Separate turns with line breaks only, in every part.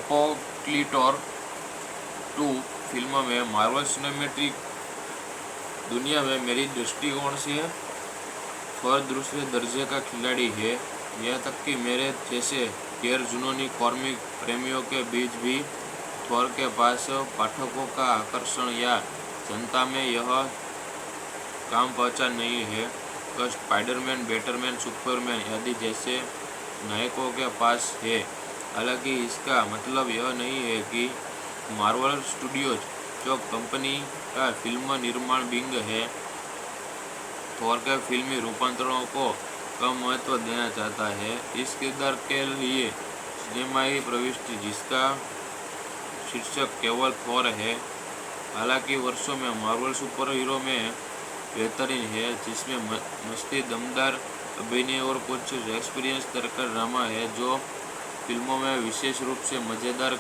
अपोक्लिटोर 2 film में Marvel cinematic दुनिया में मेरी दृष्टिकोण से थॉर दूसरे दर्जे का खिलाड़ी है। यहाँ तक कि मेरे जैसे गैर जुनूनी कॉमिक प्रेमियों के बीच भी थॉर के पास पाठकों का आकर्षण या जनता में यह काम पहचान नहीं है तो स्पाइडरमैन, बैटमैन, सुपरमैन आदि जैसे नायकों के पास है। हालांकि इसका मतलब यह नहीं है कि मार्वल स्टूडियोज, जो कंपनी का फिल्म निर्माण विंग है, थॉर के फिल्मी रूपांतरणों को कम महत्व देना चाहता है। इस किरदार के लिए सिनेमाई प्रविष्टि, जिसका शीर्षक केवल थॉर है, हालांकि वर्षों में मार्वल सुपर हीरो में बेहतरीन है, जिसमें मस्ती, दमदार अभिनय और कुछ एक्सपीरियंस दरकार ड्रामा है, जो फिल्मों में विशेष रूप से मज़ेदार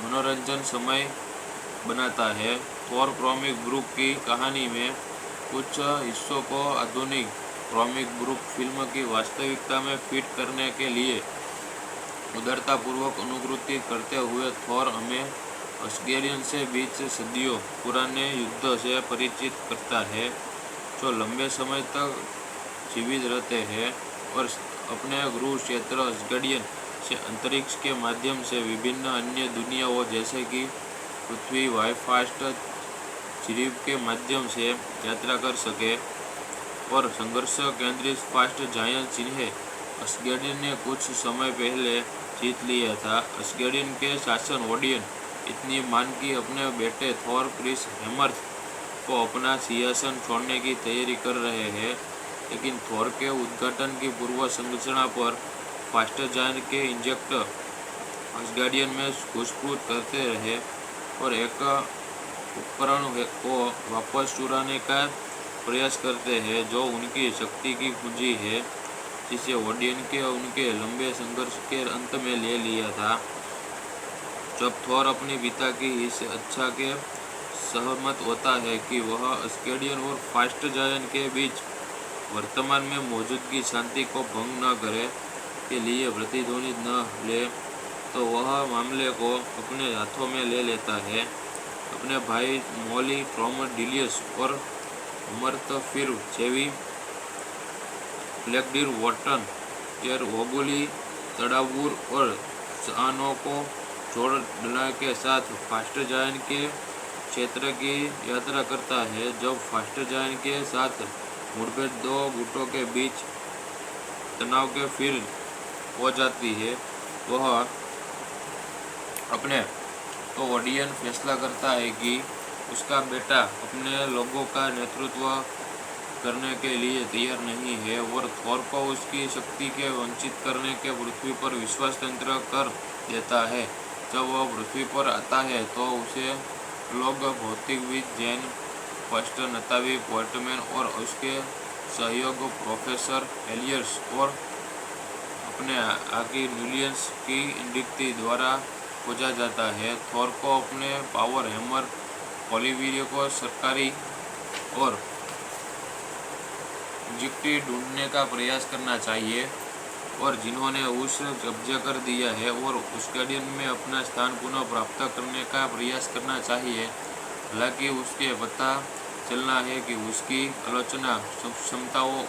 मनोरंजन समय बनाता है। थॉर कॉमिक बुक की कहानी में कुछ हिस्सों को आधुनिक कॉमिक बुक फिल्म की वास्तविकता में फिट करने के लिए उदारतापूर्वक अनुकृति करते हुए थॉर हमें अस्गेरियन से बीच सदियों पुराने युद्ध से परिचित करता है, जो लंबे समय तक जीवित रहते हैं और अपने गृह क्षेत्र अस्गेरियन से अंतरिक्ष के माध्यम से विभिन्न अन्य दुनियाओं जैसे कि पृथ्वी, वाईफास्ट झिरीब के माध्यम से यात्रा कर सके। और संघर्ष केंद्रित फास्ट जायंट जिन्हें अस्गेरियन ने कुछ समय पहले जीत लिया था। अस्गेरियन के शासन ओडियन इतनी मान की अपने बेटे थॉर क्रिस हेमर्थ को अपना सिंहासन छोड़ने की तैयारी कर रहे हैं, लेकिन थॉर के उद्घाटन की पूर्व संरचना पर फास्ट जायंट के इंजेक्टर अस्गार्डियन में घुसपैठ करते रहे और एक उपकरण को वापस चुराने का प्रयास करते हैं, जो उनकी शक्ति की कुंजी है, जिसे ओडियन के उनके लंबे संघर्ष के अंत में ले लिया था। जब थॉर अपने पिता की इस इच्छा के सहमत होता है कि वह अस्गार्डियन और फास्ट जायंट के बीच वर्तमान में मौजूदगी शांति को भंग न करे के लिए प्रतिध्वनि न ले, तो वह मामले को अपने हाथों में ले लेता है। अपने भाई मोली ट्रोमडिलियस और अमर्थ फिर जेवी ब्लैकडीर वॉटन यर ओगुली तड़ावूर और सानो को जोड़ने के साथ फास्ट जायंट के क्षेत्र की यात्रा करता है। जब फास्ट जायंट के साथ मुठभेड़ दो गुटों के बीच तनाव के फिर हो जाती है, वह अपने तो ओडियन फैसला करता है कि उसका बेटा अपने लोगों का नेतृत्व करने के लिए तैयार नहीं है और थॉर को उसकी शक्ति के वंचित करने के पृथ्वी पर विश्वास तंत्र कर देता है। जब वह पृथ्वी पर आता है तो उसे लोग भौतिकविद जैन फर्स्ट नतावी पोर्टमैन और उसके सहयोग प्रोफेसर एलियर्स और अपने आगे न्यूलियंस की इंडिक्ति द्वारा खोजा जाता है। थॉर को अपने पावर हैमर ओलिवियर को सरकारी और जिक्टी ढूंढने का प्रयास करना चाहिए और जिन्होंने उस कब्जा कर दिया है और अस्गार्डियन में अपना स्थान पुनः प्राप्त करने का प्रयास करना चाहिए। हालांकि उसके पता चलना है कि उसकी आलोचना क्षमताओं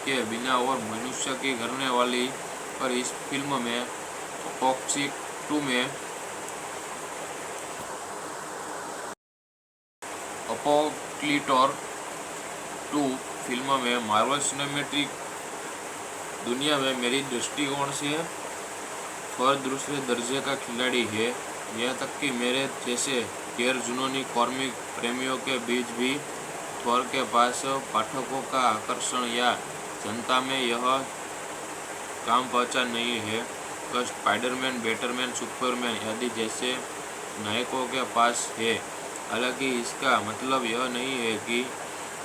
के बिना और मनुष्य की करने वाली पर इस फिल्म में अपोक्लिटोर 2 फिल्म में मार्वल सिनेमैटिक दुनिया में मेरी दृष्टिकोण से थॉर दूसरे दर्जे का खिलाड़ी है। यहाँ तक कि मेरे जैसे गैर जुनूनी कॉमिक प्रेमियों के बीच भी थॉर के पास पाठकों का आकर्षण या जनता में यह काम पहचान नहीं है तो स्पाइडरमैन, बैटमैन, सुपरमैन आदि जैसे नायकों के पास है। हालांकि इसका मतलब यह नहीं है कि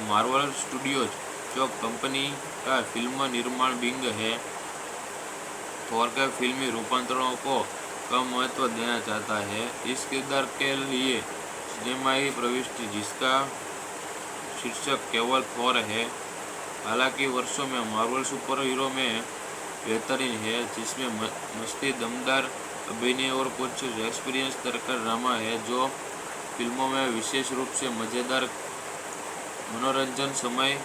मार्वल स्टूडियोज, जो कंपनी का फिल्म निर्माण विंग है, थॉर के फिल्मी रूपांतरणों को कम महत्व देना चाहता है। इस किरदार के लिए सिनेमाई प्रविष्टि, जिसका शीर्षक केवल थॉर है, हालांकि वर्षों में मार्वल सुपर हीरो में बेहतरीन है, जिसमें मस्ती, दमदार अभिनय और कुछ एक्सपीरियंस दरकार ड्रामा है जो फिल्मों में विशेष रूप से मज़ेदार मनोरंजन समय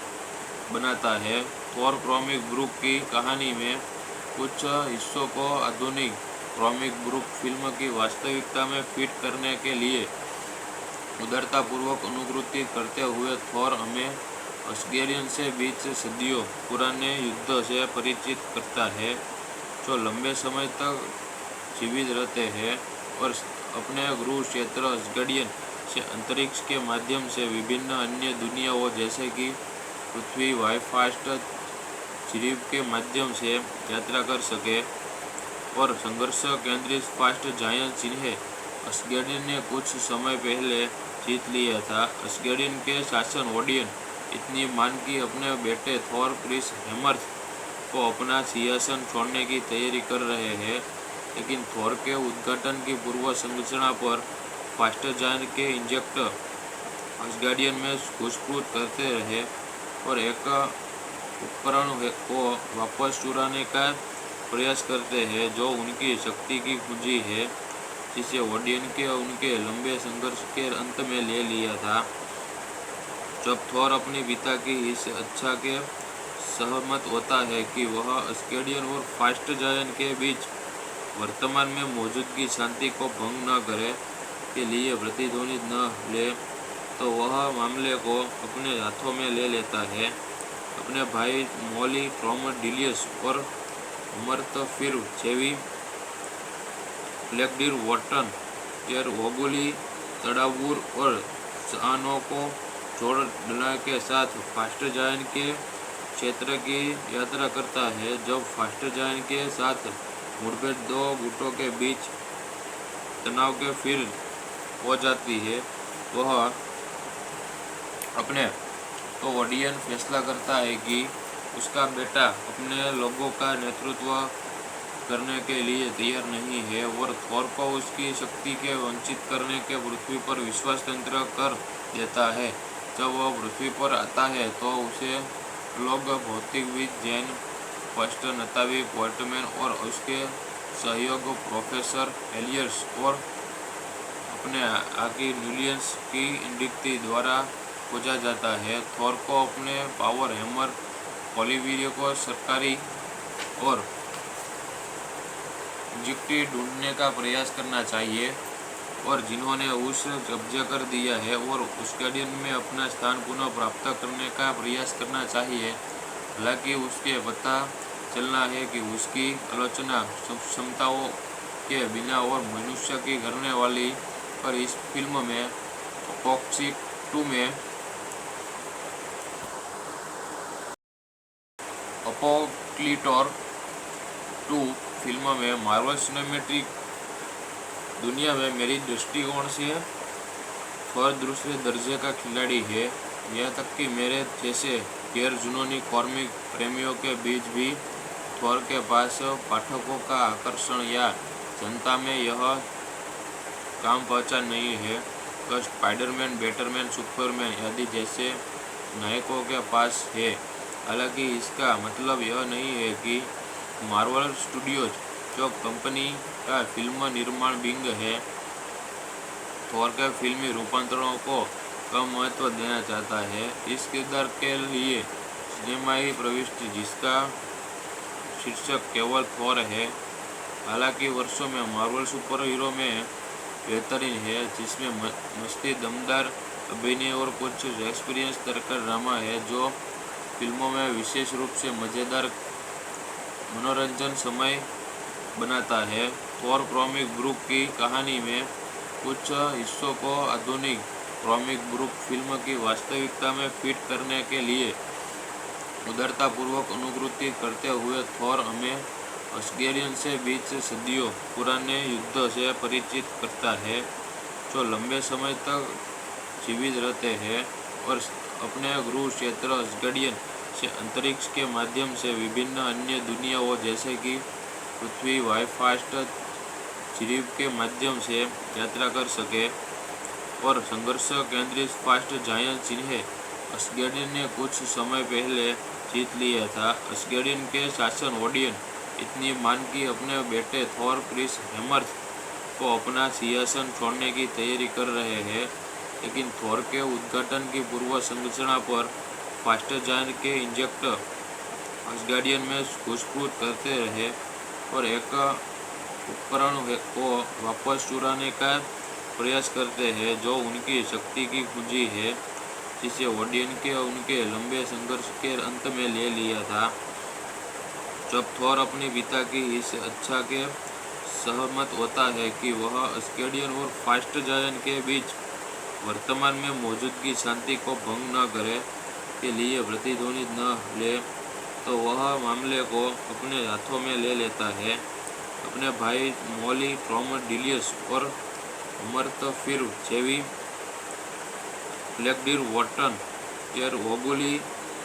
बनाता है। थॉर कॉमिक बुक की कहानी में कुछ हिस्सों को आधुनिक कॉमिक बुक फिल्म की वास्तविकता में फिट करने के लिए उदारतापूर्वक अनुकृति करते हुए थॉर हमें असगेरियन से बीच सदियों पुराने युद्ध से परिचित करता है जो लंबे समय तक जीवित रहते हैं और अपने गृह क्षेत्र असगेरियन से अंतरिक्ष के माध्यम से विभिन्न अन्य दुनियाओं जैसे कि पृथ्वी वाईफास्ट जीव के माध्यम से यात्रा कर सके और संघर्ष केंद्रित फास्ट जायंट जिन्हें असगेरियन ने कुछ समय पहले जीत लिया था। असगेरियन के शासन ओडियन इतनी मान की अपने बेटे थॉर क्रिस हेमर्थ को अपना सिंहासन छोड़ने की तैयारी कर रहे हैं, लेकिन थॉर के उद्घाटन की पूर्व संरचना पर फास्ट जायंट के इंजेक्टर असगार्डियन में घुसपैठ करते रहे और एक उपकरण को वापस चुराने का प्रयास करते हैं जो उनकी शक्ति की कुंजी है, जिसे ओडियन के उनके लंबे संघर्ष के अंत में ले लिया था। जब थॉर अपने पिता की इस इच्छा के सहमत होता है कि वह असगेरियन और फास्ट जायंट के बीच वर्तमान में मौजूदगी शांति को भंग न करे के लिए प्रतिध्वनित न ले, तो वह मामले को अपने हाथों में ले लेता है। अपने भाई मॉली ट्रोमडिलियस और अमर्थ फिर जेवी ब्लैकडीर वॉटन एर वोगुली तड़ावूर और सानो को जोड़ डला के साथ फास्ट जायंट के क्षेत्र की यात्रा करता है। जब फास्ट जायंट के साथ मुठभेड़ दो गुटों के बीच तनाव के फिर हो जाती है, वह अपने तो ओडियन फैसला करता है कि उसका बेटा अपने लोगों का नेतृत्व करने के लिए तैयार नहीं है और थॉर को उसकी शक्ति के वंचित करने के पृथ्वी पर विश्वास तंत्र कर देता है। जब वह पृथ्वी पर आता है तो उसे लोग भौतिकविद जैन फर्स्ट नताविक वर्टमैन और उसके सहयोग प्रोफेसर एलियर्स और अपने आगे न्यूलियंस की इंडिक्ति द्वारा खोजा जाता है। थॉर को अपने पावर हैमर पॉलीवीरियो को सरकारी और इंजेक्टी ढूंढने का प्रयास करना चाहिए और जिन्होंने उस कब्जा कर दिया है और असगार्डियन में अपना स्थान पुनः प्राप्त करने का प्रयास करना चाहिए। हालांकि उसके पता चलना है कि उसकी आलोचना क्षमताओं के बिना और मनुष्य की करने वाली पर इस फिल्म में अपोक्सिक 2 में अपोक्लिटोर 2 फिल्म में मार्वल सिनेमैटिक दुनिया में मेरी दृष्टिकोण से थॉर दूसरे दर्जे का खिलाड़ी है। यहाँ तक कि मेरे जैसे गैर जुनूनी कॉमिक प्रेमियों के बीच भी थॉर के पास पाठकों का आकर्षण या जनता में यह काम पहचान नहीं है तो स्पाइडरमैन, बैटमैन, सुपरमैन आदि जैसे नायकों के पास है। हालांकि इसका मतलब यह नहीं है कि मार्वल स्टूडियोज, जो कंपनी का फिल्म निर्माण विंग है, थॉर के फिल्मी रूपांतरणों को कम महत्व देना चाहता है। इस किरदार के लिए सिनेमाई प्रविष्टि जिसका शीर्षक केवल थॉर है, हालांकि वर्षों में मार्वल सुपर हीरो में बेहतरीन है, जिसमें मस्ती, दमदार अभिनय और कुछ एक्सपीरियंस दरकार ड्रामा है जो फिल्मों में विशेष रूप से मज़ेदार मनोरंजन समय बनाता है। थॉर कॉमिक बुक की कहानी में कुछ हिस्सों को आधुनिक कॉमिक बुक फिल्म की वास्तविकता में फिट करने के लिए उदारतापूर्वक अनुकृति करते हुए थॉर हमें असगेरियन से बीच सदियों पुराने युद्ध से परिचित करता है जो लंबे समय तक जीवित रहते हैं और अपने गृह क्षेत्र असगेरियन से अंतरिक्ष के माध्यम से विभिन्न अन्य दुनियाओं जैसे कि पृथ्वी वाईफास्ट जीव के माध्यम से यात्रा कर सके और संघर्ष केंद्रित फास्ट जायंट जिन्हें असगेरियन ने कुछ समय पहले जीत लिया था। असगेरियन के शासन ओडियन इतनी मान की अपने बेटे थॉर क्रिस हेमर्थ को अपना सिंहासन छोड़ने की तैयारी कर रहे हैं, लेकिन थोर के उद्घाटन की पूर्व संरचना पर फास्टर जायंट के इंजेक्टर असगार्डियन में घुसपैठ करते रहे और एक उपकरण को वापस चुराने का प्रयास करते हैं जो उनकी शक्ति की कुंजी है, जिसे ओडियन के उनके लंबे संघर्ष के अंत में ले लिया था। जब थोर अपने पिता की इस इच्छा के सहमत होता है कि वह असगार्डियन और फास्ट जायंट के बीच वर्तमान में मौजूदगी शांति को भंग न करे के लिए प्रतिध्वनि न ले, तो वह मामले को अपने हाथों में ले लेता है। अपने भाई मोली ट्रोमोडिलियस और अमर्थफिर जेवी ब्लैकडीर वॉटन एर ओगुली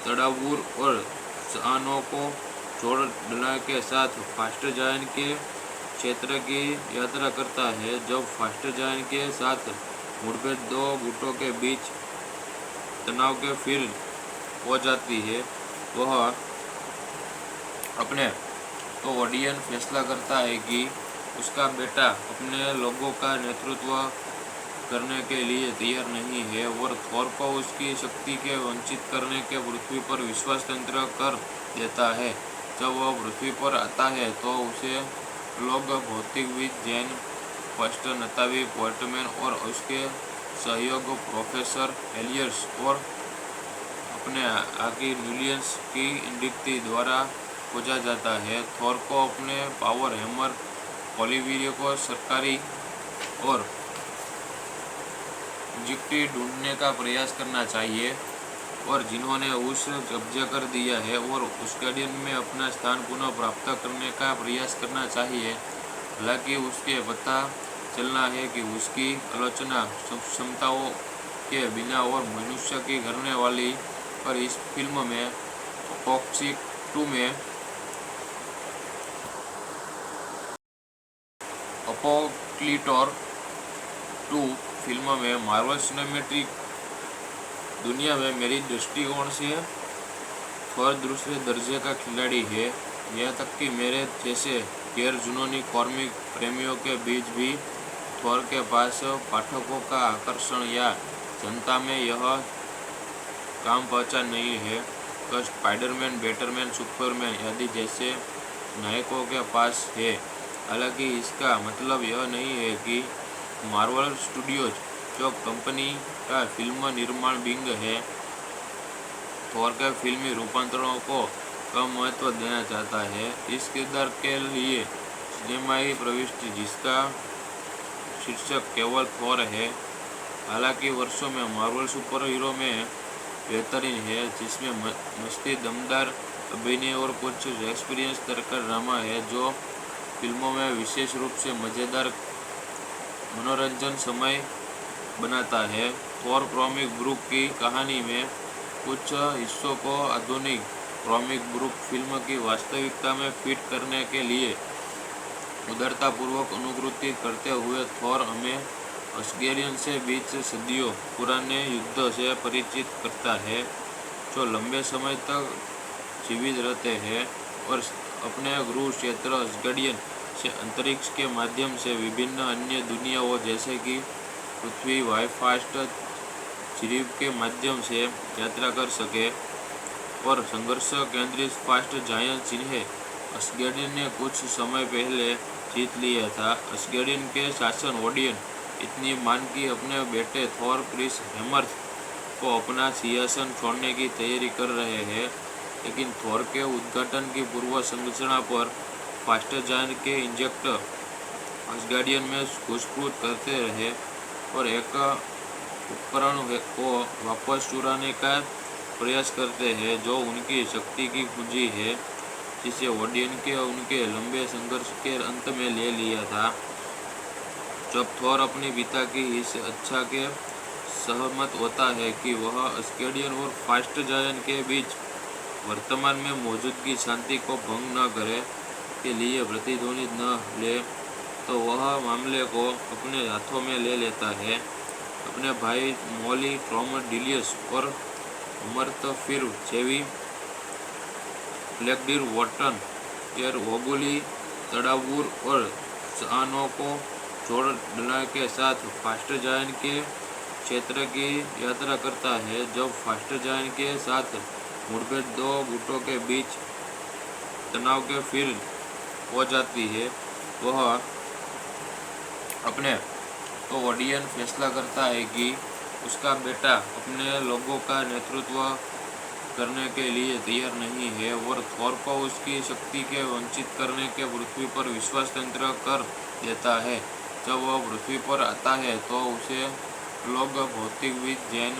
तड़ावूर और सानो को जोड़ने के साथ फास्टर जायंट के क्षेत्र की यात्रा करता है। जब फास्टर जायंट के साथ मुठभेड़ दो गुटों के बीच तनाव के फिर हो जाती है, वह अपने तो ओडियन फैसला करता है कि उसका बेटा अपने लोगों का नेतृत्व करने के लिए तैयार नहीं है और थोर को उसकी शक्ति के वंचित करने के पृथ्वी पर विश्वास तंत्र कर देता है। जब वह पृथ्वी पर आता है तो उसे लोग भौतिकविद जैन फर्स्ट नतावी पोर्टमैन और उसके सहयोग प्रोफेसर एलियर्स और अपने आगे न्यूलियंस की नियुक्ति द्वारा खोजा जाता है। थोर को अपने पावर हैमर ओलिवियर को सरकारी और जिक्टी ढूंढने का प्रयास करना चाहिए और जिन्होंने उस कब्जा कर दिया है और असगार्डियन में अपना स्थान पुनः प्राप्त करने का प्रयास करना चाहिए। हालांकि उसके पता चलना है कि उसकी आलोचना क्षमताओं के बिना और मनुष्य की करने वाली पर इस फिल्म में अपोक्सिक 2 में अपोक्लिटोर 2 फिल्म में मार्वल सिनेमैटिक दुनिया में मेरी दृष्टिकोण से थोर दूसरे दर्जे का खिलाड़ी है। यह तक कि मेरे जैसे गैर जुनूनी कॉमिक प्रेमियों के बीच भी थोर के पास पाठकों का आकर्षण या जनता में यह काम पहचान नहीं है तो स्पाइडरमैन, बैटमैन, सुपरमैन आदि जैसे नायकों के पास है। हालांकि इसका मतलब यह नहीं है कि मार्वल स्टूडियोज, जो कंपनी का फिल्म निर्माण विंग है, थोर के फिल्मी रूपांतरणों को कम महत्व देना चाहता है। इस किरदार के लिए सिनेमाई प्रविष्टि जिसका शीर्षक केवल थोर है, हालांकि वर्षों में मार्वल सुपर हीरो में बेहतरीन है, जिसमें मस्ती, दमदार अभिनय और कुछ एक्सपीरियंस तरकर ड्रामा है जो फिल्मों में विशेष रूप से मज़ेदार मनोरंजन समय बनाता है। थोर कॉमिक बुक की कहानी में कुछ हिस्सों को आधुनिक कॉमिक बुक फिल्म की वास्तविकता में फिट करने के लिए उदारतापूर्वक अनुकृति करते हुए थोर हमें असगार्डियन से बीच सदियों पुराने युद्ध से परिचित करता है, जो लंबे समय तक जीवित रहते हैं और अपने गृह क्षेत्र असगार्डियन से अंतरिक्ष के माध्यम से विभिन्न अन्य दुनियाओं जैसे कि पृथ्वी, वाईफास्ट जीव के माध्यम से यात्रा कर सके। और संघर्ष केंद्रित फास्ट जायंट जिन्हें असगार्डियन ने कुछ समय पहले जीत लिया था। असगार्डियन के शासन ओडियन इतनी मान की अपने बेटे थोर क्रिस हेमर्थ को अपना सिंहासन छोड़ने की तैयारी कर रहे हैं, लेकिन थोर के उद्घाटन की पूर्व संरचना पर फास्टर जायंट के इंजेक्टर असगार्डियन में घुसपैठ करते रहे और एक उपकरण को वापस चुराने का प्रयास करते हैं जो उनकी शक्ति की कुंजी है, जिसे ओडियन के उनके लंबे संघर्ष के अंत में ले लिया था। जब थोर अपने पिता की इस इच्छा के सहमत होता है कि वह असगार्डियन और फास्ट जायंट के बीच वर्तमान में मौजूदगी शांति को भंग न करे के लिए प्रतिध्वनि न ले, तो वह मामले को अपने हाथों में ले लेता है। अपने भाई मोली ट्रोमोडिलियस और अमर्थफिर जेवी ब्लैकडीर वॉटन एर ओगुली तड़ावूर और सानो को जोड़ने के साथ फास्ट जायंट के क्षेत्र की यात्रा करता है। जब फास्ट जायंट के साथ मुठभेड़ दो गुटों के बीच तनाव के फिर हो जाती है, वह अपने तो ओडियन फैसला करता है कि उसका बेटा अपने लोगों का नेतृत्व करने के लिए तैयार नहीं है और थोर को उसकी शक्ति के वंचित करने के पृथ्वी पर विश्वास तंत्र कर देता है। जब वह पृथ्वी पर आता है तो उसे लोग भौतिकविद जैन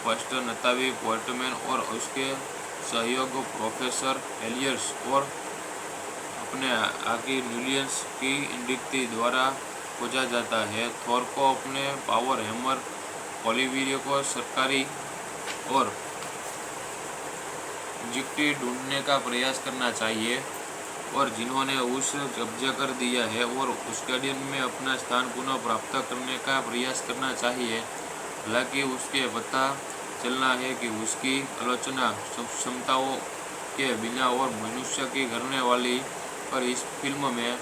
फर्स्ट नतावी पोर्टमैन और उसके सहयोग प्रोफेसर एलियर्स और अपने आगे न्यूलियंस की इंडिक्टी द्वारा खोजा जाता है। थोर को अपने पावर हैमर ओलिविरियो को सरकारी और जिक्टी ढूंढने का प्रयास करना चाहिए और जिन्होंने उस कब्जा कर दिया है और उस गार्डियन में अपना स्थान पुनः प्राप्त करने का प्रयास करना चाहिए। हालांकि उसके पता चलना है कि उसकी आलोचना क्षमताओं के बिना और मनुष्य की करने वाली पर इस फिल्म में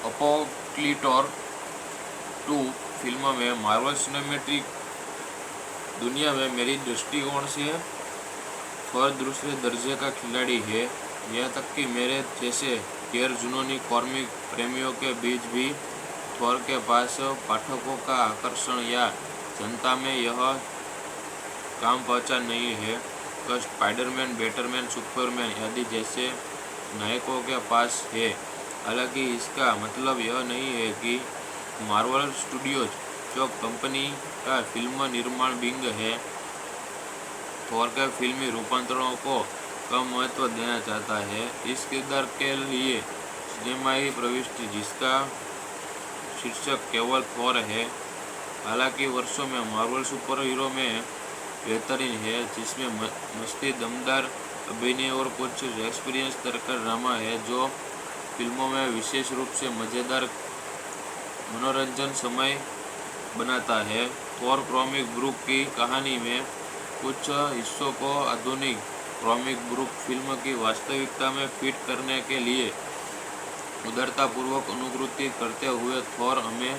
अपोक्लिटोर 2 फिल्म में मार्वल सिनेमैटिक दुनिया में मेरी दृष्टिकोण से थोर दूसरे दर्जे का खिलाड़ी है। यहाँ तक कि मेरे जैसे गैर जुनूनी कॉमिक प्रेमियों के बीच भी थोर के पास पाठकों का आकर्षण या जनता में यह काम पहचान नहीं है तो स्पाइडरमैन, बैटमैन, सुपरमैन आदि जैसे नायकों के पास है। हालांकि इसका मतलब यह नहीं है कि मार्वल स्टूडियोज, जो कंपनी का फिल्म निर्माण विंग है, थोर के फिल्मी रूपांतरणों को कम महत्व देना चाहता है। इस किरदार के लिए सिनेमाई प्रविष्टि जिसका शीर्षक केवल थोर है, हालांकि वर्षों में मार्वल सुपर हीरो में बेहतरीन है, जिसमें मस्ती, दमदार अभिनय और कुछ एक्सपीरियंस तरकर ड्रामा है जो फिल्मों में विशेष रूप से मज़ेदार मनोरंजन समय बनाता है। थोर कॉमिक बुक की कहानी में कुछ हिस्सों को आधुनिक कॉमिक बुक फिल्म की वास्तविकता में फिट करने के लिए उदारतापूर्वक अनुकृति करते हुए थोर हमें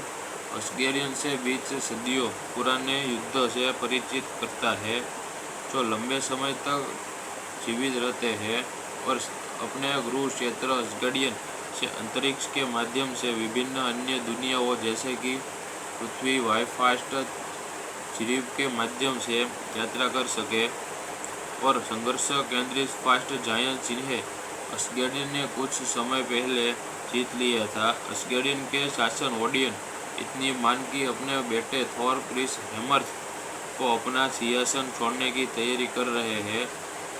असगेरियन से बीच सदियों पुराने युद्ध से परिचित करता है, जो लंबे समय तक जीवित रहते हैं और अपने गृह क्षेत्र असगेरियन से अंतरिक्ष के माध्यम से विभिन्न अन्य दुनियाओं जैसे कि पृथ्वी, वाईफास्ट जीव के माध्यम से यात्रा कर सके और संघर्ष केंद्रित फास्ट जायंट जिन्हें असगेरियन ने कुछ समय पहले जीत लिया था। असगेरियन के शासन ओडियन इतनी मान की अपने बेटे थोर क्रिस हेमर्थ को अपना सिंहासन छोड़ने की तैयारी कर रहे हैं,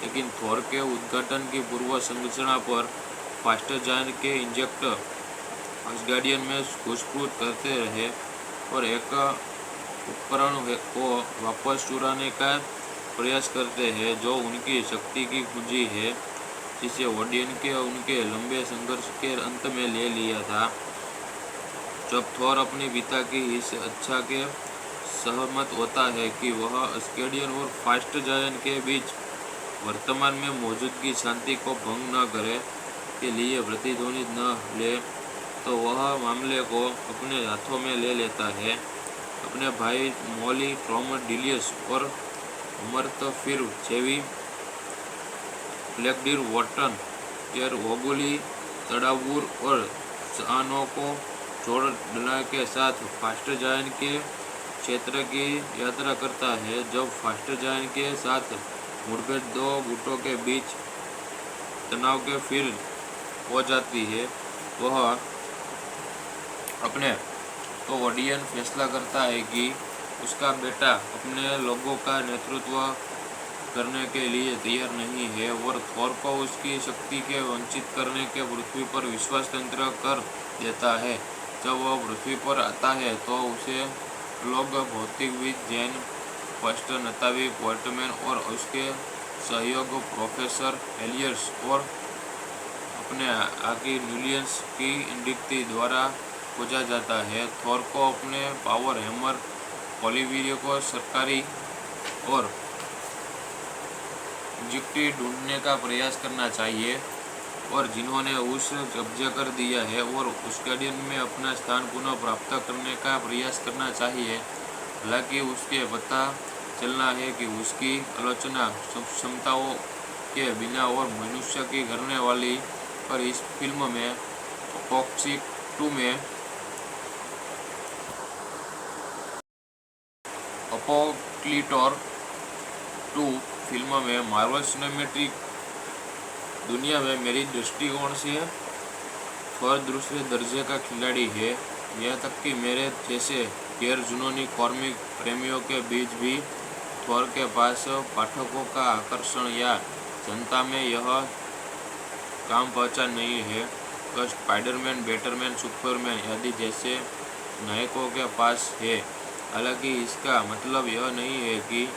लेकिन थोर के उद्घाटन की पूर्व संरचना पर फास्ट जायंट के इंजेक्टर असगार्डियन में घुसपैठ करते रहे और एक उपकरण को वापस चुराने का प्रयास करते हैं जो उनकी शक्ति की कुंजी है, जिसे ओडियन के उनके लंबे संघर्ष के अंत में ले लिया था। जब थोर अपने पिता की इस इच्छा के सहमत होता है कि वह असगार्डियन और फास्ट जायंट के बीच वर्तमान में मौजूदगी शांति को भंग न करे के लिए प्रतिध्वनित न ले, तो वह मामले को अपने हाथों में ले लेता है। अपने भाई मॉली ट्रोमडिलियस और अमर्थ फिर जेवी ब्लैकडीर वॉटन केर वोगुली तड़ावूर और जानो को जोड़ने के साथ फास्ट जायंट के क्षेत्र की यात्रा करता है। जब फास्ट जायंट के साथ मुठभेड़ दो गुटों के बीच तनाव के फिर हो जाती है, वह अपने तो ओडियन फैसला करता है कि उसका बेटा अपने लोगों का नेतृत्व करने के लिए तैयार नहीं है और थोर को उसकी शक्ति के वंचित करने के पृथ्वी पर विश्वास तंत्र कर देता है। जब वह पृथ्वी पर आता है तो उसे लोग भौतिकविद जैन फर्स्ट नतावी पोर्टमैन और उसके सहयोग प्रोफेसर एलियर्स और अपने आगे न्यूलियंस की इंडिक्टी द्वारा खोजा जाता है। थोर को अपने पावर हैमर ओलिविरियो को सरकारी और नियुक्ति ढूंढने का प्रयास करना चाहिए और जिन्होंने उस कब्जा कर दिया है और उस गार्डियन में अपना स्थान पुनः प्राप्त करने का प्रयास करना चाहिए। हालांकि उसके पता चलना है कि उसकी आलोचना क्षमताओं के बिना और मनुष्य की करने वाली पर इस फिल्म में अपोक्लिटोर 2 फिल्म में मार्वल सिनेमैटिक दुनिया में मेरी दृष्टिकोण से थॉर दूसरे दर्जे का खिलाड़ी है। यहाँ तक कि मेरे जैसे गैर जुनूनी कॉमिक प्रेमियों के बीच भी थॉर के पास पाठकों का आकर्षण या जनता में यह काम पहचान नहीं है तो स्पाइडरमैन, बैटमैन, सुपरमैन आदि जैसे नायकों के पास है। हालांकि इसका मतलब यह नहीं है कि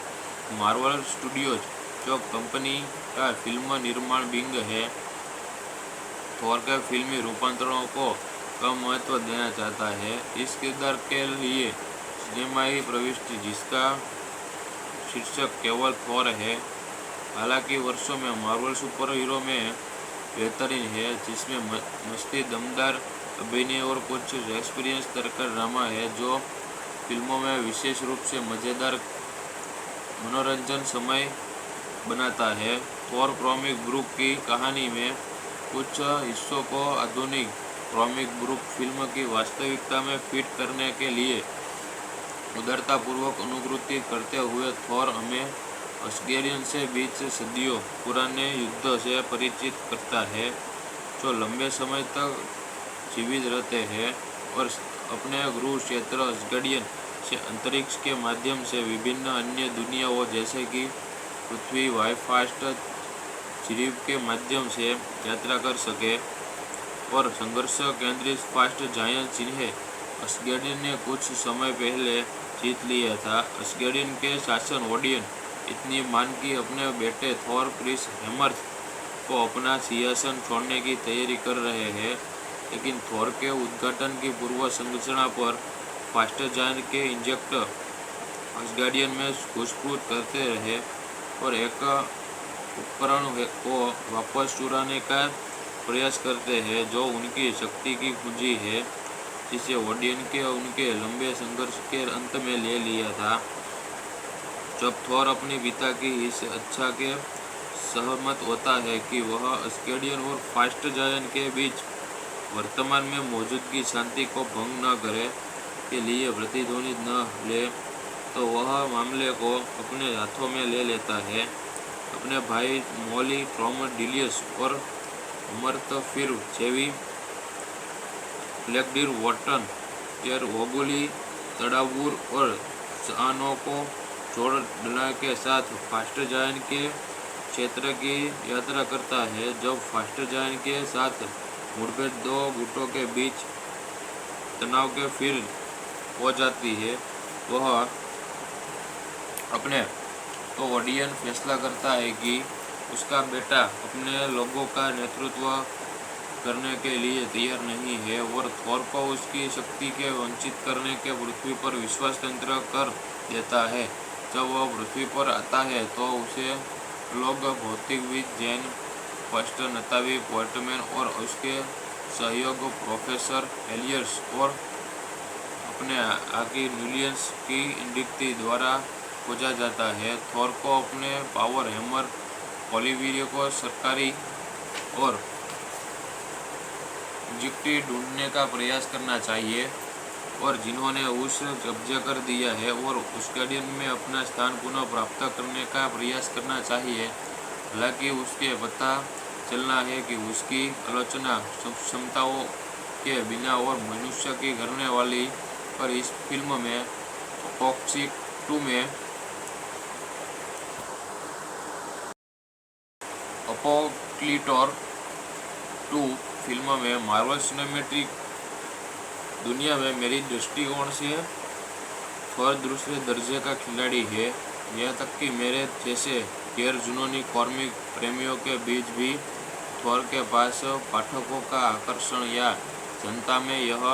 मार्वल स्टूडियोज, जो कंपनी का फिल्म निर्माण विंग है, थॉर के फिल्मी रूपांतरणों को कम महत्व देना चाहता है। इस किरदार के लिए सिनेमाई प्रविष्टि जिसका शीर्षक केवल थॉर है, हालांकि वर्षों में मार्वल सुपर हीरो में बेहतरीन है, जिसमें मस्ती, दमदार अभिनय और कुछ एक्सपीरियंस तरकर ड्रामा है जो फिल्मों में विशेष रूप से मज़ेदार मनोरंजन समय बनाता है। थॉर कॉमिक बुक की कहानी में कुछ हिस्सों को आधुनिक कॉमिक बुक फिल्म की वास्तविकता में फिट करने के लिए उदारतापूर्वक अनुकृति करते हुए थॉर हमें असगेरियन से बीच सदियों पुराने युद्ध से परिचित करता है, जो लंबे समय तक जीवित रहते हैं और अपने गृह क्षेत्र असगेरियन से अंतरिक्ष के माध्यम से विभिन्न अन्य दुनियाओं जैसे कि पृथ्वी, वाईफास्ट झिरीब के माध्यम से यात्रा कर सके और संघर्ष केंद्रित फास्ट जायंट जिन्हें असगेरियन ने कुछ समय पहले जीत लिया था। असगेरियन के शासन ओडियन इतनी मान की अपने बेटे थॉर क्रिस हेमर्थ को अपना सिंहासन छोड़ने की तैयारी कर रहे हैं, लेकिन थॉर के उद्घाटन की पूर्व संरचना पर फास्ट जायंट के इंजेक्टर असगार्डियन में घुसपैठ करते रहे और एक उपकरण को वापस चुराने का प्रयास करते हैं जो उनकी शक्ति की कुंजी है, जिसे ओडियन के उनके लंबे संघर्ष के अंत में ले लिया था। जब थॉर अपने पिता की इस इच्छा के सहमत होता है कि वह असगार्डियन और फास्ट जायंट के बीच वर्तमान में मौजूदगी शांति को भंग न करे के लिए प्रतिध्वनि न ले, तो वह मामले को अपने हाथों में ले लेता है। अपने भाई मोली ट्रोमडिलियस और अमर्थ फिर जेवी ब्लैकडीर वॉटन यर ओगुली तड़ावूर और सानो को जोड़ने के साथ फास्ट जायंट के क्षेत्र की यात्रा करता है। जब फास्ट जायंट के साथ मुठभेड़ दो गुटों के बीच तनाव के फिर हो जाती है, वह अपने तो ओडियन फैसला करता है कि उसका बेटा अपने लोगों का नेतृत्व करने के लिए तैयार नहीं है और थॉर को उसकी शक्ति के वंचित करने के पृथ्वी पर विश्वास तंत्र कर देता है। जब वह पृथ्वी पर आता है तो उसे लोग भौतिकविद जैन फर्स्ट नतावी पोर्टमैन और उसके सहयोग प्रोफेसर एलियर्स और अपने आगे न्यूलियंस की इंडिक्ति द्वारा खोजा जाता है। थॉर को अपने पावर हैमर ओलिवियर को सरकारी और नियुक्ति ढूंढने का प्रयास करना चाहिए और जिन्होंने उस कब्जा कर दिया है और उस गार्डियन में अपना स्थान पुनः प्राप्त करने का प्रयास करना चाहिए। हालांकि उसके पता चलना है कि उसकी आलोचना क्षमताओं के बिना और मनुष्य की करने वाली पर इस फिल्म में अपोक्लिटोर 2 फिल्म में मार्वल सिनेमैटिक दुनिया में मेरी दृष्टिकोण से थॉर दूसरे दर्जे का खिलाड़ी है। यहाँ तक कि मेरे जैसे गैर जुनूनी कॉमिक प्रेमियों के बीच भी थॉर के पास पाठकों का आकर्षण या जनता में यह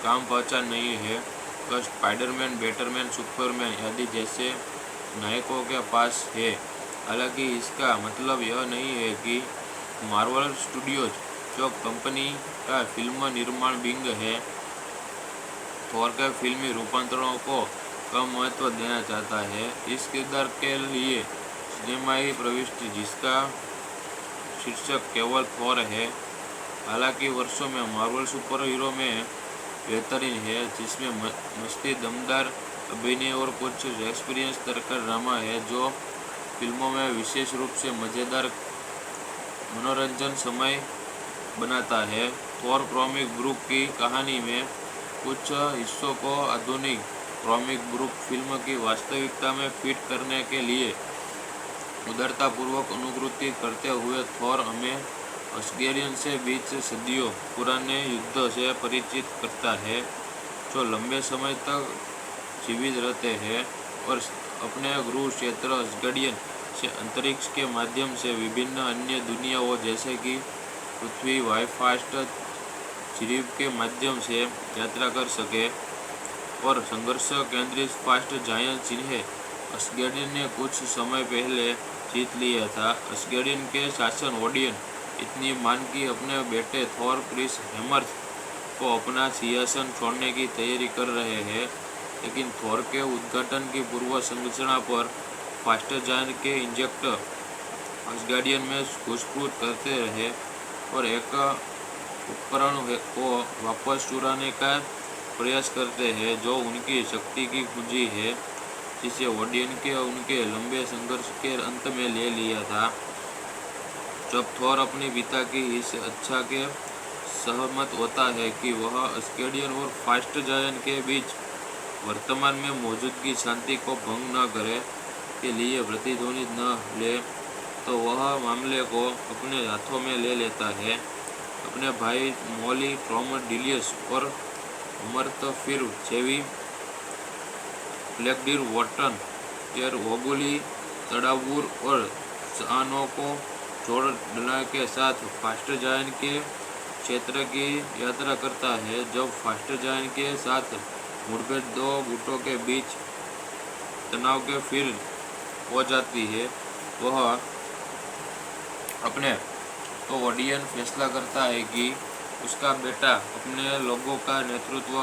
काम पहचान नहीं है तो स्पाइडरमैन, बैटमैन, सुपरमैन आदि जैसे नायकों के पास है। हालांकि इसका मतलब यह नहीं है कि मार्वल स्टूडियोज, जो कंपनी का फिल्म निर्माण विंग है, थॉर के फिल्मी रूपांतरणों को कम महत्व देना चाहता है। इस किरदार के लिए सिनेमाई प्रविष्टि, जिसका शीर्षक केवल थॉर है, हालांकि वर्षों में मार्वल सुपर हीरो में बेहतरीन है, जिसमें मस्ती, दमदार अभिनय और कुछ एक्सपीरियंस तरकर ड्रामा है, जो फिल्मों में विशेष रूप से मज़ेदार मनोरंजन समय बनाता है। थॉर कॉमिक बुक की कहानी में कुछ हिस्सों को आधुनिक कॉमिक बुक फिल्म की वास्तविकता में फिट करने के लिए उदारतापूर्वक अनुकृति करते हुए थॉर हमें असगेरियन से बीच सदियों पुराने युद्ध से परिचित करता है, जो लंबे समय तक जीवित रहते हैं और अपने गृह क्षेत्र असगेरियन से अंतरिक्ष के माध्यम से विभिन्न अन्य दुनियाओं जैसे कि पृथ्वी, वाईफास्ट जीव के माध्यम से यात्रा कर सके, और संघर्ष केंद्रित फास्ट जायंट जिन्हें असगेरियन ने कुछ समय पहले जीत लिया था। असगेरियन के शासन ओडियन इतनी मान की अपने बेटे थॉर क्रिस हेमर्थ को अपना सिंहासन छोड़ने की तैयारी कर रहे हैं, लेकिन थॉर के उद्घाटन की पूर्व संरचना पर फास्ट जायंट के इंजेक्टर असगार्डियन में घुसपैठ करते रहे और एक उपकरण को वापस चुराने का प्रयास करते हैं, जो उनकी शक्ति की कुंजी है, जिसे ओडियन के उनके लंबे संघर्ष के अंत में ले लिया था। जब थॉर अपने पिता की इस इच्छा के सहमत होता है कि वह असगेरियन और फास्ट जायंट के बीच वर्तमान में मौजूदगी शांति को भंग न करे के लिए प्रतिध्वनित न ले, तो वह मामले को अपने हाथों में ले लेता है। अपने भाई मॉली ट्रॉमडिलियस और अमर्थ फिर जेवी ब्लैकडीर वॉटन टेर वोगुली तड़ावूर और सानो को जोड़ डला के साथ फास्ट जायंट के क्षेत्र की यात्रा करता है। जब फास्ट जायंट के साथ मुठभेड़ दो गुटों के बीच तनाव के फिर हो जाती है, वह अपने तो ओडियन फैसला करता है कि उसका बेटा अपने लोगों का नेतृत्व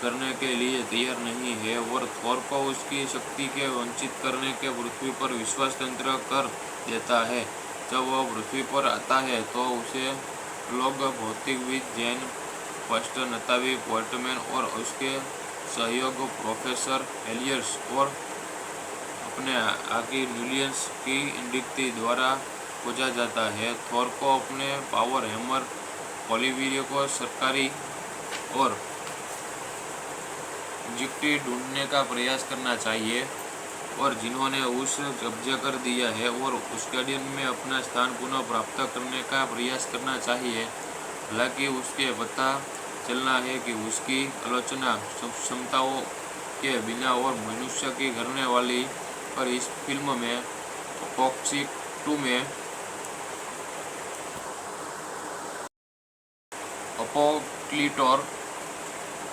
करने के लिए तैयार नहीं है और थॉर को उसकी शक्ति के वंचित करने के पृथ्वी पर विश्वास तंत्र कर देता है। जब वह पृथ्वी पर आता है तो उसे लोग भौतिकविद जैन फर्स्ट नतावी पोर्टमैन और उसके सहयोग प्रोफेसर एलियर्स और अपने आकी न्यूलियंस की इंडिक्ति द्वारा खोजा जाता है। थॉर को अपने पावर हैमर पॉलीवीरियो को सरकारी और इंजेक्टी ढूंढने का प्रयास करना चाहिए, और जिन्होंने उस कब्जे कर दिया है, और असगार्डियन में अपना स्थान पुनः प्राप्त करने का प्रयास करना चाहिए। हालांकि उसके पता चलना है कि उसकी आलोचना क्षमताओं के बिना और मनुष्य की करने वाली पर इस फिल्म में अपोक्सिक 2 में अपोक्लिटोर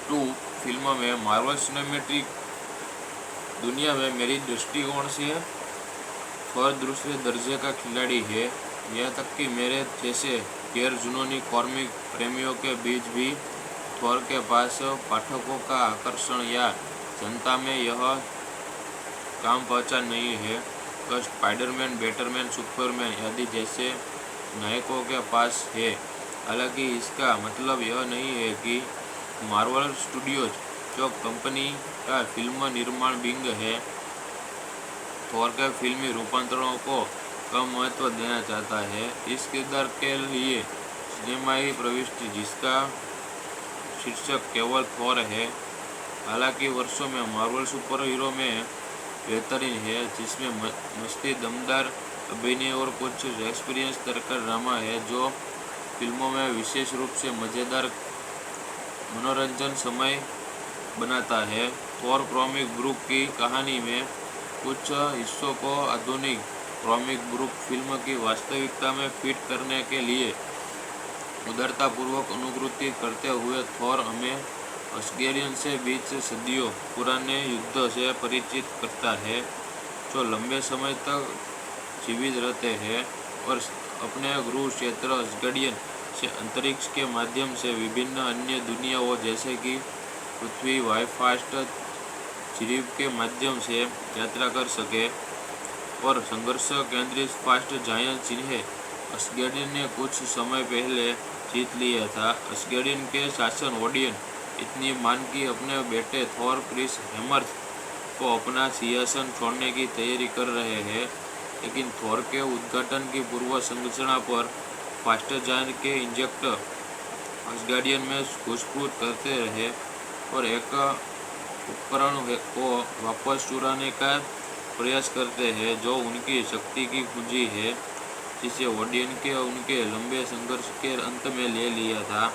2 फिल्म में मार्वल सिनेमैटिक दुनिया में मेरी दृष्टिकोण से थॉर दूसरे दर्जे का खिलाड़ी है। यहाँ तक कि मेरे जैसे गैर जुनूनी कॉमिक प्रेमियों के बीच भी थॉर के पास पाठकों का आकर्षण या जनता में यह काम पहचान नहीं है तो स्पाइडरमैन, बैटमैन, सुपरमैन आदि जैसे नायकों के पास है। हालांकि इसका मतलब यह नहीं है कि मार्वल स्टूडियोज, जो कंपनी का फिल्म निर्माण विंग है, थॉर के फिल्मी रूपांतरणों को कम महत्व देना चाहता है। इस किरदार के लिए सिनेमाई प्रविष्टि, जिसका शीर्षक केवल थॉर है, हालांकि वर्षों में मार्वल सुपर हीरो में बेहतरीन है, जिसमें मस्ती, दमदार अभिनय और कुछ एक्सपीरियंस तरकर ड्रामा है, जो फिल्मों में विशेष रूप से मज़ेदार मनोरंजन समय बनाता है। थॉर कॉमिक बुक की कहानी में कुछ हिस्सों को आधुनिक कॉमिक बुक फिल्म की वास्तविकता में फिट करने के लिए उदारतापूर्वक अनुकृति करते हुए थॉर हमें असगेरियन से बीच सदियों पुराने युद्ध से परिचित करता है, जो लंबे समय तक जीवित रहते हैं और अपने गुरु क्षेत्र असगडियन से अंतरिक्ष के माध्यम से विभिन्न अन्य दुनियाओं जैसे कि पृथ्वी वाईफास्ट जीव के माध्यम से यात्रा कर सके और संघर्ष केंद्रित फास्ट जायंट जिन्हें असगेडियन ने कुछ समय पहले जीत लिया था। असगेडियन के शासन ओडियन इतनी मान की अपने बेटे थॉर क्रिस हेमर्थ को अपना सिंहासन छोड़ने की तैयारी कर रहे हैं, लेकिन थॉर के उद्घाटन की पूर्व संरचना पर फास्ट जायंट के इंजेक्टर असगार्डियन में घुसपैठ करते रहे और एक उपकरण को वापस चुराने का प्रयास करते हैं जो उनकी शक्ति की कुंजी है, जिसे ओडियन के उनके लंबे संघर्ष के अंत में ले लिया था।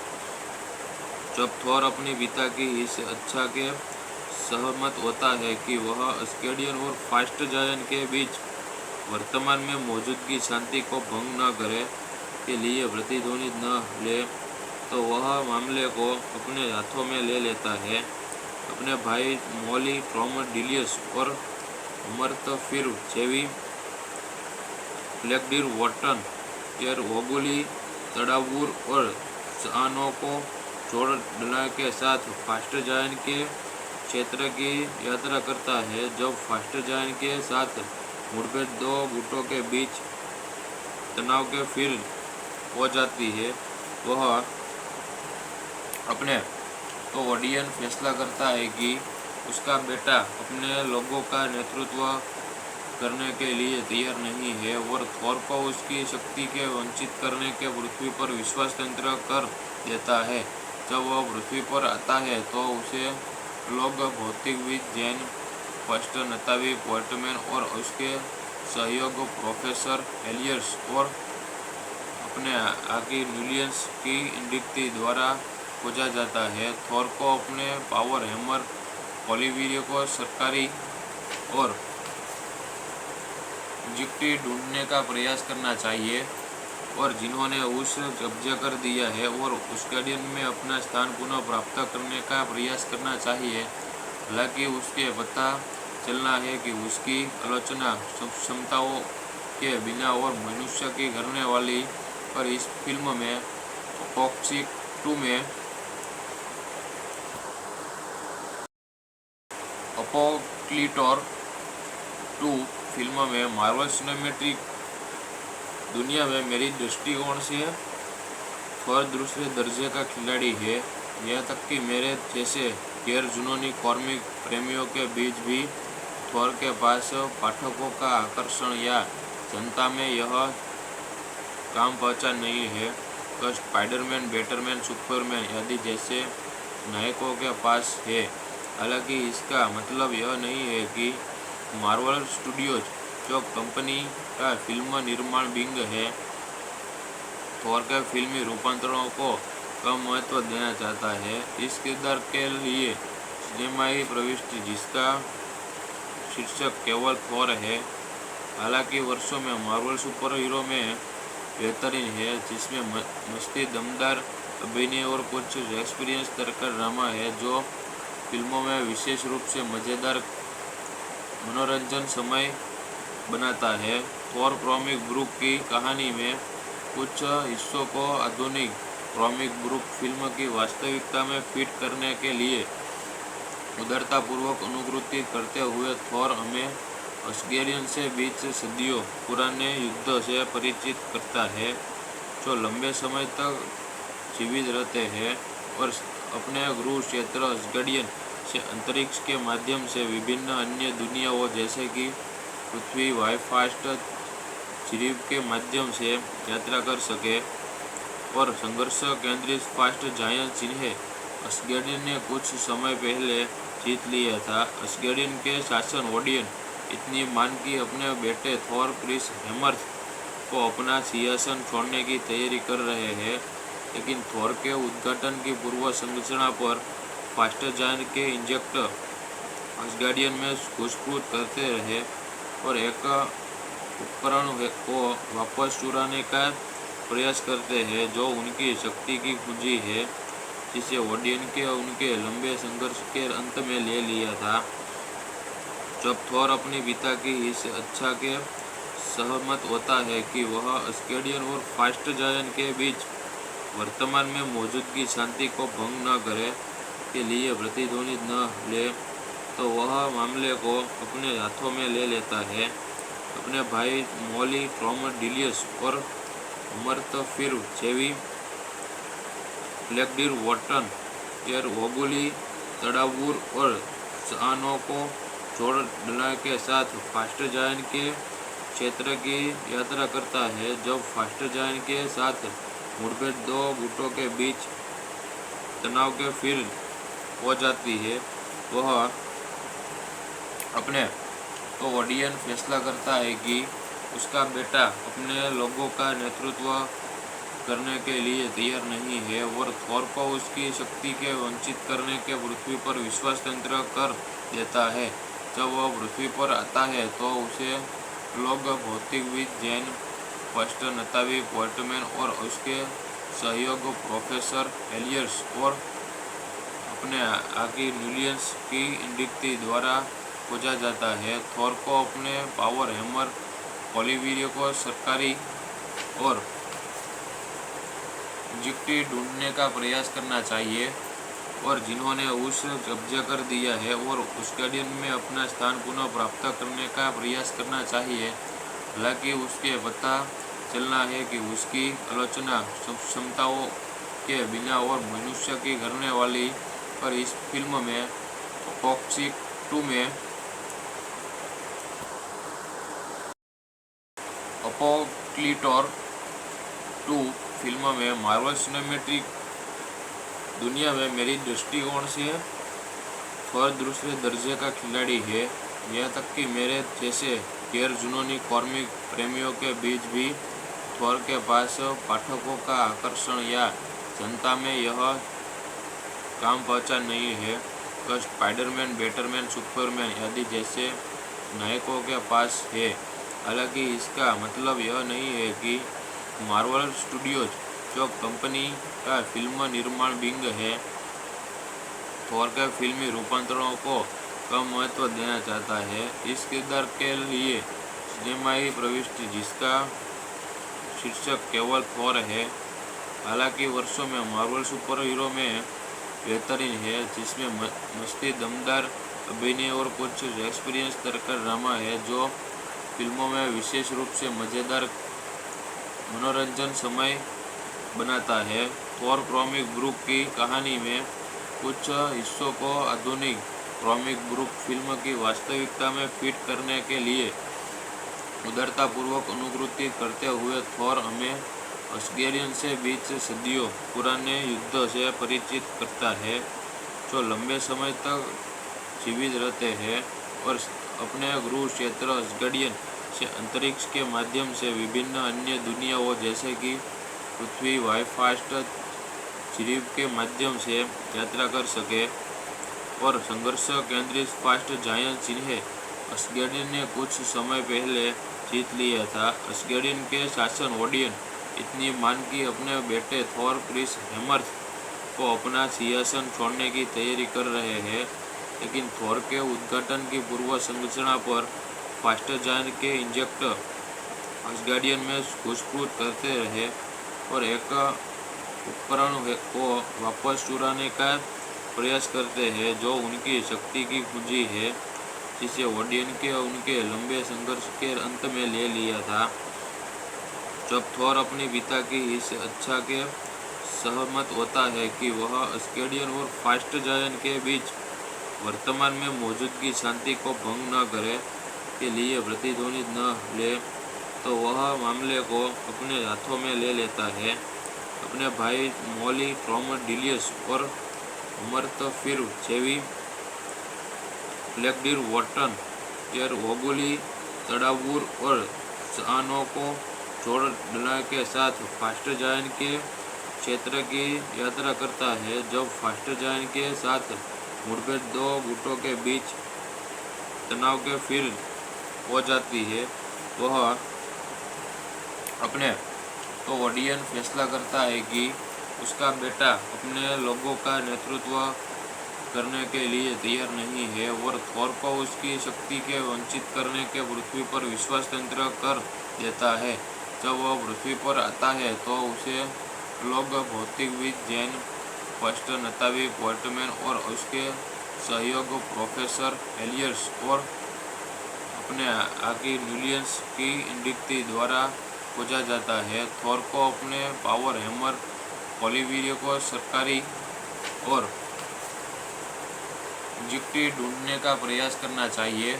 जब थॉर अपने पिता की इस इच्छा के सहमत होता है कि वह असगेडियन और फास्ट जायंट के बीच वर्तमान में मौजूदगी शांति को भंग न करे के लिए प्रतिध्वनि न ले, तो वह मामले को अपने हाथों में ले लेता है। अपने भाई मोली ट्रोमडिलियस और अमर्थफिर जेवी ब्लैकडीर वॉटन एर ओगुली तड़ावूर और सानो को जोड़ने के साथ फास्ट जायंट के क्षेत्र की यात्रा करता है। जब फास्ट जायंट के साथ मुठभेड़ दो गुटों के बीच तनाव के फिर हो जाती है, वह अपने तो ओडियन फैसला करता है कि उसका बेटा अपने लोगों का नेतृत्व करने के लिए तैयार नहीं है और थॉर को उसकी शक्ति के वंचित करने के पृथ्वी पर विश्वास तंत्र कर देता है। जब वह पृथ्वी पर आता है तो उसे लोग भौतिकविद जैन फर्स्ट नतावी पोर्टमैन और उसके सहयोग प्रोफेसर एलियर्स और अपने आगे न्यूलियंस की नियुक्ति द्वारा खोजा जाता है। थॉर को अपने पावर हैमर ओलिवियर को सरकारी और जिक्टी ढूंढने का प्रयास करना चाहिए और जिन्होंने उस कब्जा कर दिया है और उसगेडियन में अपना स्थान पुनः प्राप्त करने का प्रयास करना चाहिए। हालांकि उसके पता चलना है कि उसकी आलोचना क्षमताओं के बिना और मनुष्य की करने वाली पर इस फिल्म में अपोक्सिक 2 में अपोक्लिटोर 2 फिल्म में मार्वल सिनेमैटिक दुनिया में मेरी दृष्टिकोण से थॉर दूसरे दर्जे का खिलाड़ी है। यह तक कि मेरे जैसे गैर जुनूनी कॉमिक प्रेमियों के बीच भी थॉर के पास पाठकों का आकर्षण या जनता में यह काम पहचान नहीं है तो स्पाइडरमैन, बैटमैन, सुपरमैन आदि जैसे नायकों के पास है। हालांकि इसका मतलब यह नहीं है कि मार्वल स्टूडियोज, जो कंपनी का फिल्म निर्माण विंग है, थॉर के फिल्मी रूपांतरणों को कम महत्व देना चाहता है। इस किरदार के लिए सिनेमाई प्रविष्टि जिसका शीर्षक केवल थॉर है, हालांकि वर्षों में मार्वल सुपर हीरो में बेहतरीन है, जिसमें मस्ती, दमदार अभिनय और कुछ एक्सपीरियंस स्तर का ड्रामा है जो फिल्मों में विशेष रूप से मज़ेदार मनोरंजन समय बनाता है। थॉर कॉमिक बुक की कहानी में कुछ हिस्सों को आधुनिक कॉमिक बुक फिल्म की वास्तविकता में फिट करने के लिए उदारतापूर्वक अनुकृति करते हुए थॉर हमें असगेरियन से बीच सदियों पुराने युद्ध से परिचित करता है, जो लंबे समय तक जीवित रहते हैं और अपने गुरु क्षेत्र असगडियन से अंतरिक्ष के माध्यम से विभिन्न अन्य दुनियाओं जैसे कि पृथ्वी वाईफास्ट जीव के माध्यम से यात्रा कर सके और संघर्ष केंद्रित फास्ट जायंट जिन्हें असगेडियन ने कुछ समय पहले जीत लिया था। असगेडियन के शासन ओडियन इतनी मान की अपने बेटे थॉर क्रिस हेमर्थ को अपना सिंहासन छोड़ने की तैयारी कर रहे हैं, लेकिन थॉर के उद्घाटन की पूर्व संरचना पर फास्ट जायंट के इंजेक्टर असगार्डियन में घुसपैठ करते रहे और एक उपकरण को वापस चुराने का प्रयास करते हैं जो उनकी शक्ति की कुंजी है, जिसे ओडियन के उनके लंबे संघर्ष के अंत में ले लिया था। जब थॉर अपने पिता की इस इच्छा के सहमत होता है कि वह अस्केडियन और फास्ट जायंट के बीच वर्तमान में मौजूदगी शांति को भंग न करे के लिए प्रतिध्वनि न ले, तो वह मामले को अपने हाथों में ले लेता है। अपने भाई मौली ट्रोमडिलियस और अमर्तफिर जेवी ब्लैकडीर वॉटन एर वोगुली तड़ावूर और सानों को जोड़ डला के साथ फास्ट जायंट के क्षेत्र की यात्रा करता है। जब फास्ट जायंट के साथ मुठभेड़ दो गुटों के बीच तनाव के फिर हो जाती है, वह अपने तो ओडियन फैसला करता है कि उसका बेटा अपने लोगों का नेतृत्व करने के लिए तैयार नहीं है और थोर को उसकी शक्ति के वंचित करने के पृथ्वी पर विश्वास तंत्र कर देता है। जब वह पृथ्वी पर आता है तो उसे लोग भौतिकविद जैन फर्स्ट नतावी पोर्टमैन और उसके सहयोग प्रोफेसर एलियर्स और अपने आगे न्यूलियंस की इंडिक्टी द्वारा खोजा जाता है। थोर को अपने पावर हैमर ओलिविरियो को सरकारी और जिक्टी ढूंढने का प्रयास करना चाहिए और जिन्होंने उस कब्जा कर दिया है और अस्केडियन में अपना स्थान पुनः प्राप्त करने का प्रयास करना चाहिए। हालांकि उसके पता चलना है कि उसकी आलोचना क्षमताओं के बिना और मनुष्य की करने वाली पर इस फिल्म में अपोक्सिक 2 में अपोक्लिटोर 2 फिल्म में मार्वल सिनेमैटिक दुनिया में मेरी दृष्टिकोण से थोर दूसरे दर्जे का खिलाड़ी है। यहाँ तक कि मेरे जैसे गैर जुनूनी कॉमिक प्रेमियों के बीच भी थोर के पास पाठकों का आकर्षण या जनता में यह काम पहचान नहीं है तो स्पाइडरमैन, बैटमैन, सुपरमैन आदि जैसे नायकों के पास है। हालांकि इसका मतलब यह नहीं है कि मार्वल स्टूडियोज, जो कंपनी का फिल्म निर्माण विंग है, थोर के फिल्मी रूपांतरणों को कम महत्व देना चाहता है। इस किरदार के लिए सिनेमाई प्रविष्टि जिसका शीर्षक केवल थोर है, हालांकि वर्षों में मार्वल सुपर हीरो में बेहतरीन है, जिसमें मस्ती, दमदार अभिनय और कुछ एक्सपीरियंस तरकर ड्रामा है जो फिल्मों में विशेष रूप से मज़ेदार मनोरंजन समय बनाता है। थोर कॉमिक बुक की कहानी में कुछ हिस्सों को आधुनिक कॉमिक बुक फिल्म की वास्तविकता में फिट करने के लिए उदारतापूर्वक अनुकृति करते हुए थोर हमें अस्केडियन से बीच सदियों पुराने युद्ध से परिचित करता है, जो लंबे समय तक जीवित रहते हैं और अपने गृह क्षेत्र अस्केडियन से अंतरिक्ष के माध्यम से विभिन्न अन्य दुनियाओं जैसे कि पृथ्वी, वाईफास्ट जीव के माध्यम से यात्रा कर सके और संघर्ष केंद्रित फास्ट जायंट जिन्हें अस्केडियन ने कुछ समय पहले जीत लिया था। अस्केडियन के शासन ओडियन इतनी मान की अपने बेटे थोर क्रिस हेमर्थ को अपना सिंहासन छोड़ने की तैयारी कर रहे हैं, लेकिन थोर के उद्घाटन की पूर्व संरचना पर फास्ट जायंट के इंजेक्टर अस्गार्डियन में घुसपैठ करते रहे और एक उपकरण को वापस चुराने का प्रयास करते हैं जो उनकी शक्ति की कुंजी है, जिसे ओडियन के उनके लंबे संघर्ष के अंत में ले लिया था। जब थोर अपने पिता की इस इच्छा के सहमत होता है कि वह अस्केडियन और फास्ट जायंट के बीच वर्तमान में मौजूदगी शांति को भंग न करे के लिए प्रतिध्वनि न ले, तो वह मामले को अपने हाथों में ले लेता है। अपने भाई मौली ट्रोमडिलियस और अमर्तफिर जेवी ब्लैकडीर वॉटन एर वोगुली तड़ावूर और सानों को जोड़ डला के साथ फास्ट जायंट के क्षेत्र की यात्रा करता है। जब फास्ट जायंट के साथ मुठभेड़ दो गुटों के बीच तनाव के फिर हो जाती है, वह अपने तो ओडियन फैसला करता है कि उसका बेटा अपने लोगों का नेतृत्व करने के लिए तैयार नहीं है और थोर को उसकी शक्ति के वंचित करने के पृथ्वी पर विश्वास तंत्र कर देता है। जब वह पृथ्वी पर आता है तो उसे लोग भौतिकविद जैन फर्स्ट नतावी पोर्टमैन और उसके सहयोग प्रोफेसर एलियर्स और अपने आगे न्यूलियंस की इंडिक्टी द्वारा खोजा जाता है। थोर को अपने पावर हैमर पोलिवीरियो को सरकारी और इंजेक्टी ढूंढने का प्रयास करना चाहिए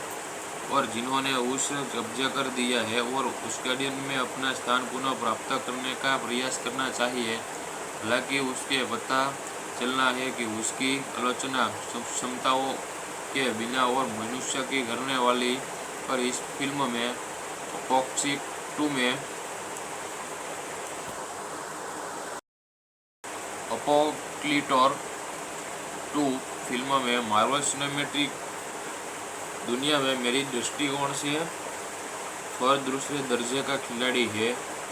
और जिन्होंने उस कब्जा कर दिया है और उस गार्डियन में अपना स्थान पुनः प्राप्त करने का प्रयास करना चाहिए। हालांकि उसके पता चलना है कि उसकी आलोचना क्षमताओं के बिना और मनुष्य की करने वाली पर इस फिल्म में अपोक्सिक 2 में अपोक्लिटोर 2 फिल्म में मार्वल सिनेमैटिक दुनिया में मेरी दृष्टिकोण से थोर दूसरे दर्जे का खिलाड़ी है।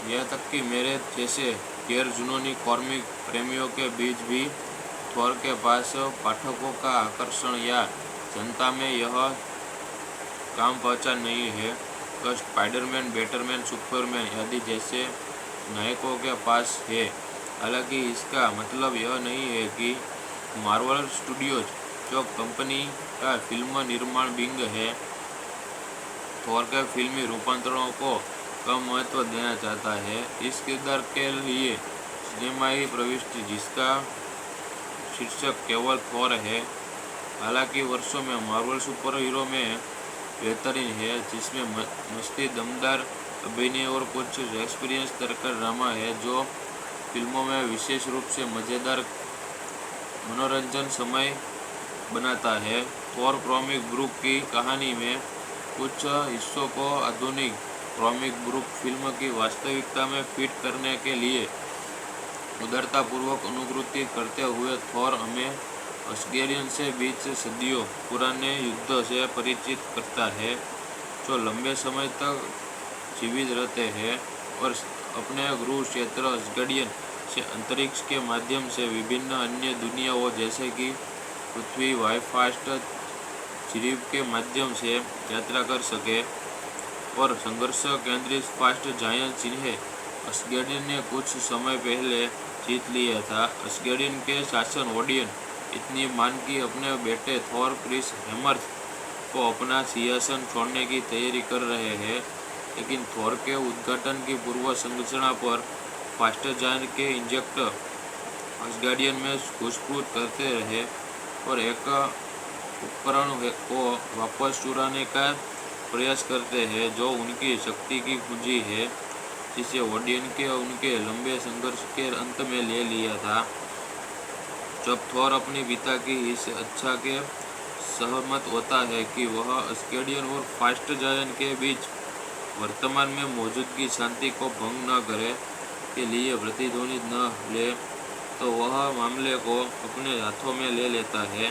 यह तक कि मेरे जैसे गैर जुनूनी कॉमिक प्रेमियों के बीच भी थोर के पास पाठकों का आकर्षण या जनता में यह काम पहचान नहीं है तो स्पाइडरमैन, बैटमैन, सुपरमैन आदि जैसे नायकों के पास है। हालांकि इसका मतलब यह नहीं है कि मार्वल स्टूडियोज, जो कंपनी का फिल्म निर्माण विंग है, थोर के फिल्मी रूपांतरणों को कम महत्व देना चाहता है। इस किरदार के लिए सिनेमाई प्रविष्टि जिसका शीर्षक केवल थोर है, हालांकि वर्षों में मार्वल सुपर हीरो में बेहतरीन है, जिसमें मस्ती, दमदार अभिनय और कुछ एक्सपीरियंस तरकर ड्रामा है जो फिल्मों में विशेष रूप से मज़ेदार मनोरंजन समय बनाता है। थोर कॉमिक बुक की कहानी में कुछ हिस्सों को आधुनिक कॉमिक बुक फिल्म की वास्तविकता में फिट करने के लिए उदारतापूर्वक अनुकृति करते हुए थोर हमें अस्गेरियन से बीच सदियों पुराने युद्ध से परिचित करता है, जो लंबे समय तक जीवित रहते हैं और अपने गृह क्षेत्र अस्गेरियन से अंतरिक्ष के माध्यम से विभिन्न अन्य दुनियाओं जैसे कि पृथ्वी, वाईफास्ट झिरीब के माध्यम से यात्रा कर सके और संघर्ष केंद्रित फास्ट जायंट जिन्हें अस्गेरियन ने कुछ समय पहले जीत लिया था। अस्गेरियन के शासन ओडियन इतनी मान की अपने बेटे थोर क्रिस हेमर्थ को अपना सिंहासन छोड़ने की तैयारी कर रहे हैं, लेकिन थोर के उद्घाटन की पूर्व संरचना पर फास्ट जायंट के इंजेक्टर अस्गार्डियन में घुसपैठ करते रहे और एक उपकरण को वापस चुराने का प्रयास करते हैं जो उनकी शक्ति की कुंजी है, जिसे ओडियन के उनके लंबे संघर्ष के अंत में ले लिया था। जब थोर अपने पिता की इस इच्छा के सहमत होता है कि वह अस्गार्डियन और फास्ट जायंट के बीच वर्तमान में मौजूदगी शांति को भंग न करे के लिए प्रतिध्वनि न ले, तो वह मामले को अपने हाथों में ले लेता है।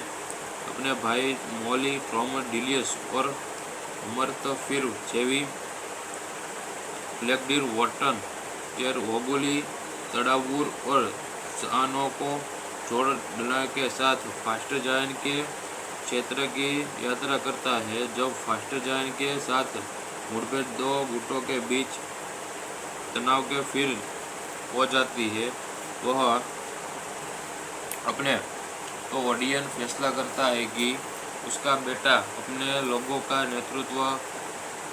अपने भाई मोली ट्रोमडिलियस और अमर्थ फिर जेवी ब्लैकडीर वॉटन एर ओगुली तड़ावूर और सानो को जोड़ डला के साथ फास्ट जायंट के क्षेत्र की यात्रा करता है। जब फास्ट जायंट के साथ मुठभेड़ दो गुटों के बीच तनाव के फिर हो जाती है, वह अपने तो ओडियन फैसला करता है कि उसका बेटा अपने लोगों का नेतृत्व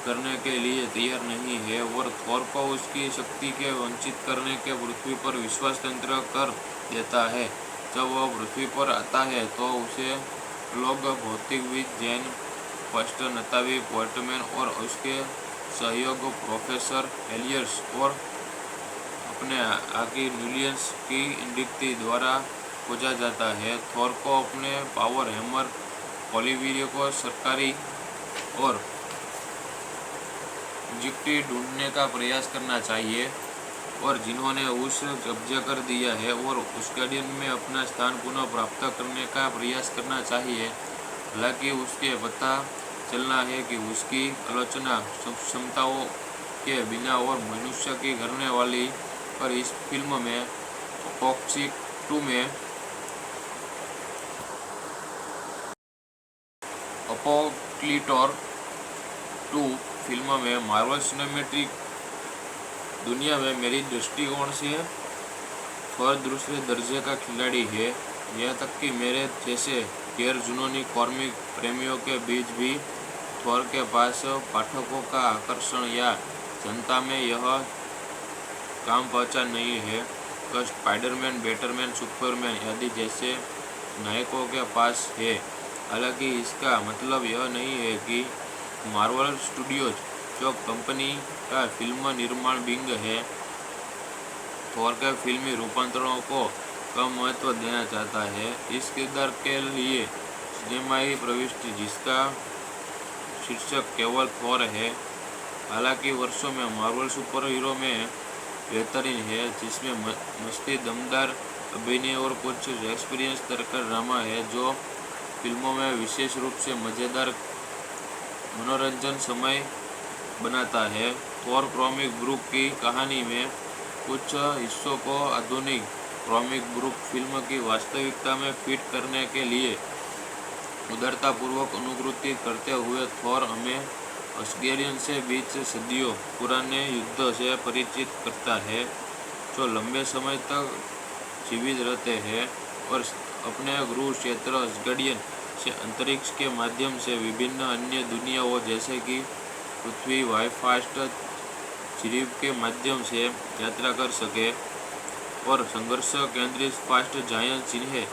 करने के लिए तैयार नहीं है और थोर को उसकी शक्ति के वंचित करने के पृथ्वी पर विश्वास तंत्र कर देता है। जब वह पृथ्वी पर आता है तो उसे लोग भौतिकविद जैन फर्स्ट नतावी पोर्टमैन और उसके सहयोग प्रोफेसर एलियर्स और अपने आगे न्यूलियंस की इंडिक्टी द्वारा खोजा जाता है। थोर को अपने पावर हैमर पोलिवीरियो को सरकारी और इंजेक्टी ढूंढने का प्रयास करना चाहिए और जिन्होंने उस कब्जा कर दिया है और उस गार्डियन में अपना स्थान पुनः प्राप्त करने का प्रयास करना चाहिए। हालांकि उसके पता चलना है कि उसकी आलोचना क्षमताओं के बिना और मनुष्य की करने वाली पर इस फिल्म में अपोक्सिक 2 में अपोक्लिटोर 2 फिल्म में मार्वल सिनेमैटिक दुनिया में मेरी दृष्टिकोण से थॉर दूसरे दर्जे का खिलाड़ी है। यहाँ तक कि मेरे जैसे गैर जुनूनी कॉमिक प्रेमियों के बीच भी थॉर के पास पाठकों का आकर्षण या जनता में यह काम पहचान नहीं है कि स्पाइडरमैन, बैटमैन, सुपरमैन आदि जैसे नायकों के पास है। हालांकि इसका मतलब यह नहीं है कि मार्वल स्टूडियोज, जो कंपनी का फिल्म निर्माण विंग है, थॉर के फिल्मी रूपांतरणों को कम महत्व देना चाहता है। इस किरदार के लिए सिनेमाई प्रविष्टि, जिसका शीर्षक केवल थॉर है, हालांकि वर्षों में मार्वल सुपर हीरो में बेहतरीन है, जिसमें मस्ती, दमदार अभिनय और कुछ एक्सपीरियंस तरकर ड्रामा है, जो फिल्मों में विशेष रूप से मज़ेदार मनोरंजन समय बनाता है। थॉर कॉमिक बुक की कहानी में कुछ हिस्सों को आधुनिक कॉमिक बुक फिल्म की वास्तविकता में फिट करने के लिए उदारतापूर्वक अनुकृति करते हुए थॉर हमें असगेरियन से बीच सदियों पुराने युद्ध से परिचित करता है, जो लंबे समय तक जीवित रहते हैं और अपने गृह क्षेत्र असगेरियन से अंतरिक्ष के माध्यम से विभिन्न अन्य दुनियाओं जैसे कि पृथ्वी, वाईफास्ट जीव के माध्यम से यात्रा कर सके, और संघर्ष केंद्रित फास्ट जायंट जिन्हें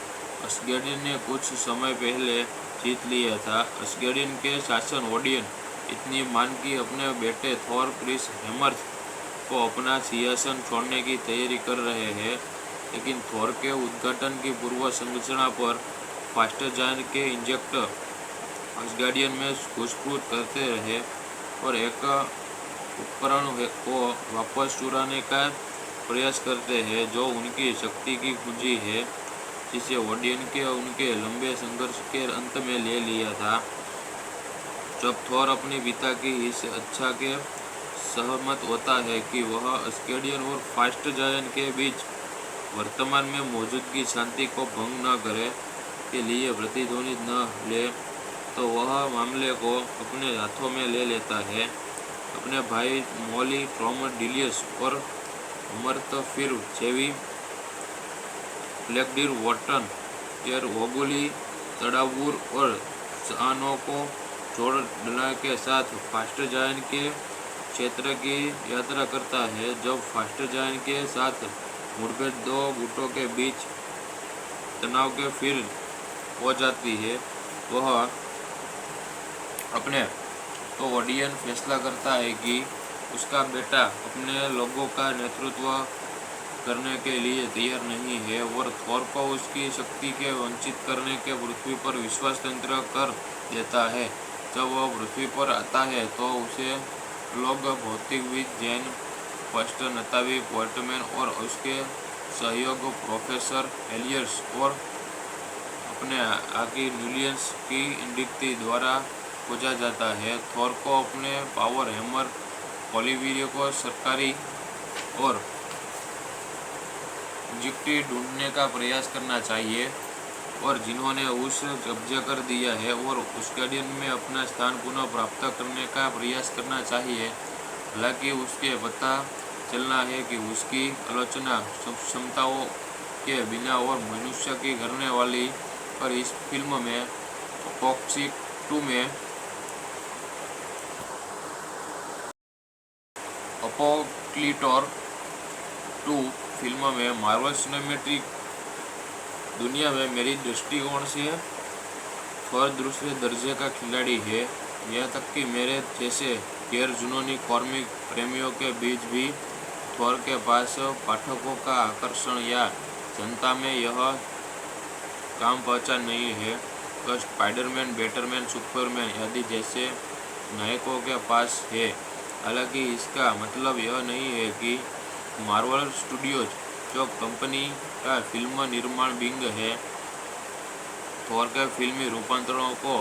असगेरियन ने कुछ समय पहले जीत लिया था। असगेरियन के शासन ओडियन इतनी मान की अपने बेटे थॉर क्रिस हेमर्थ को अपना सिंहासन छोड़ने की तैयारी कर रहे हैं, लेकिन थॉर के उद्घाटन की पूर्व संरचना पर फास्ट जायंट के इंजेक्टर असगार्डियन में घुसपैठ करते रहे और एक उपकरण को वापस चुराने का प्रयास करते हैं, जो उनकी शक्ति की कुंजी है, जिसे ओडियन के उनके लंबे संघर्ष के अंत में ले लिया था। जब थॉर अपने पिता की इस इच्छा के सहमत होता है कि वह असगार्डियन और फास्ट जायंट के बीच वर्तमान में मौजूदगी शांति को भंग न करे के लिए प्रतिध्वनित न ले, तो वह मामले को अपने हाथों में ले लेता है। अपने भाई मॉली ट्रोमडिलियस और अमर्थ फिर जेवी ब्लैकडीर वॉटन एर वोगुली तड़ावूर और जानो को जोड़ डला के साथ फास्ट जायंट के क्षेत्र की यात्रा करता है। जब फास्ट जायंट के साथ मुठभेड़ दो गुटों के बीच तनाव के फिर हो जाती है, वह अपने तो ओडियन फैसला करता है कि उसका बेटा अपने लोगों का नेतृत्व करने के लिए तैयार नहीं है और थॉर को उसकी शक्ति के वंचित करने के पृथ्वी पर विश्वास तंत्र कर देता है। जब वह पृथ्वी पर आता है तो उसे लोग भौतिकविद जैन फर्स्ट नतावी पोर्टमैन और उसके सहयोग प्रोफेसर एलियर्स और अपने आगे न्यूलियंस की इंडिक्ति द्वारा खोजा जाता है। थॉर को अपने पावर हैमर पॉलीवीरियो को सरकारी और इंजेक्टी ढूंढने का प्रयास करना चाहिए, और जिन्होंने उस कब्जा कर दिया है, और असगार्डियन में अपना स्थान पुनः प्राप्त करने का प्रयास करना चाहिए। हालांकि उसके पता चलना है कि उसकी आलोचना क्षमताओं के बिना और मनुष्य की करने वाली पर इस फिल्म में अपोक्लिटोर 2 फिल्म में मार्वल सिनेमैटिक दुनिया में मेरी दृष्टिकोण से थॉर दूसरे दर्जे का खिलाड़ी है। यहाँ तक कि मेरे जैसे गैर जुनूनी कॉमिक प्रेमियों के बीच भी थॉर के पास पाठकों का आकर्षण या जनता में यह काम पहचान नहीं है कि स्पाइडरमैन, बैटमैन, सुपरमैन आदि जैसे नायकों के पास है। हालांकि इसका मतलब यह नहीं है कि मार्वल स्टूडियोज, जो कंपनी का फिल्म निर्माण विंग है, थॉर के फिल्मी रूपांतरणों को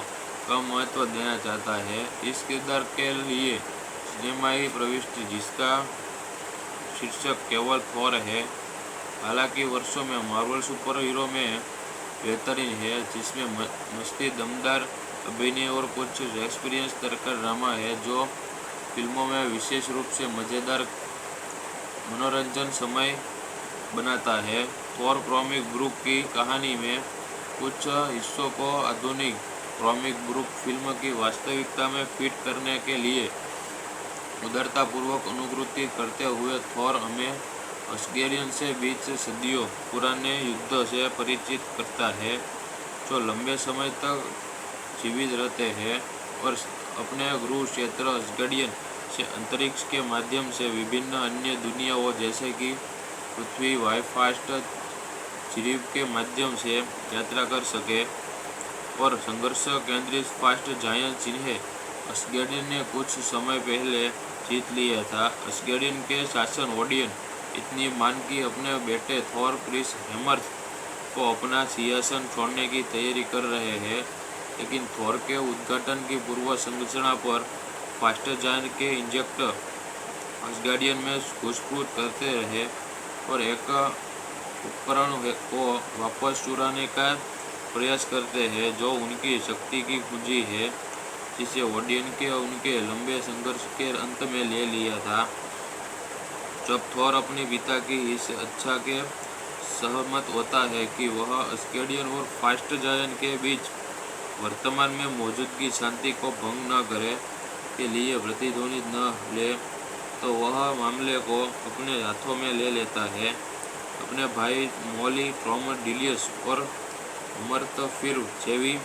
कम महत्व देना चाहता है। इस किरदार के लिए सिनेमाई प्रविष्टि, जिसका शीर्षक केवल थॉर है, हालांकि वर्षों में मार्वल सुपर हीरो में बेहतरीन है, जिसमें मस्ती, दमदार अभिनय और कुछ एक्सपीरियंस दरकार ड्रामा है जो फिल्मों में विशेष रूप से मज़ेदार मनोरंजन समय बनाता है। थॉर कॉमिक बुक की कहानी में कुछ हिस्सों को आधुनिक कॉमिक बुक फिल्म की वास्तविकता में फिट करने के लिए उदारतापूर्वक अनुकृति करते हुए थॉर हमें असगेरियन से बीच सदियों पुराने युद्ध से परिचित करता है जो लंबे समय तक जीवित रहते हैं और अपने गृह क्षेत्र असगेरियन से अंतरिक्ष के माध्यम से विभिन्न अन्य दुनियाओं जैसे कि पृथ्वी वाईफास्ट जीव के माध्यम से यात्रा कर सके और संघर्ष केंद्रित फास्ट जायंट जिन्हें असगेरियन ने कुछ समय पहले जीत लिया था। असगेरियन के शासन ओडियन इतनी मान की अपने बेटे थॉर क्रिस हेमर्थ को अपना सिंहासन छोड़ने की तैयारी कर रहे हैं, लेकिन थॉर के उद्घाटन की पूर्व संरचना पर फास्ट जायंट के इंजेक्टर असगार्डियन में घुसपैठ करते रहे और एक उपकरण को वापस चुराने का प्रयास करते हैं जो उनकी शक्ति की कुंजी है, जिसे ओडियन के उनके लंबे संघर्ष के अंत में ले लिया था। जब थॉर अपने पिता की इस इच्छा के सहमत होता है कि वह असगार्डियन और फास्ट जायंट के बीच वर्तमान में मौजूदगी शांति को भंग न करे के लिए प्रतिध्वनि न ले, तो वह मामले को अपने हाथों में ले लेता है। अपने भाई मोली ट्रोमडिलियस और अमर्थफिर जेवी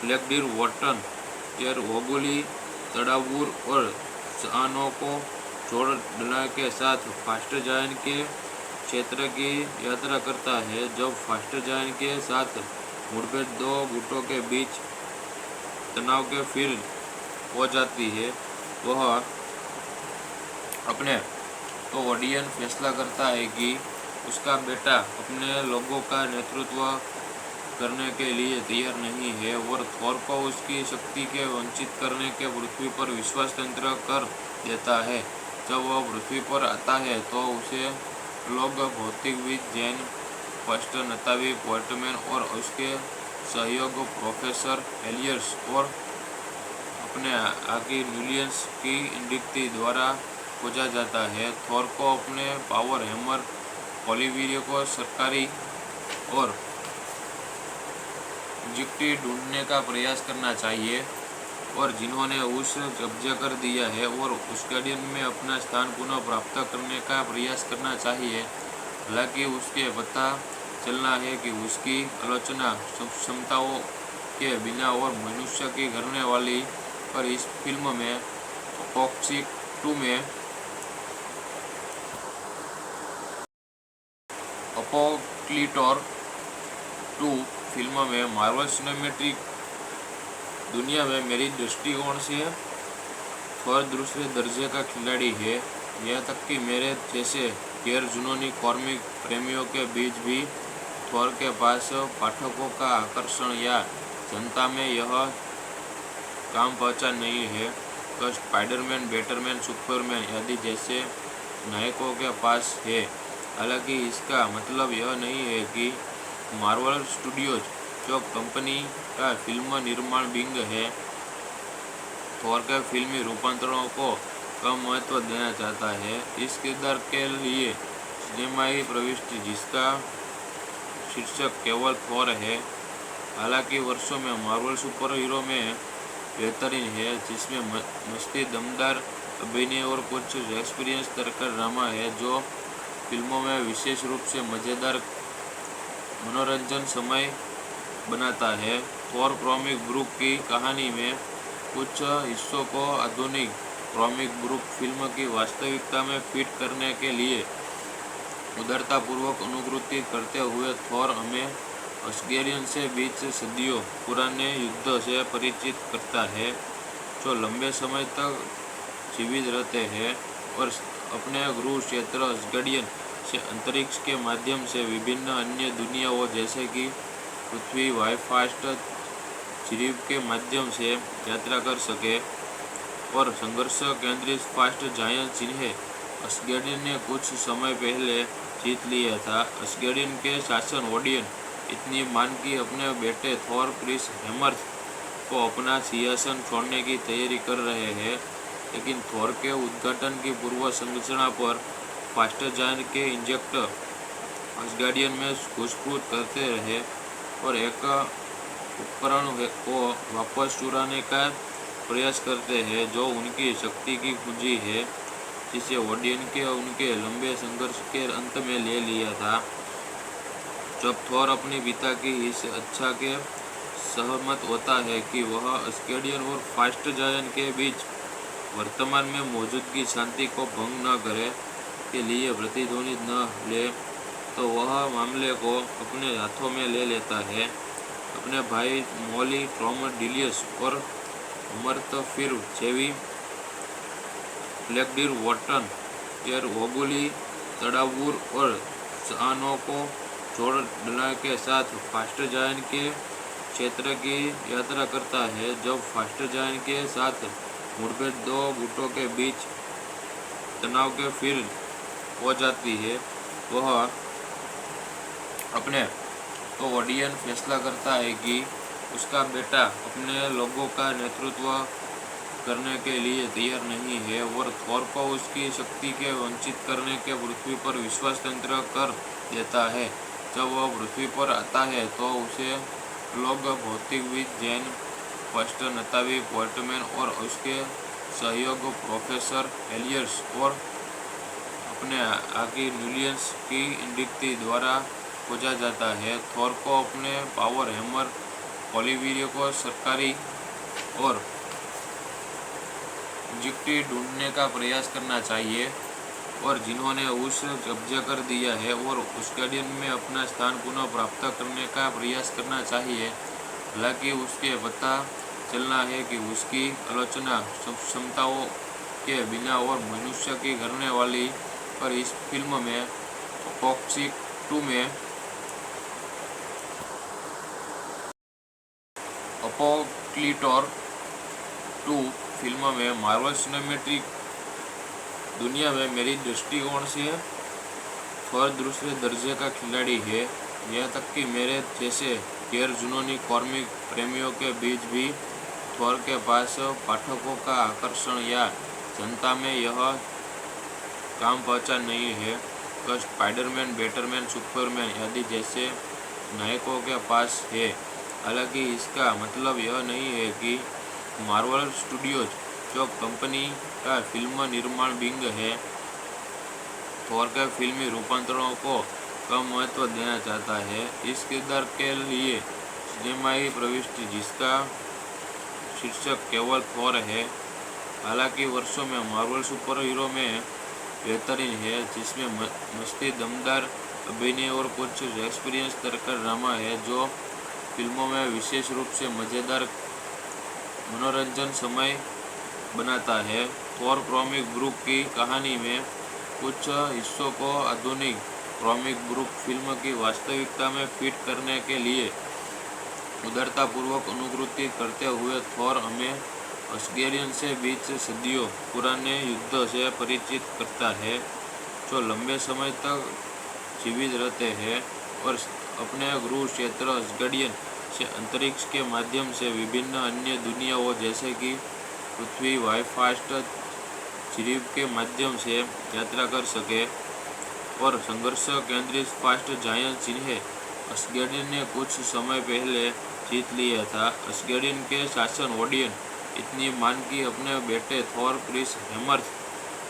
ब्लैकडीर वॉटन एर ओगुली तड़ावूर और सानो को जोड़ने के साथ फास्ट जायंट के क्षेत्र की यात्रा करता है। जब फास्ट जायंट के साथ मुठभेड़ दो गुटों के बीच तनाव के फिर हो जाती है, वह अपने तो ओडियन फैसला करता है कि उसका बेटा अपने लोगों का नेतृत्व करने के लिए तैयार नहीं है और थॉर को उसकी शक्ति के वंचित करने के पृथ्वी पर विश्वास तंत्र कर देता है। जब वह पृथ्वी पर आता है तो उसे लोग भौतिकविद जैन फर्स्ट नतावी पोर्टमैन और उसके सहयोग प्रोफेसर एलियर्स और अपने आगे न्यूलियंस की नियुक्ति द्वारा खोजा जाता है। थॉर को अपने पावर हैमर ओलिवियर को सरकारी और जिक्टी ढूंढने का प्रयास करना चाहिए और जिन्होंने उस कब्जा कर दिया है और असगार्डियन में अपना स्थान पुनः प्राप्त करने का प्रयास करना चाहिए। हालांकि उसके पता चलना है कि उसकी आलोचना क्षमताओं के बिना और मनुष्य की करने वाली पर इस फिल्म में अपोक्सिक 2 में अपोक्लिटोर 2 फिल्म में मार्वल सिनेमैटिक दुनिया में मेरी दृष्टिकोण से थॉर दूसरे दर्जे का खिलाड़ी है। यह तक कि मेरे जैसे गैर जुनूनी कॉमिक प्रेमियों के बीच भी थॉर के पास पाठकों का आकर्षण या जनता में यह काम पहचान नहीं है तो स्पाइडरमैन, बैटमैन, सुपरमैन आदि जैसे नायकों के पास है। हालांकि इसका मतलब यह नहीं है कि मार्वल स्टूडियोज, जो कंपनी का फिल्म निर्माण विंग है, थॉर के फिल्मी रूपांतरणों को कम महत्व देना चाहता है। इस किरदार के लिए सिनेमाई प्रविष्टि जिसका शीर्षक केवल थॉर है, हालांकि वर्षों में मार्वल सुपर हीरो में बेहतरीन है, जिसमें मस्ती, दमदार अभिनय और कुछ एक्सपीरियंस दरकार ड्रामा है जो फिल्मों में विशेष रूप से मज़ेदार मनोरंजन समय बनाता है। थॉर कॉमिक बुक की कहानी में कुछ हिस्सों को आधुनिक कॉमिक बुक फिल्म की वास्तविकता में फिट करने के लिए उदारतापूर्वक अनुकृति करते हुए थॉर हमें असगेरियन से बीच सदियों पुराने युद्ध से परिचित करता है जो लंबे समय तक जीवित रहते हैं और अपने गृह क्षेत्र असगेरियन से अंतरिक्ष के माध्यम से विभिन्न अन्य दुनियाओं जैसे कि पृथ्वी वाईफास्ट जीव के माध्यम से यात्रा कर सके और संघर्ष केंद्रित फास्ट जायंट जिन्हें असगार्डियन ने कुछ समय पहले जीत लिया था। असगार्डियन के शासन ओडियन इतनी मान कि अपने बेटे थॉर क्रिस हेमर्थ को अपना सिंहासन छोड़ने की तैयारी कर रहे हैं, लेकिन थॉर के उद्घाटन की पूर्व संरचना पर फास्टर जायंट के इंजेक्टर असगार्डियन में घुसपैठ करते रहे और एक उपकरण को वापस चुराने का प्रयास करते हैं जो उनकी शक्ति की कुंजी है, जिसे ओडियन के उनके लंबे संघर्ष के अंत में ले लिया था। जब थॉर अपने पिता की इस इच्छा के सहमत होता है कि वह अस्गार्डियन और फास्ट जायंट के बीच वर्तमान में मौजूदगी शांति को भंग न करे के लिए प्रतिध्वनि न ले, तो वह मामले को अपने हाथों में ले लेता है। अपने भाई मोली ट्रोमडिलियस और अमर्थफिर जेवी ब्लैकडीर वॉटन एर ओगुली तड़ावुर और सानो को जोड़ने के साथ फास्टर जायंट के क्षेत्र की यात्रा करता है। जब फास्टर जायंट के साथ मुठभेड़ दो गुटों के बीच तनाव के फिर हो जाती है, वह अपने तो ओडियन फैसला करता है कि उसका बेटा अपने लोगों का नेतृत्व करने के लिए तैयार नहीं है और थॉर को उसकी शक्ति के वंचित करने के पृथ्वी पर विश्वास तंत्र कर देता है। जब वह पृथ्वी पर आता है तो उसे लोग भौतिकविद जैन फस्टर नतावी पोर्टमैन और उसके सहयोग प्रोफेसर एलियर्स और अपने आगे न्यूलियंस की इंडिक्टी द्वारा खोजा जाता है। थॉर को अपने पावर हैमर ओलिवियर को सरकारी और जिक्टी ढूंढने का प्रयास करना चाहिए और जिन्होंने उस कब्जा कर दिया है और अस्गार्डियन में अपना स्थान पुनः प्राप्त करने का प्रयास करना चाहिए। हालांकि उसके पता चलना है कि उसकी आलोचना क्षमताओं के बिना और मनुष्य की करने वाली पर इस फिल्म में अपोक्सिक 2 में अपोक्लिटोर 2 फिल्म में मार्वल सिनेमैटिक दुनिया में मेरी दृष्टिकोण से थॉर दूसरे दर्जे का खिलाड़ी है। यहाँ तक कि मेरे जैसे गैर जुनूनी कॉमिक प्रेमियों के बीच भी थॉर के पास पाठकों का आकर्षण या जनता में यह काम पहचान नहीं है तो स्पाइडरमैन, बैटमैन, सुपरमैन आदि जैसे नायकों के पास है। हालांकि इसका मतलब यह नहीं है कि मार्वल स्टूडियोज, जो कंपनी का फिल्म निर्माण विंग है, थॉर के फिल्मी रूपांतरणों को कम महत्व देना चाहता है। इस किरदार के लिए सिनेमाई प्रविष्टि जिसका शीर्षक केवल थॉर है, हालांकि वर्षों में मार्वल सुपर हीरो में बेहतरीन है, जिसमें मस्ती, दमदार अभिनय और कुछ एक्सपीरियंस तरकर ड्रामा है जो फिल्मों में विशेष रूप से मज़ेदार मनोरंजन समय बनाता है। थॉर कॉमिक बुक की कहानी में कुछ हिस्सों को आधुनिक कॉमिक बुक फिल्म की वास्तविकता में फिट करने के लिए उदारतापूर्वक अनुकृति करते हुए थॉर हमें अस्गार्डियन से बीच सदियों पुराने युद्ध से परिचित करता है, जो लंबे समय तक जीवित रहते हैं और अपने गृह क्षेत्र अस्गार्डियन से अंतरिक्ष के माध्यम से विभिन्न अन्य दुनियाओं जैसे कि पृथ्वी, वाईफास्ट जीव के माध्यम से यात्रा कर सके और संघर्ष केंद्रित फास्ट जायंट जिन्हें अस्गार्डियन ने कुछ समय पहले जीत लिया था। अस्गार्डियन के शासन ओडियन इतनी मान कि अपने बेटे थॉर क्रिस हेमर्थ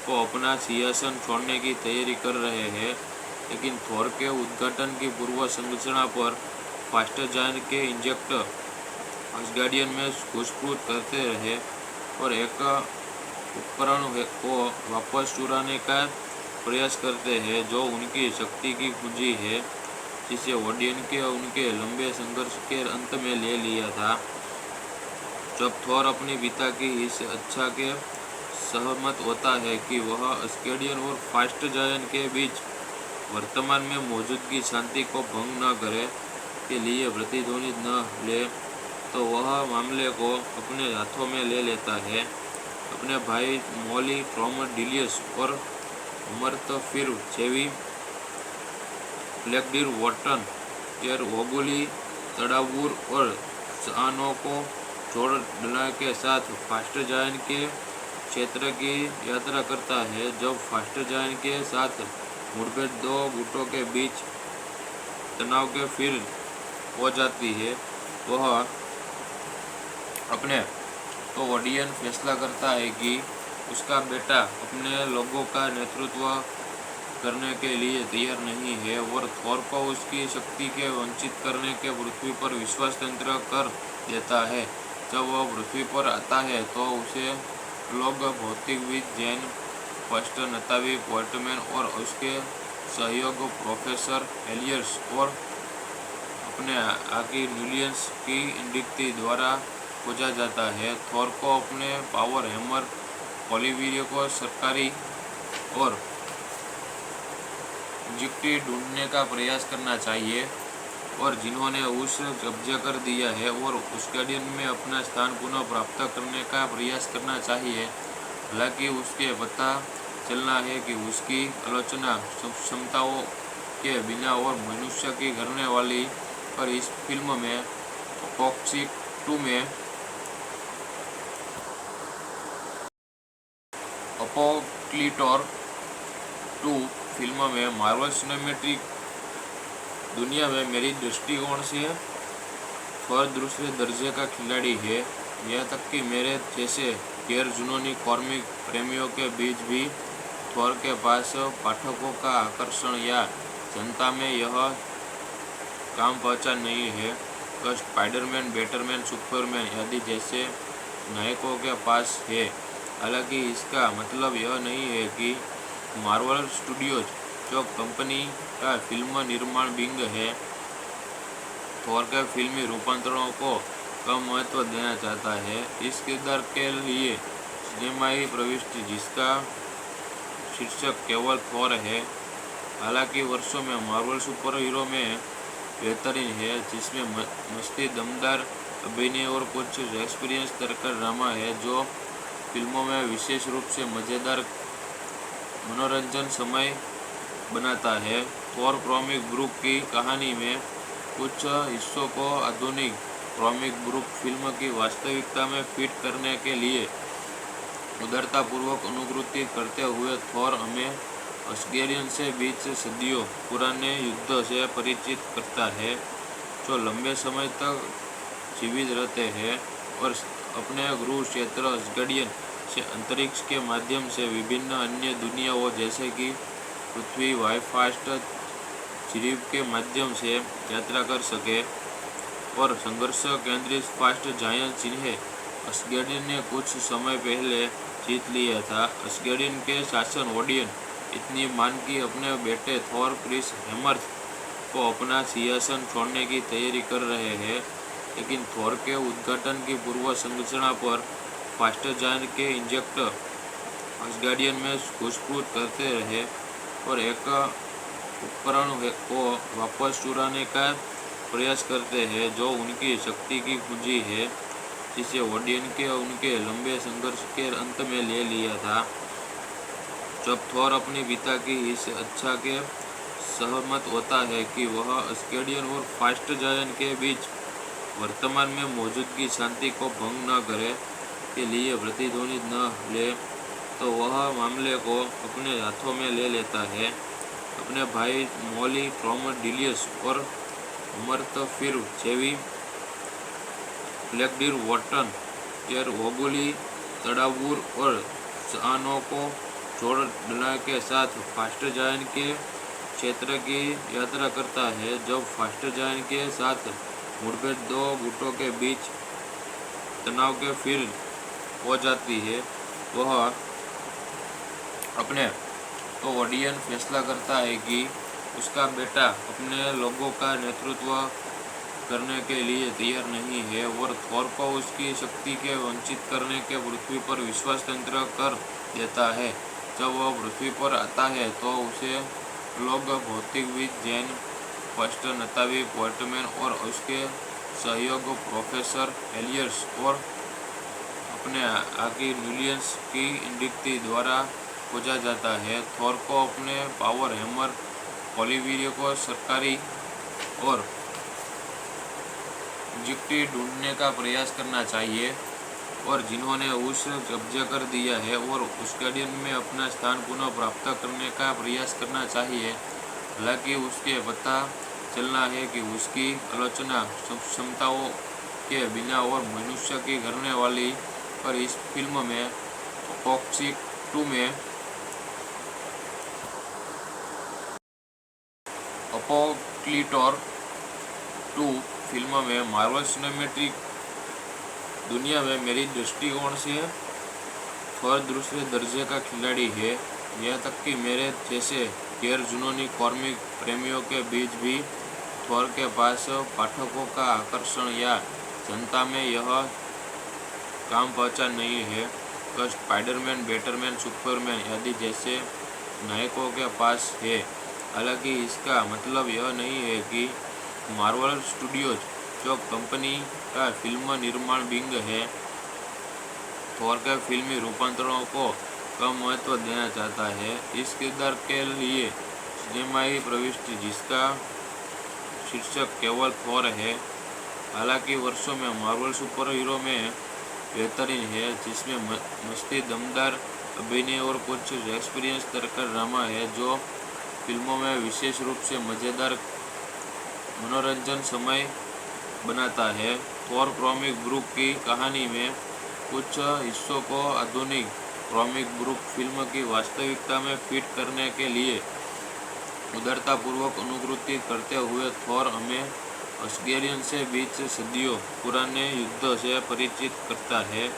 को अपना सिंहासन छोड़ने की तैयारी कर रहे हैं, लेकिन थॉर के उद्घाटन की पूर्व संरचना पर फास्टर जायंट के इंजेक्टर असगार्डियन में घुसपैठ करते रहे और एक उपकरण को वापस चुराने का प्रयास करते हैं जो उनकी शक्ति की कुंजी है, जिसे ओडियन के उनके लंबे संघर्ष के अंत में ले लिया था। जब थॉर अपने पिता की इस इच्छा के सहमत होता है कि वह अस्गार्डियन और फास्ट जायंट के बीच वर्तमान में मौजूदगी शांति को भंग न करे के लिए प्रतिध्वनि न ले, तो वह मामले को अपने हाथों में ले लेता है। अपने भाई मोली ट्रोमडिलियस और अमर्थफिर जेवी ब्लैकडीर वॉटन एरवोगुली, तड़ावूर और सआनो को जोड़ने के साथ फास्ट जायंट के क्षेत्र की यात्रा करता है। जब फास्ट जायंट के साथ मुठभेड़ दो गुटों के बीच तनाव के फिर हो जाती है, वह अपने तो ओडियन फैसला करता है कि उसका बेटा अपने लोगों का नेतृत्व करने के लिए तैयार नहीं है और थोर को उसकी शक्ति के वंचित करने के पृथ्वी पर विश्वास तंत्र कर देता है। जब वह पृथ्वी पर आता है तो उसे लोग भौतिकविद जैन फर्स्ट नतावी पोर्टमैन और उसके सहयोग प्रोफेसर एलियर्स और अपने आकी न्यूलियंस की इंडिक्टी द्वारा खोजा जाता है। थोर को अपने पावर हैमर ओलिवियर को सरकारी और इंजेक्टी ढूंढने का प्रयास करना चाहिए और जिन्होंने उस कब्जा कर दिया है और उस गार्डियन में अपना स्थान पुनः प्राप्त करने का प्रयास करना चाहिए। हालांकि उसके पता चलना है कि उसकी आलोचना क्षमताओं के बिना और मनुष्य की करने वाली पर इस फिल्म में अपोक्सिक 2 में अपोक्लिटोर 2 फिल्म में मार्वल सिनेमैटिक दुनिया में मेरी दृष्टिकोण से थोर दूसरे दर्जे का खिलाड़ी है। यह तक कि मेरे जैसे गैर जुनूनी कॉमिक प्रेमियों के बीच भी थोर के पास पाठकों का आकर्षण या जनता में यह काम पहचान नहीं है तो स्पाइडरमैन, बैटमैन, सुपरमैन आदि जैसे नायकों के पास है। हालांकि इसका मतलब यह नहीं है कि मार्वल स्टूडियोज, जो कंपनी का फिल्म निर्माण विंग है, थोर के फिल्मी रूपांतरणों को कम महत्व देना चाहता है। इस किरदार के लिए सिनेमाई प्रविष्टि जिसका शीर्षक केवल थोर है, हालांकि वर्षों में मार्वल सुपर हीरो में बेहतरीन है, जिसमें मस्ती, दमदार अभिनय और कुछ एक्सपीरियंस तरकर ड्रामा है जो फिल्मों में विशेष रूप से मज़ेदार मनोरंजन समय बनाता है। थोर कॉमिक बुक की कहानी में कुछ हिस्सों को आधुनिक कॉमिक बुक फिल्म की वास्तविकता में फिट करने के लिए उदारतापूर्वक अनुकृति करते हुए थोर हमें अस्गेरियन से बीच सदियों पुराने युद्ध से परिचित करता है, जो लंबे समय तक जीवित रहते हैं और अपने गृह क्षेत्र अस्गेरियन से अंतरिक्ष के माध्यम से विभिन्न अन्य दुनियाओं जैसे कि पृथ्वी, वाईफास्ट झिरीब के माध्यम से यात्रा कर सके और संघर्ष केंद्रित फास्ट जायंट जिन्हें अस्गेरियन ने कुछ समय पहले जीत लिया था। अस्गेरियन के शासन ओडियन इतनी मान की अपने बेटे थोर क्रिस हेमर्थ को अपना सिंहासन छोड़ने की तैयारी कर रहे हैं, लेकिन थोर के उद्घाटन की पूर्व संरचना पर फास्ट जायंट के इंजेक्टर अस्गार्डियन में घुसपैठ करते रहे और एक उपकरण को वापस चुराने का प्रयास करते हैं जो उनकी शक्ति की कुंजी है, जिसे ओडियन के उनके लंबे संघर्ष के अंत में ले लिया था। जब थोर अपने पिता की इस इच्छा के सहमत होता है कि वह अस्गार्डियन और फास्ट जायंट के बीच वर्तमान में मौजूदगी शांति को भंग न करे के लिए प्रतिध्वनि न ले, तो वह मामले को अपने हाथों में ले लेता है। अपने भाई मोली ट्रोमडिलियस और अमर्थ फिर जेवी ब्लैकडीर वॉटन एरवोगुली, तड़ावूर और सआनो को जोड़ने के साथ फास्ट जायंट के क्षेत्र की यात्रा करता है। जब फास्ट जायंट के साथ मुठभेड़ दो गुटों के बीच तनाव के फिर हो जाती है, वह अपने तो ओडियन फैसला करता है कि उसका बेटा अपने लोगों का नेतृत्व करने के लिए तैयार नहीं है और थोर को उसकी शक्ति के वंचित करने के पृथ्वी पर विश्वास तंत्र कर देता है। जब वह पृथ्वी पर आता है तो उसे लोग भौतिकविद जैन फर्स्ट नतावी पोर्टमैन और उसके सहयोग प्रोफेसर एलियर्स और अपने आकी न्यूलियंस की इंडिक्टी द्वारा खोजा जाता है। थोर को अपने पावर हैमर ओलिवियर को सरकारी और नियुक्ति ढूंढने का प्रयास करना चाहिए और जिन्होंने उस कब्जा कर दिया है और उस गार्डियन में अपना स्थान पुनः प्राप्त करने का प्रयास करना चाहिए। हालांकि उसके पता चलना है कि उसकी आलोचना क्षमताओं के बिना और मनुष्य की करने वाली पर इस फिल्म में अपोक्लिटोर 2 फिल्म में मार्वल सिनेमैटिक दुनिया में मेरी दृष्टिकोण से थॉर दूसरे दर्जे का खिलाड़ी है। यहाँ तक कि मेरे जैसे गैर जुनूनी कॉमिक प्रेमियों के बीच भी थॉर के पास पाठकों का आकर्षण या जनता में यह काम पहचान नहीं है तो स्पाइडरमैन, बैटमैन, सुपरमैन आदि जैसे नायकों के पास है। हालांकि इसका मतलब यह नहीं है कि मार्वल स्टूडियोज, जो कंपनी का फिल्म निर्माण विंग है, थॉर के फिल्मी रूपांतरणों को कम महत्व देना चाहता है। इस किरदार के लिए सिनेमाई प्रविष्टि जिसका शीर्षक केवल थॉर है, हालांकि वर्षों में मार्वल सुपर हीरो में बेहतरीन है, जिसमें मस्ती, दमदार अभिनय और कुछ एक्सपीरियंस तरकर ड्रामा है जो फिल्मों में विशेष रूप से मज़ेदार मनोरंजन समय बनाता है। थॉर कॉमिक बुक की कहानी में कुछ हिस्सों को आधुनिक कॉमिक बुक फिल्म की वास्तविकता में फिट करने के लिए उदारतापूर्वक अनुकृति करते हुए थॉर हमें असगेरियन से बीच सदियों पुराने युद्ध से परिचित करता है,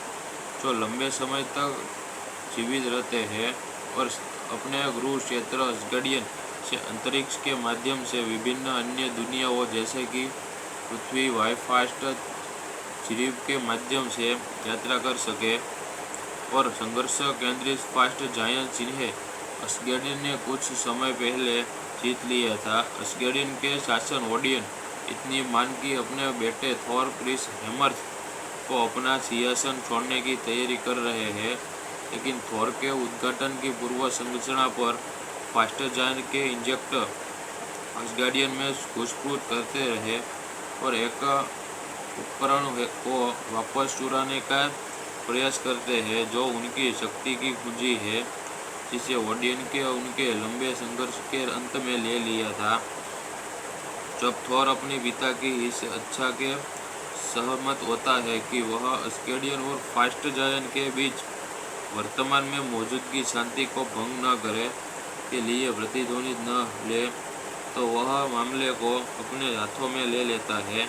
जो लंबे समय तक जीवित रहते हैं और अपने गृह क्षेत्र असगेरियन से अंतरिक्ष के माध्यम से विभिन्न अन्य दुनियाओं जैसे कि पृथ्वी, वाईफास्ट जीव के माध्यम से यात्रा कर सके और संघर्ष केंद्रित फास्ट जायंट जिन्हें असगेरियन ने कुछ समय पहले जीत लिया था। असगेरियन के शासन ओडियन इतनी मान की अपने बेटे थॉर क्रिस हेमर्थ को अपना सिंहासन छोड़ने की तैयारी कर रहे हैं, लेकिन थॉर के उद्घाटन की पूर्व संरचना पर फास्ट जायंट के इंजेक्टर असगार्डियन में घुसपैठ करते रहे और एक उपकरण को वापस चुराने का प्रयास करते हैं जो उनकी शक्ति की कुंजी है, जिसे ओडियन के उनके लंबे संघर्ष के अंत में ले लिया था। जब थॉर अपने पिता की इस इच्छा के सहमत होता है कि वह असगार्डियन और फास्ट जायंट के बीच वर्तमान में मौजूदगी शांति को भंग न करे के लिए प्रतिध्वनित न ले, तो वह मामले को अपने हाथों में ले लेता है।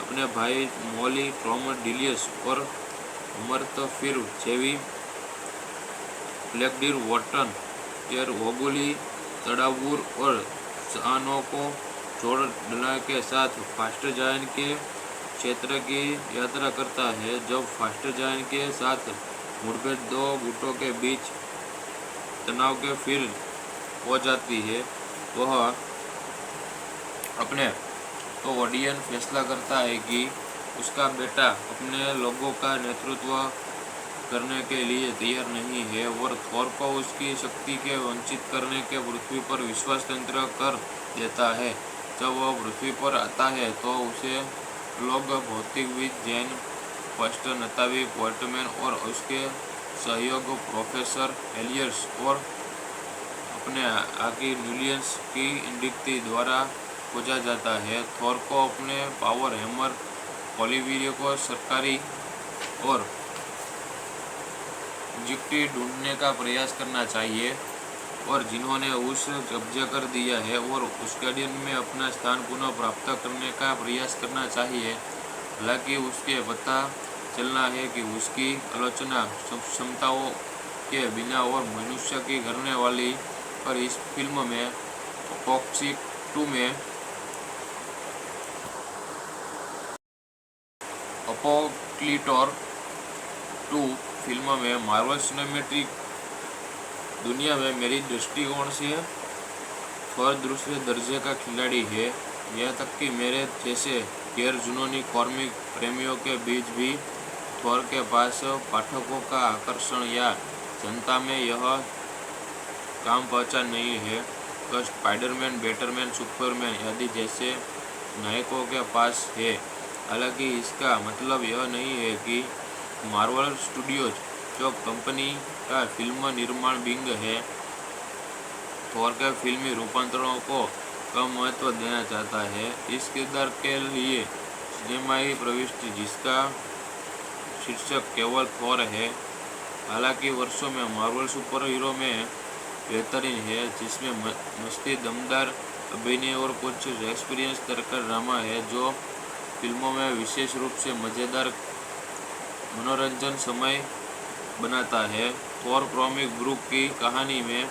अपने भाई मॉली ट्रोमडिलियस और अमर्थ फिर जेवी ब्लैकडीर वॉटन एर वोगुली तड़ावूर और सानो को जोड़ डला के साथ फास्ट जायंट के क्षेत्र की यात्रा करता है। जब फास्ट जायंट के साथ मुठभेड़ दो गुटों के बीच तनाव के फिर हो जाती है, वह अपने तो ओडियन फैसला करता है कि उसका बेटा अपने लोगों का नेतृत्व करने के लिए तैयार नहीं है और थॉर को उसकी शक्ति के वंचित करने के पृथ्वी पर विश्वास तंत्र कर देता है। जब वह पृथ्वी पर आता है तो उसे लोग भौतिकविद जैन फर्स्ट नताविक वर्टमैन और उसके सहयोग प्रोफेसर एलियर्स और अपने आगे न्यूलियंस की नियुक्ति द्वारा खोजा जाता है। थॉर को अपने पावर हैमर पॉलीवीरियो को सरकारी और नियुक्ति ढूंढने का प्रयास करना चाहिए और जिन्होंने उस कब्जा कर दिया है और उस गार्डियन में अपना स्थान पुनः प्राप्त करने का प्रयास करना चाहिए। हालांकि उसके पता चलना है कि उसकी आलोचना क्षमताओं के बिना और मनुष्य की करने वाली पर इस फिल्म में अपोक्लिटोर 2 फिल्म में मार्वल सिनेमैटिक दुनिया में मेरी दृष्टिकोण से थॉर दूसरे दर्जे का खिलाड़ी है। यहाँ तक कि मेरे जैसे गैर जुनूनी कॉमिक प्रेमियों के बीच भी थॉर के पास पाठकों का आकर्षण या जनता में यह काम पहचान नहीं है तो स्पाइडरमैन, बैटमैन, सुपरमैन आदि जैसे नायकों के पास है। हालांकि इसका मतलब यह नहीं है कि मार्वल स्टूडियोज, जो कंपनी का फिल्म निर्माण विंग है, थॉर के फिल्मी रूपांतरणों को कम महत्व देना चाहता है। इस किरदार के लिए सिनेमाई प्रविष्टि, जिसका शीर्षक केवल थॉर है, हालांकि वर्षों में मार्वल सुपर हीरो में बेहतरीन है, जिसमें मस्ती, दमदार अभिनय और कुछ एक्सपीरियंस तरकर ड्रामा है, जो फिल्मों में विशेष रूप से मज़ेदार मनोरंजन समय बनाता है। थॉर कॉमिक बुक की कहानी में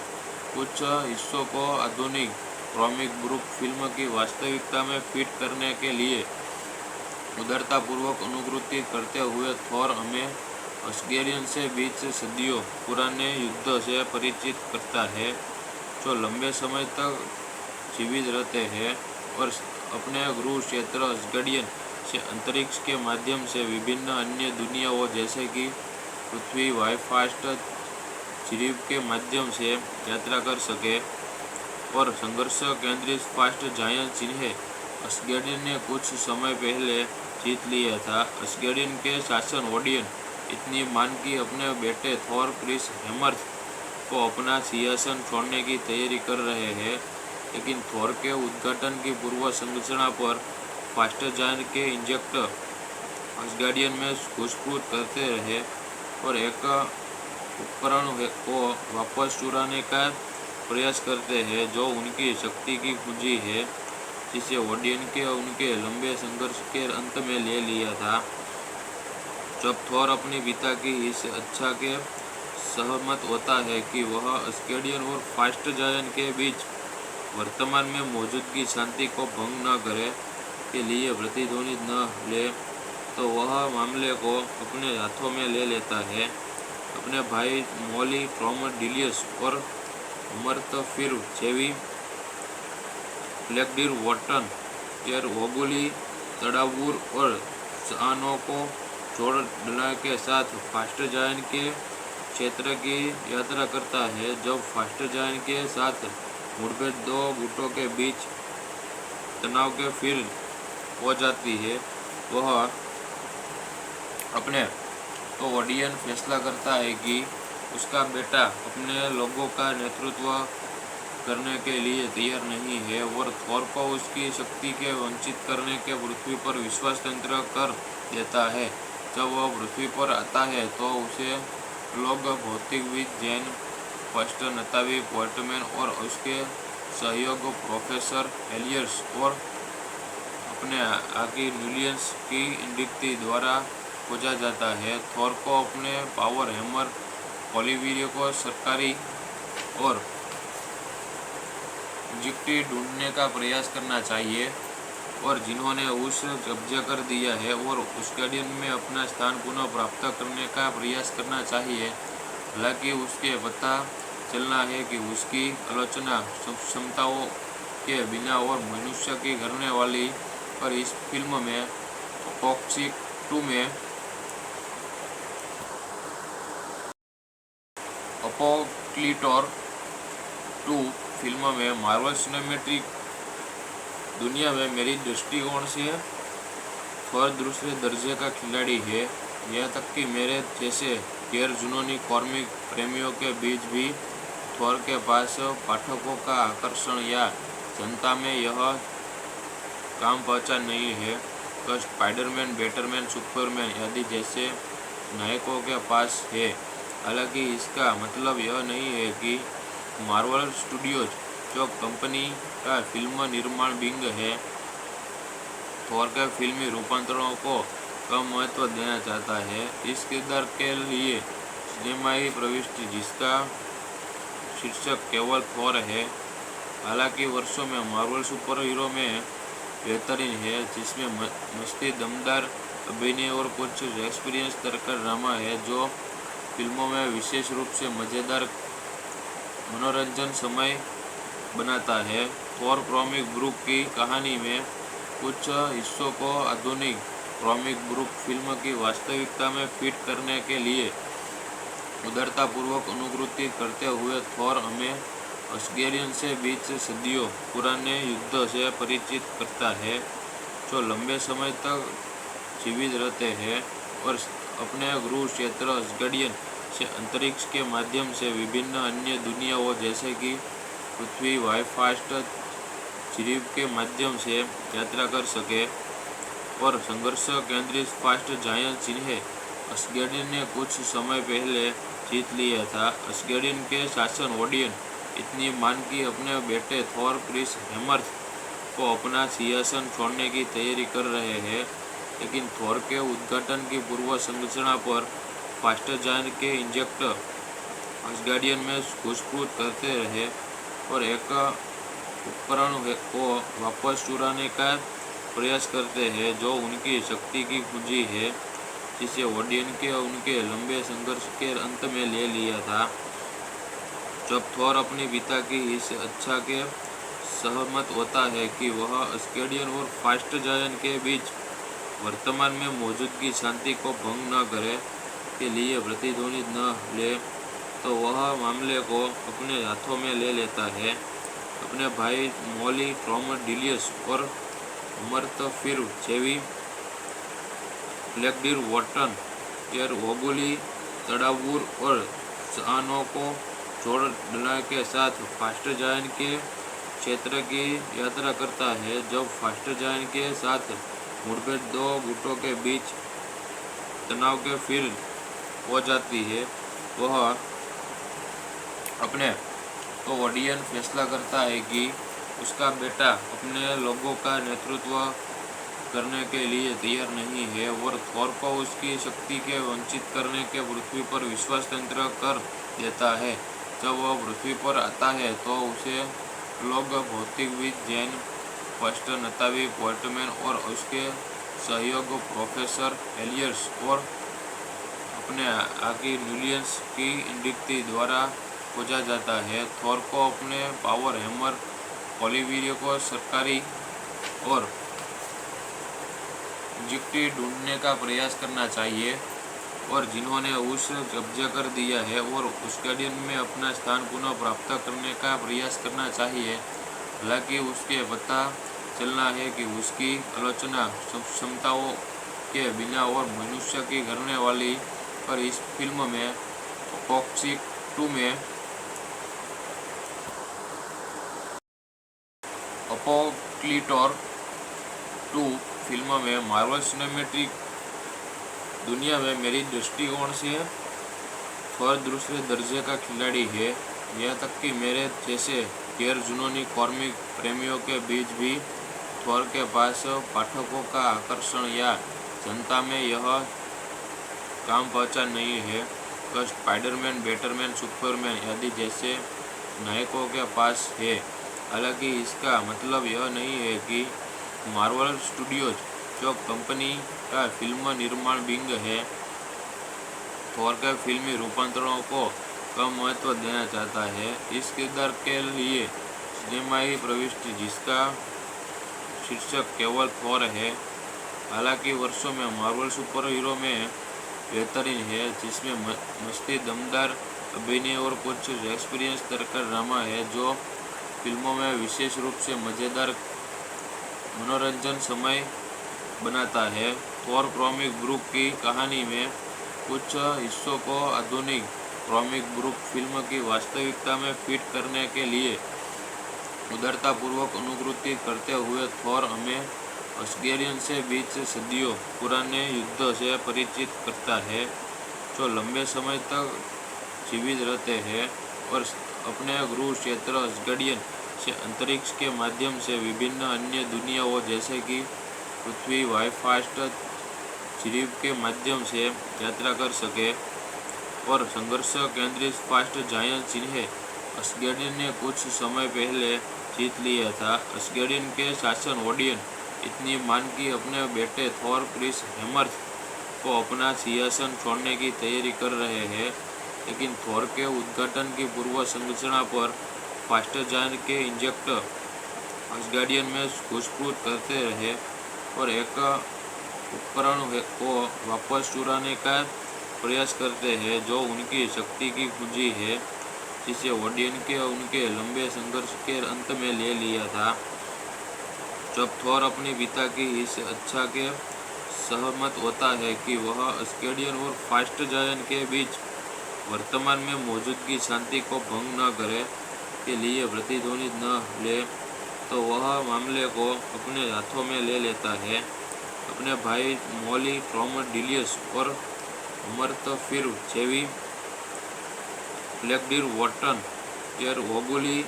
कुछ हिस्सों को आधुनिक कॉमिक बुक फिल्म की वास्तविकता में फिट करने के लिए उदारतापूर्वक अनुकृति करते हुए थॉर हमें असगेरियन से बीच सदियों पुराने युद्ध से परिचित करता है, जो लंबे समय तक जीवित रहते हैं और अपने गृह क्षेत्र असगेरियन से अंतरिक्ष के माध्यम से विभिन्न अन्य दुनियाओं जैसे कि पृथ्वी, वाईफास्ट झिरीब के माध्यम से यात्रा कर सके। और संघर्ष केंद्रित फास्ट जायंट जिन्हें असगेरियन ने कुछ समय पहले जीत लिया था। असगेरियन के शासन ओडियन इतनी मान की अपने बेटे थॉर क्रिस हेमर्थ को अपना सिंहासन छोड़ने की तैयारी कर रहे हैं, लेकिन थॉर के उद्घाटन की पूर्व संरचना पर फास्ट जायंट के इंजेक्टर असगार्डियन में घुसपैठ करते रहे और एक उपकरण को वापस चुराने का प्रयास करते हैं, जो उनकी शक्ति की कुंजी है, जिसे ओडियन के उनके लंबे संघर्ष के अंत में ले लिया था। जब थॉर अपने पिता की इस इच्छा के सहमत होता है कि वह असगार्डियन और फास्ट जायंट के बीच वर्तमान में मौजूदगी शांति को भंग न करे के लिए प्रतिध्वनि न ले, तो वह मामले को अपने हाथों में ले लेता है। अपने भाई मोली ट्रोमडिलियस और अमर्थ फिर जेवी ब्लैकडीर वॉटन केर ओगुली तड़ावूर और सानो को जोड़ने के साथ फास्ट जायंट के क्षेत्र की यात्रा करता है। जब फास्ट जायंट के साथ मुठभेड़ दो गुटों के बीच तनाव के फिर हो जाती है, वह अपने तो ओडियन फैसला करता है कि उसका बेटा अपने लोगों का नेतृत्व करने के लिए तैयार नहीं है और थॉर को उसकी शक्ति के वंचित करने के पृथ्वी पर विश्वास तंत्र कर देता है। जब वह पृथ्वी पर आता है तो उसे लोग भौतिकविद जैन फर्स्ट नतावी पोर्टमैन और उसके सहयोग प्रोफेसर एलियर्स और अपने आगे न्यूलियंस की इंडिक्ति द्वारा खोजा जाता है। थॉर को अपने पावर हैमर ओलिवियर को सरकारी और जिक्टी ढूंढने का प्रयास करना चाहिए और जिन्होंने उस कब्जा कर दिया है और उस गार्डियन में अपना स्थान पुनः प्राप्त करने का प्रयास करना चाहिए। हालांकि उसके पता चलना है कि उसकी आलोचना क्षमताओं के बिना और मनुष्य की करने वाली पर इस फिल्म में अपोक्सिक 2 में अपोक्लिटोर 2 फिल्म में मार्वल सिनेमैटिक दुनिया में मेरी दृष्टिकोण से थॉर दूसरे दर्जे का खिलाड़ी है। यह तक कि मेरे जैसे गैर जुनूनी कॉमिक प्रेमियों के बीच भी थॉर के पास पाठकों का आकर्षण या जनता में यह काम पहचान नहीं है तो स्पाइडरमैन, बैटमैन, सुपरमैन आदि जैसे नायकों के पास है। हालांकि इसका मतलब यह नहीं है कि मार्वल स्टूडियोज, जो कंपनी का फिल्म निर्माण विंग है, थॉर के फिल्मी रूपांतरणों को कम महत्व देना चाहता है। इस किरदार के लिए सिनेमाई प्रविष्टि, जिसका शीर्षक केवल थॉर है, हालांकि वर्षों में मार्वल सुपर हीरो में बेहतरीन है, जिसमें मस्ती, दमदार अभिनय और कुछ एक्सपीरियंस तरकर ड्रामा है, जो फिल्मों में विशेष रूप से मज़ेदार मनोरंजन समय बनाता है। थॉर कॉमिक बुक की कहानी में कुछ हिस्सों को आधुनिक कॉमिक बुक फिल्म की वास्तविकता में फिट करने के लिए उदारतापूर्वक अनुकृति करते हुए थॉर हमें असगेरियन से बीच सदियों पुराने युद्ध से परिचित करता है, जो लंबे समय तक जीवित रहते हैं और अपने गृह क्षेत्र असगार्डियन से अंतरिक्ष के माध्यम से विभिन्न अन्य दुनियाओं जैसे कि पृथ्वी वाईफास्ट जीव के माध्यम से यात्रा कर सके। और संघर्ष केंद्रित फास्ट जायंट जिन्हें असगार्डियन ने कुछ समय पहले जीत लिया था। असगार्डियन के शासन ओडियन इतनी मान की अपने बेटे थॉर क्रिस हेमर्थ को अपना सिंहासन छोड़ने की तैयारी कर रहे हैं, लेकिन थॉर के उद्घाटन की पूर्व संरचना पर फास्ट जायंट के इंजेक्टर असगार्डियन में घुसपैठ करते रहे और एक उपकरण को वापस चुराने का प्रयास करते हैं जो उनकी शक्ति की पूंजी है, जिसे ओडियन के उनके लंबे संघर्ष के अंत में ले लिया था। जब थॉर अपने पिता की इस इच्छा के सहमत होता है कि वह असगार्डियन और फास्ट जायंट के बीच वर्तमान में मौजूदगी शांति को भंग न करे के लिए प्रतिध्वनि न ले, तो वह मामले को अपने हाथों में ले लेता है। अपने भाई मोली ट्रोमडिलियस और अमर्थफिर जेवी ब्लैकडीर वॉटन एर ओगुली तड़ावूर और सानों को जोड़ने के साथ फास्ट जायंट के क्षेत्र की यात्रा करता है। जब फास्ट जायंट के साथ मुठभेड़ दो गुटों के बीच तनाव के फिर हो जाती है, वह अपने तो ओडियन फैसला करता है कि उसका बेटा अपने लोगों का नेतृत्व करने के लिए तैयार नहीं है और थॉर को उसकी शक्ति के वंचित करने के पृथ्वी पर विश्वास तंत्र कर देता है। जब वह पृथ्वी पर आता है तो उसे लोग भौतिकविद जैन फर्स्ट नतावी पोर्टमैन और उसके सहयोग प्रोफेसर एलियर्स और अपने आगे न्यूलियंस की इंडिक्टी द्वारा खोजा जाता है। थॉर को अपने पावर हैमर ओलिवियर को सरकारी और जिक्टी ढूंढने का प्रयास करना चाहिए और जिन्होंने उस कब्जा कर दिया है और असगार्डियन में अपना स्थान पुनः प्राप्त करने का प्रयास करना चाहिए। हालांकि उसके पता चलना है कि उसकी आलोचना क्षमताओं के बिना और मनुष्य की करने वाली पर इस फिल्म में अपोक्सिक 2 में अपोक्लिटोर 2 फिल्म में मार्वल सिनेमैटिक दुनिया में मेरी दृष्टिकोण से थॉर दूसरे दर्जे का खिलाड़ी है। यहाँ तक कि मेरे जैसे गैर जुनूनी कॉमिक प्रेमियों के बीच भी थॉर के पास पाठकों का आकर्षण या जनता में यह काम पहचान नहीं है तो स्पाइडरमैन, बैटमैन, सुपरमैन आदि जैसे नायकों के पास है। हालांकि इसका मतलब यह नहीं है कि मार्वल स्टूडियोज, जो कंपनी का फिल्म निर्माण विंग है, थॉर के फिल्मी रूपांतरणों को कम महत्व देना चाहता है। इस किरदार के लिए सिनेमाई प्रविष्टि जिसका शीर्षक केवल थॉर है, हालांकि वर्षों में मार्वल सुपर हीरो में बेहतरीन है, जिसमें मस्ती, दमदार अभिनय और कुछ एक्सपीरियंस तरका ड्रामा है जो फिल्मों में विशेष रूप से मज़ेदार मनोरंजन समय बनाता है। थॉर कॉमिक बुक की कहानी में कुछ हिस्सों को आधुनिक कॉमिक बुक फिल्म की वास्तविकता में फिट करने के लिए उदारतापूर्वक अनुकृति करते हुए थॉर हमें असगार्डियन से बीच सदियों पुराने युद्ध से परिचित करता है, जो लंबे समय तक जीवित रहते हैं और अपने गृह क्षेत्र असगार्डियन से अंतरिक्ष के माध्यम से विभिन्न अन्य दुनियाओं जैसे कि पृथ्वी वाईफास्ट जीव के माध्यम से यात्रा कर सके। और संघर्ष केंद्रित फास्ट जायंट जिन्हें असगार्डियन ने कुछ समय पहले जीत लिया था। असगार्डियन के शासन ओडियन इतनी मान की अपने बेटे थॉर क्रिस हेमर्थ को अपना सिंहासन छोड़ने की तैयारी कर रहे हैं, लेकिन थॉर के उद्घाटन की पूर्व संरचना पर फास्ट जायंट के इंजेक्टर असगार्डियन में घुसपैठ करते रहे और एक उपकरण को वापस चुराने का प्रयास करते हैं जो उनकी शक्ति की पूंजी है, जिसे ओडियन के उनके लंबे संघर्ष के अंत में ले लिया था। जब थॉर अपने पिता की इस इच्छा के सहमत होता है कि वह अस्केडियन और फास्ट जायंट के बीच वर्तमान में मौजूदगी शांति को भंग न करे के लिए प्रतिध्वनित न ले, तो वह मामले को अपने हाथों में ले लेता है। अपने भाई मौली ट्रोमडिलियस और अमर्थफिर जेवी ब्लैकडीर वॉटन एर ओगुली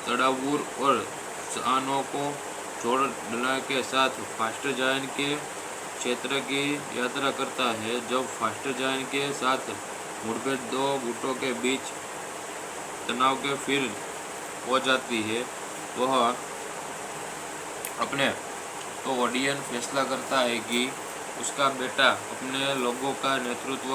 तड़ावूर और सानो को जोड़ने के साथ फास्ट जायंट के क्षेत्र की यात्रा करता है। जब फास्ट जायंट के साथ मुठभेड़ दो गुटों के बीच तनाव के फिर हो जाती है, वह अपने तो ओडियन फैसला करता है कि उसका बेटा अपने लोगों का नेतृत्व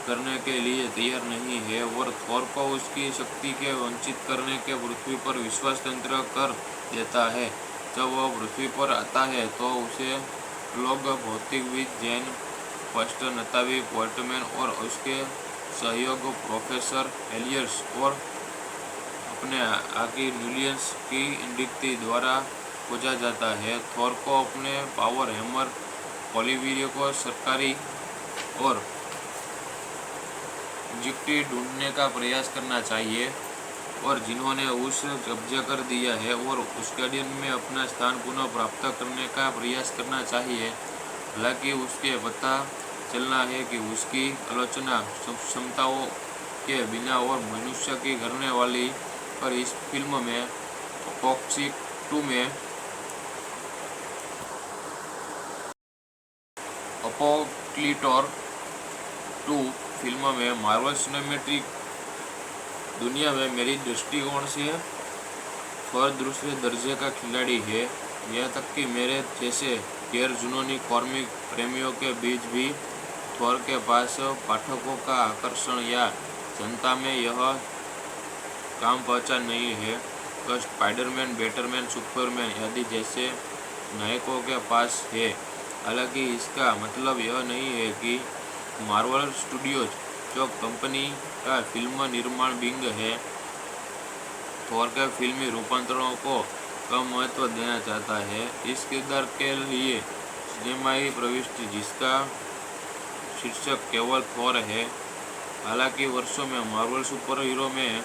करने के लिए तैयार नहीं है और थोर को उसकी शक्ति के वंचित करने के पृथ्वी पर विश्वास तंत्र कर देता है। जब वह पृथ्वी पर आता है तो उसे लोग भौतिकविद जैन फर्स्ट नतावी पोर्टमैन और उसके सहयोग प्रोफेसर एलियर्स और अपने आकी न्यूलियंस की इंडिक्ति द्वारा खोजा जाता है। थोर को अपने पावर हैमर पोलिवीरियो को सरकारी और जिक्टी ढूंढने का प्रयास करना चाहिए और जिन्होंने उस कब्जा कर दिया है और अस्केडियन में अपना स्थान पुनः प्राप्त करने का प्रयास करना चाहिए। हालांकि उसके पता चलना है कि उसकी आलोचना क्षमताओं के बिना और मनुष्य की करने वाली पर इस फिल्म में अपोक्सिक 2 में अपोक्लिटोर 2 फिल्म में मार्वल सिनेमैटिक दुनिया में मेरी दृष्टिकोण से थोर दूसरे दर्जे का खिलाड़ी है। यह तक कि मेरे जैसे गैर जुनूनी कॉमिक प्रेमियों के बीच भी थोर के पास पाठकों का आकर्षण या जनता में यह काम पहचान नहीं है तो स्पाइडरमैन, बैटमैन, सुपरमैन आदि जैसे नायकों के पास है। हालांकि इसका मतलब यह नहीं है कि मार्वल स्टूडियोज, जो कंपनी का फिल्म निर्माण विंग है, थोर के फिल्मी रूपांतरणों को कम महत्व देना चाहता है। इस किरदार के लिए सिनेमाई प्रविष्टि जिसका शीर्षक केवल थोर है, हालांकि वर्षों में मार्वल सुपर हीरो में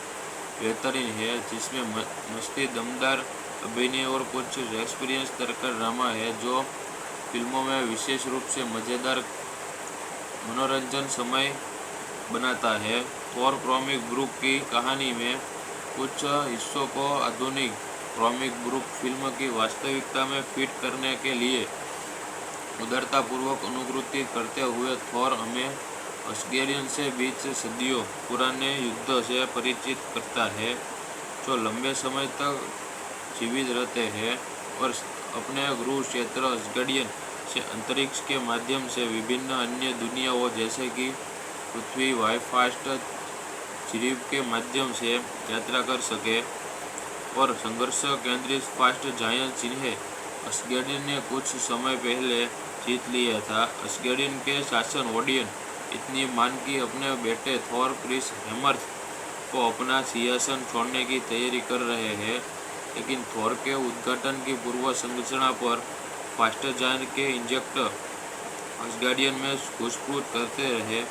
बेहतरीन है, जिसमें मस्ती, दमदार अभिनय और कुछ एक्सपीरियंस तरकर ड्रामा है जो फिल्मों में विशेष रूप से मज़ेदार मनोरंजन समय बनाता है। थोर कॉमिक बुक की कहानी में कुछ हिस्सों को आधुनिक कॉमिक बुक फिल्म की वास्तविकता में फिट करने के लिए उदारतापूर्वक अनुकृति करते हुए थोर हमें अस्केडियन से बीच सदियों पुराने युद्ध से परिचित करता है, जो लंबे समय तक जीवित रहते हैं और अपने गृह क्षेत्र अस्केडियन से अंतरिक्ष के माध्यम से विभिन्न अन्य दुनियाओं जैसे कि पृथ्वी, वाईफास्ट झिरीब के माध्यम से यात्रा कर सके और संघर्ष केंद्रित फास्ट जायंट जिन्हें अस्केडियन ने कुछ समय पहले जीत लिया था। अस्केडियन के शासन ओडियन इतनी मान की अपने बेटे थोर क्रिस हेमर्थ को अपना सिंहासन छोड़ने की तैयारी कर रहे हैं, लेकिन थोर के उद्घाटन की पूर्व संरचना पर फास्ट जायंट के इंजेक्टर अस्गार्डियन में घुसपैठ करते रहे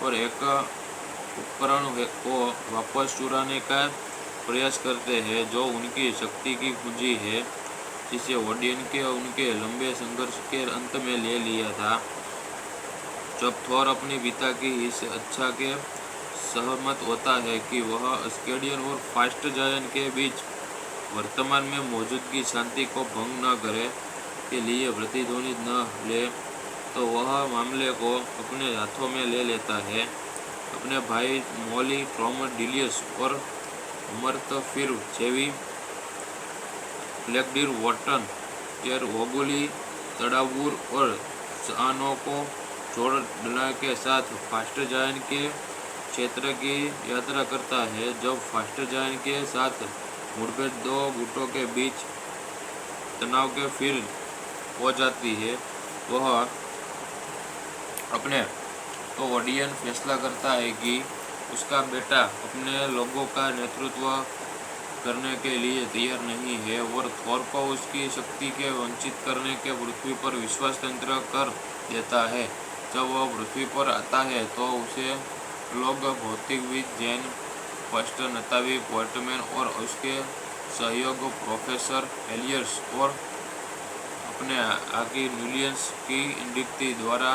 और एक उपकरण को वापस चुराने का प्रयास करते हैं जो उनकी शक्ति की कुंजी है, जिसे ओडियन के उनके लंबे संघर्ष के अंत में ले लिया था। जब थोर अपने पिता की इस इच्छा के सहमत होता है कि वह अस्केडियन और फास्ट जायंट के बीच वर्तमान में मौजूदगी शांति को भंग न करे के लिए प्रतिध्वनित न ले, तो वह मामले को अपने हाथों में ले लेता है। अपने भाई मौली ट्रोमडिलियस और अमर्थफिर जेवी ब्लैकडीर वॉटन एर ओगुली तड़ावूर और सानो को जोड़ने के साथ फास्ट जायंट के क्षेत्र की यात्रा करता है। जब फास्ट जायंट के साथ मुठभेड़ दो गुटों के बीच तनाव के फिर हो जाती है, वह अपने तो ओडियन फैसला करता है कि उसका बेटा अपने लोगों का नेतृत्व करने के लिए तैयार नहीं है और थोर को उसकी शक्ति के वंचित करने के पृथ्वी पर विश्वास तंत्र कर देता है। जब वह पृथ्वी पर आता है तो उसे लोग भौतिकविद जैन फर्स्ट नतावी पोर्टमैन और उसके सहयोग प्रोफेसर एलियर्स और अपने आगे न्यूलियंस की इंडिक्टी द्वारा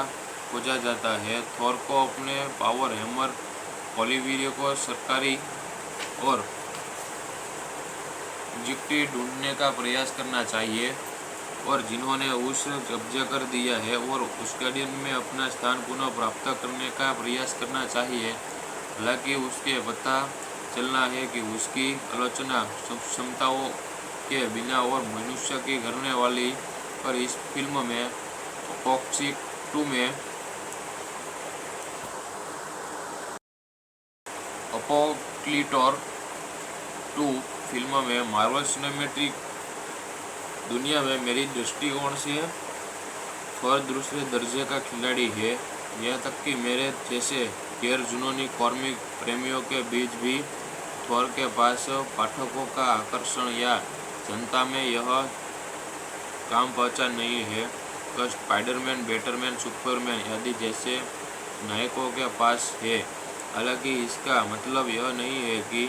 खोजा जाता है। थोर को अपने पावर हैमर पोलिविरियो को सरकारी और जिक्टी ढूंढने का प्रयास करना चाहिए और जिन्होंने उस कब्जा कर दिया है और उस गार्डियन में अपना स्थान पुनः प्राप्त करने का प्रयास करना चाहिए। हालांकि उसके पता चलना है कि उसकी आलोचना क्षमताओं के बिना और मनुष्य की करने वाली पर इस फिल्म में अपोक्सिक 2 में अपोक्लिटोर 2 फिल्म में मार्वल सिनेमैटिक दुनिया में मेरी दृष्टिकोण से थोर दूसरे दर्जे का खिलाड़ी है। यहाँ तक कि मेरे जैसे गैर जुनूनी कॉमिक प्रेमियों के बीच भी थोर के पास पाठकों का आकर्षण या जनता में यह काम पहचान नहीं है तो स्पाइडरमैन, बैटमैन, सुपरमैन आदि जैसे नायकों के पास है। हालांकि इसका मतलब यह नहीं है कि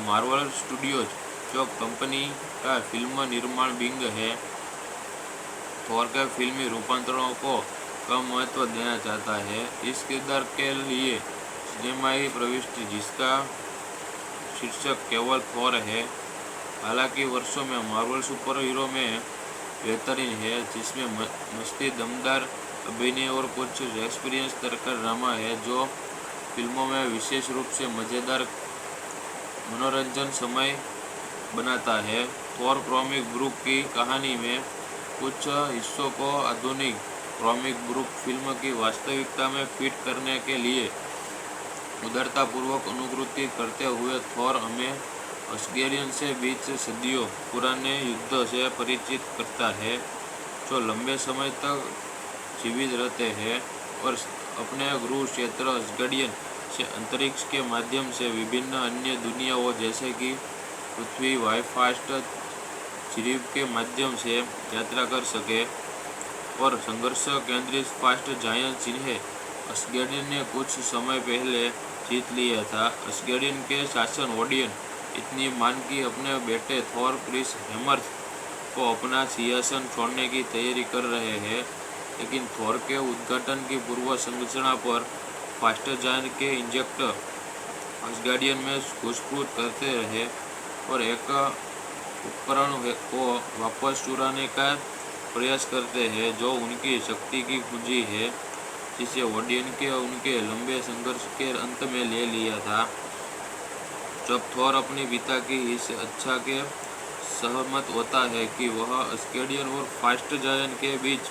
मार्वल स्टूडियोज, जो कंपनी का फिल्म निर्माण विंग है, थोर के फिल्मी रूपांतरणों को कम महत्व देना चाहता है। इस किरदार के लिए सिनेमाई प्रविष्टि जिसका शीर्षक केवल थोर है, हालांकि वर्षों में मार्वल सुपर हीरो में बेहतरीन है, जिसमें मस्ती, दमदार अभिनय और कुछ एक्सपीरियंस तरकर ड्रामा है जो फिल्मों में विशेष रूप से मज़ेदार मनोरंजन समय बनाता है। थोर कॉमिक बुक की कहानी में कुछ हिस्सों को आधुनिक कॉमिक बुक फिल्म की वास्तविकता में फिट करने के लिए उदारतापूर्वक अनुकृति करते हुए थोर हमें असगेरियन से बीच सदियों पुराने युद्ध से परिचित करता है, जो लंबे समय तक जीवित रहते हैं और अपने गृह क्षेत्र असगेरियन से अंतरिक्ष के माध्यम से विभिन्न अन्य दुनियाओं जैसे कि पृथ्वी, वाईफास्ट जीव के माध्यम से यात्रा कर सके और संघर्ष केंद्रित फास्ट जायंट जिन्हें असगेरियन ने कुछ समय पहले जीत लिया था। असगेरियन के शासन ओडियन इतनी मान की अपने बेटे थोर क्रिस हेमर्थ को अपना सिंहासन छोड़ने की तैयारी कर रहे हैं, लेकिन थोर के उद्घाटन की पूर्व संरचना पर फास्ट जायंट के इंजेक्टर असगार्डियन में घुसपैठ करते रहे और एक उपकरण को वापस चुराने का प्रयास करते हैं जो उनकी शक्ति की कुंजी है, जिसे ओडियन के उनके लंबे संघर्ष के अंत में ले लिया था। जब थोर अपने पिता की इस इच्छा के सहमत होता है कि वह असगार्डियन और फास्ट जायंट के बीच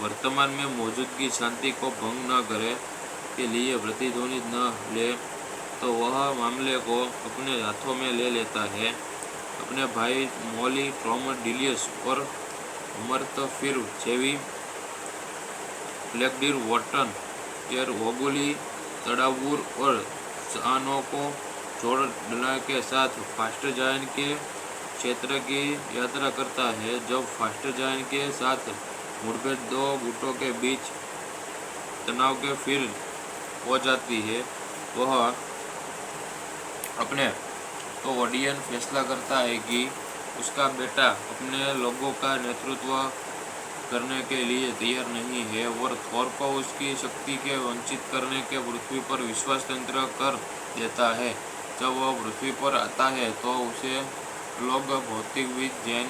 वर्तमान में मौजूदगी शांति को भंग न करे के लिए प्रतिध्वनित न ले, तो वह मामले को अपने हाथों में ले लेता है। अपने भाई मोली ट्रोमडिलियस और अमर्थ फिर जेवी ब्लैकडीर वॉटन केर वोगुली तड़ावूर और सानो को जोड़ डला के साथ फास्ट जायंट के क्षेत्र की यात्रा करता है। जब फास्ट जायंट के साथ मुठभेड़ दो गुटों के बीच तनाव के फिर हो जाती है, वह अपने तो ओडियन फैसला करता है कि उसका बेटा अपने लोगों का नेतृत्व करने के लिए तैयार नहीं है और थोर को उसकी शक्ति के वंचित करने के पृथ्वी पर विश्वास तंत्र कर देता है। जब वह पृथ्वी पर आता है तो उसे लोग भौतिकविद जैन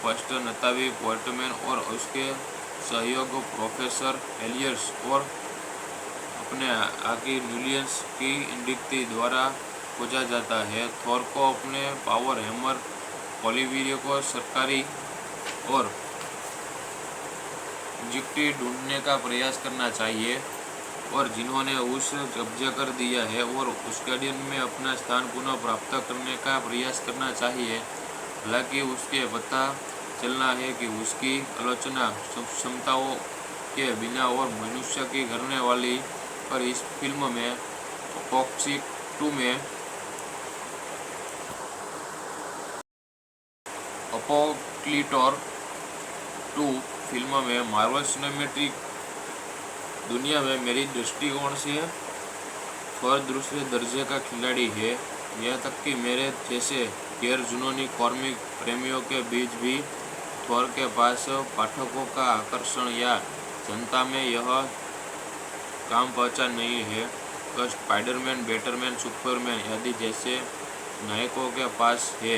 फर्स्ट नतावी पोर्टमैन और उसके सहयोग प्रोफेसर एलियर्स और अपने आगे न्यूलियंस की इंडिक्टी द्वारा खोजा जाता है। थोर को अपने पावर हैमर पोलिविरियो को सरकारी और जिक्टी ढूंढने का प्रयास करना चाहिए और जिन्होंने उस कब्जा कर दिया है और उस गार्डियन में अपना स्थान पुनः प्राप्त करने का प्रयास करना चाहिए। हालांकि उसके पता चलना है कि उसकी आलोचना क्षमताओं के बिना और मनुष्य की करने वाली पर इस फिल्म में अपोक्सिक 2 में अपोक्लिटोर 2 फिल्म में मार्वल सिनेमैटिक दुनिया में मेरी दृष्टिकोण से थॉर दूसरे दर्जे का खिलाड़ी है। यहाँ तक कि मेरे जैसे गैर जुनूनी कॉमिक प्रेमियों के बीच भी थॉर के पास पाठकों का आकर्षण या जनता में यह काम पहचान नहीं है तो स्पाइडरमैन, बैटमैन, सुपरमैन आदि जैसे नायकों के पास है।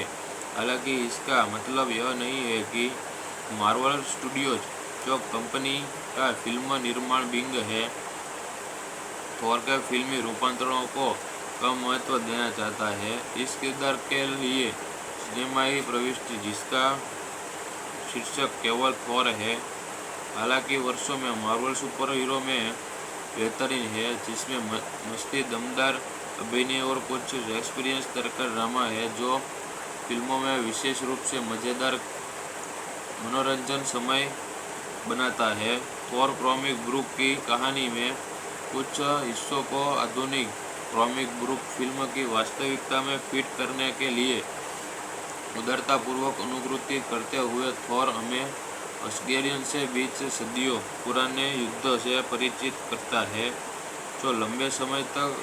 हालांकि इसका मतलब यह नहीं है कि मार्वल स्टूडियोज, जो कंपनी का फिल्म निर्माण विंग है, थॉर के फिल्मी रूपांतरणों को कम महत्व देना चाहता है। इस किरदार के लिए सिनेमाई प्रविष्टि, जिसका शीर्षक केवल थॉर है, हालांकि वर्षों में मार्वल सुपर हीरो में बेहतरीन है, जिसमें मस्ती, दमदार अभिनय और कुछ एक्सपीरियंस तरकर ड्रामा है, जो फिल्मों में विशेष रूप से मज़ेदार मनोरंजन समय बनाता है। थॉर कॉमिक बुक की कहानी में कुछ हिस्सों को आधुनिक कॉमिक बुक फिल्म की वास्तविकता में फिट करने के लिए उदारतापूर्वक अनुकृति करते हुए थॉर हमें अस्गेरियन से बीच सदियों पुराने युद्ध से परिचित करता है, जो लंबे समय तक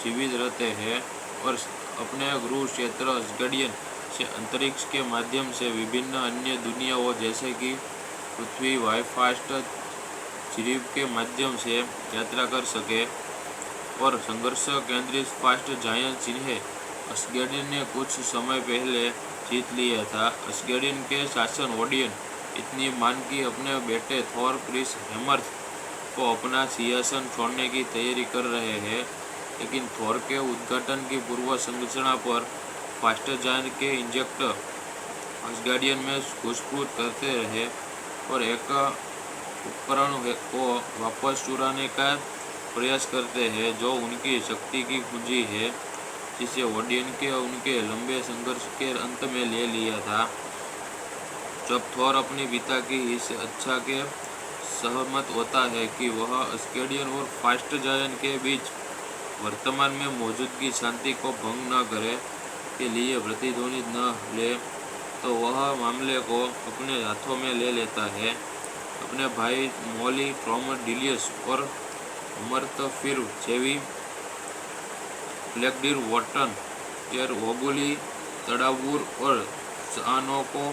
जीवित रहते हैं और अपने गृह क्षेत्र अस्गेरियन से अंतरिक्ष के माध्यम से विभिन्न अन्य दुनियाओं जैसे कि पृथ्वी, वाईफास्ट जीव के माध्यम से यात्रा कर सके। और संघर्ष केंद्रित फास्ट जायंट जिन्हें अस्गेरियन ने कुछ समय पहले जीत लिया था। अस्गेरियन के शासन ओडियन इतनी मान की अपने बेटे थॉर क्रिस हेमर्थ को अपना सिंहासन छोड़ने की तैयारी कर रहे हैं, लेकिन थॉर के उद्घाटन की पूर्व संरचना पर फास्ट जायंट के इंजेक्टर अस्गार्डियन में घुसपैठ करते रहे और एक उपकरण को वापस चुराने का प्रयास करते हैं, जो उनकी शक्ति की कुंजी है, जिसे ओडियन के उनके लंबे संघर्ष के अंत में ले लिया था। जब थॉर अपने पिता की इस इच्छा के सहमत होता है कि वह अस्गार्डियन और फास्ट जायंट के बीच वर्तमान में मौजूदगी शांति को भंग न करे के लिए प्रतिध्वनि न ले, तो वह मामले को अपने हाथों में ले लेता है। अपने भाई मोली ट्रोमडिलियस और अमर्थ फिर जेवी ब्लैकडीर वॉटन एर ओगुली तड़ावूर और सानो को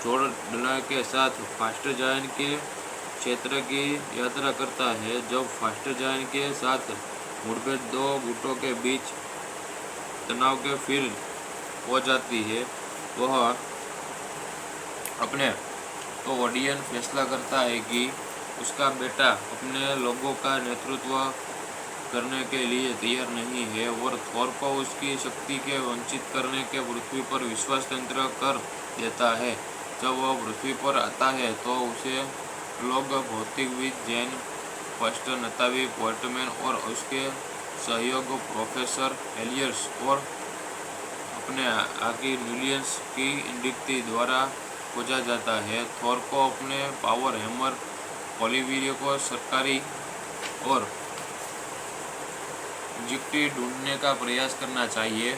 जोड़ डला के साथ फास्ट जायंट के क्षेत्र की यात्रा करता है। जब फास्ट जायंट के साथ मुठभेड़ दो गुटों के बीच तनाव के फिर हो जाती है, वह अपने तो ओडियन फैसला करता है कि उसका बेटा अपने लोगों का नेतृत्व करने के लिए तैयार नहीं है और थॉर को उसकी शक्ति के वंचित करने के पृथ्वी पर विश्वास तंत्र कर देता है। जब वह पृथ्वी पर आता है तो उसे लोग भौतिकविद जैन फर्स्ट नतावी पोर्टमैन और उसके सहयोग प्रोफेसर एलियर्स और अपने आगे न्यूलियंस की इंडिक्ति द्वारा खोजा जाता है। थॉर को अपने पावर हैमर ओलिवियर को सरकारी और जिक्टी ढूंढने का प्रयास करना चाहिए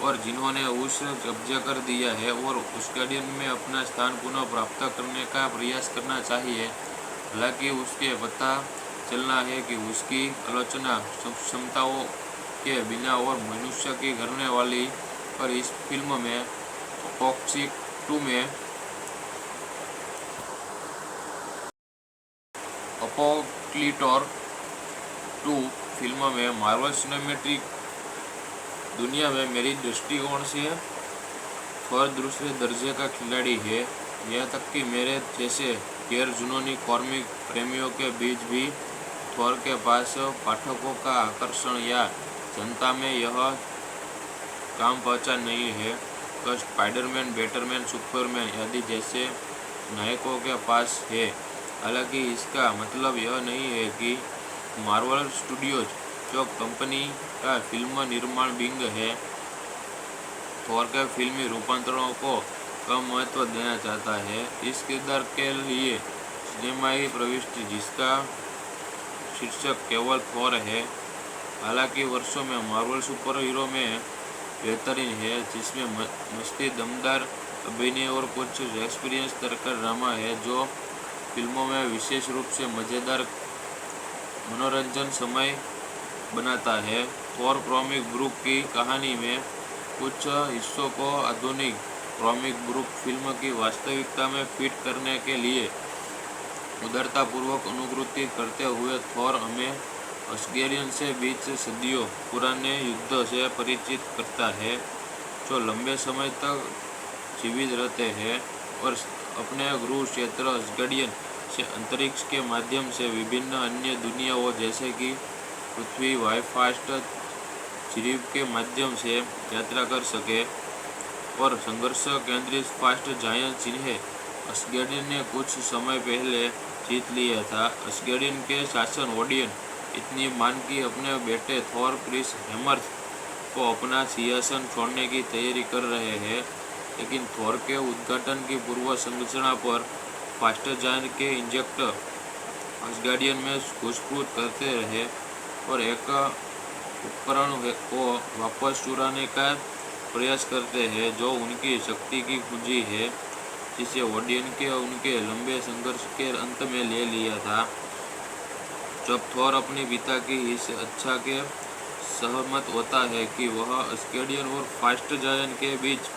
और जिन्होंने उस कब्जा कर दिया है और अस्गार्डियन में अपना स्थान पुनः प्राप्त करने का प्रयास करना चाहिए। हालांकि उसके पता चलना है कि उसकी आलोचना क्षमताओं के बिना और मनुष्य की करने वाली पर इस फिल्म में अपोक्लिटोर 2 में अपोक्लिटोर 2 फिल्म में मार्वल सिनेमैटिक दुनिया में मेरी दृष्टिकोण से थॉर दूसरे दर्जे का खिलाड़ी है। यहाँ तक कि मेरे जैसे गैर जुनूनी कॉमिक प्रेमियों के बीच भी थॉर के पास पाठकों का आकर्षण या जनता में यह काम पहचान नहीं है तो स्पाइडरमैन, बैटमैन, सुपरमैन आदि जैसे नायकों के पास है। हालांकि इसका मतलब यह नहीं है कि मार्वल स्टूडियोज, जो कंपनी का फिल्म निर्माण विंग है, थॉर के फिल्मी रूपांतरणों को कम महत्व देना चाहता है। इस किरदार के लिए सिनेमाई प्रविष्टि, जिसका शीर्षक केवल थॉर है, हालांकि वर्षों में मार्वल सुपर हीरो में बेहतरीन है, जिसमें मस्ती, दमदार अभिनय और कुछ एक्सपीरियंस तरकर ड्रामा है जो फिल्मों में विशेष रूप से मज़ेदार मनोरंजन समय बनाता है। थॉर कॉमिक बुक की कहानी में कुछ हिस्सों को आधुनिक कॉमिक बुक फिल्म की वास्तविकता में फिट करने के लिए उदारतापूर्वक अनुकृति करते हुए थॉर हमें असगेरियन से बीच सदियों पुराने युद्ध से परिचित करता है, जो लंबे समय तक जीवित रहते हैं और अपने गृह क्षेत्र असगेरियन से अंतरिक्ष के माध्यम से विभिन्न अन्य दुनियाओं जैसे कि पृथ्वी, वाईफास्ट जीव के माध्यम से यात्रा कर सके। और संघर्ष केंद्रित फास्ट जायंट जिन्हें असगेरियन ने कुछ समय पहले जीत लिया था। असगेरियन के शासन ओडियन इतनी मान की अपने बेटे थॉर क्रिस हेमर्थ को अपना सिंहासन छोड़ने की तैयारी कर रहे हैं, लेकिन थॉर के उद्घाटन की पूर्व संरचना पर फास्ट जायंट के इंजेक्टर असगार्डियन में घुसपैठ करते रहे और एक उपकरण को वापस चुराने का प्रयास करते हैं जो उनकी शक्ति की कुंजी है, जिसे ओडियन के उनके लंबे संघर्ष के अंत में ले लिया था। जब थॉर अपने पिता की इस इच्छा के सहमत होता है कि वह असगार्डियन और फास्ट जायंट के बीच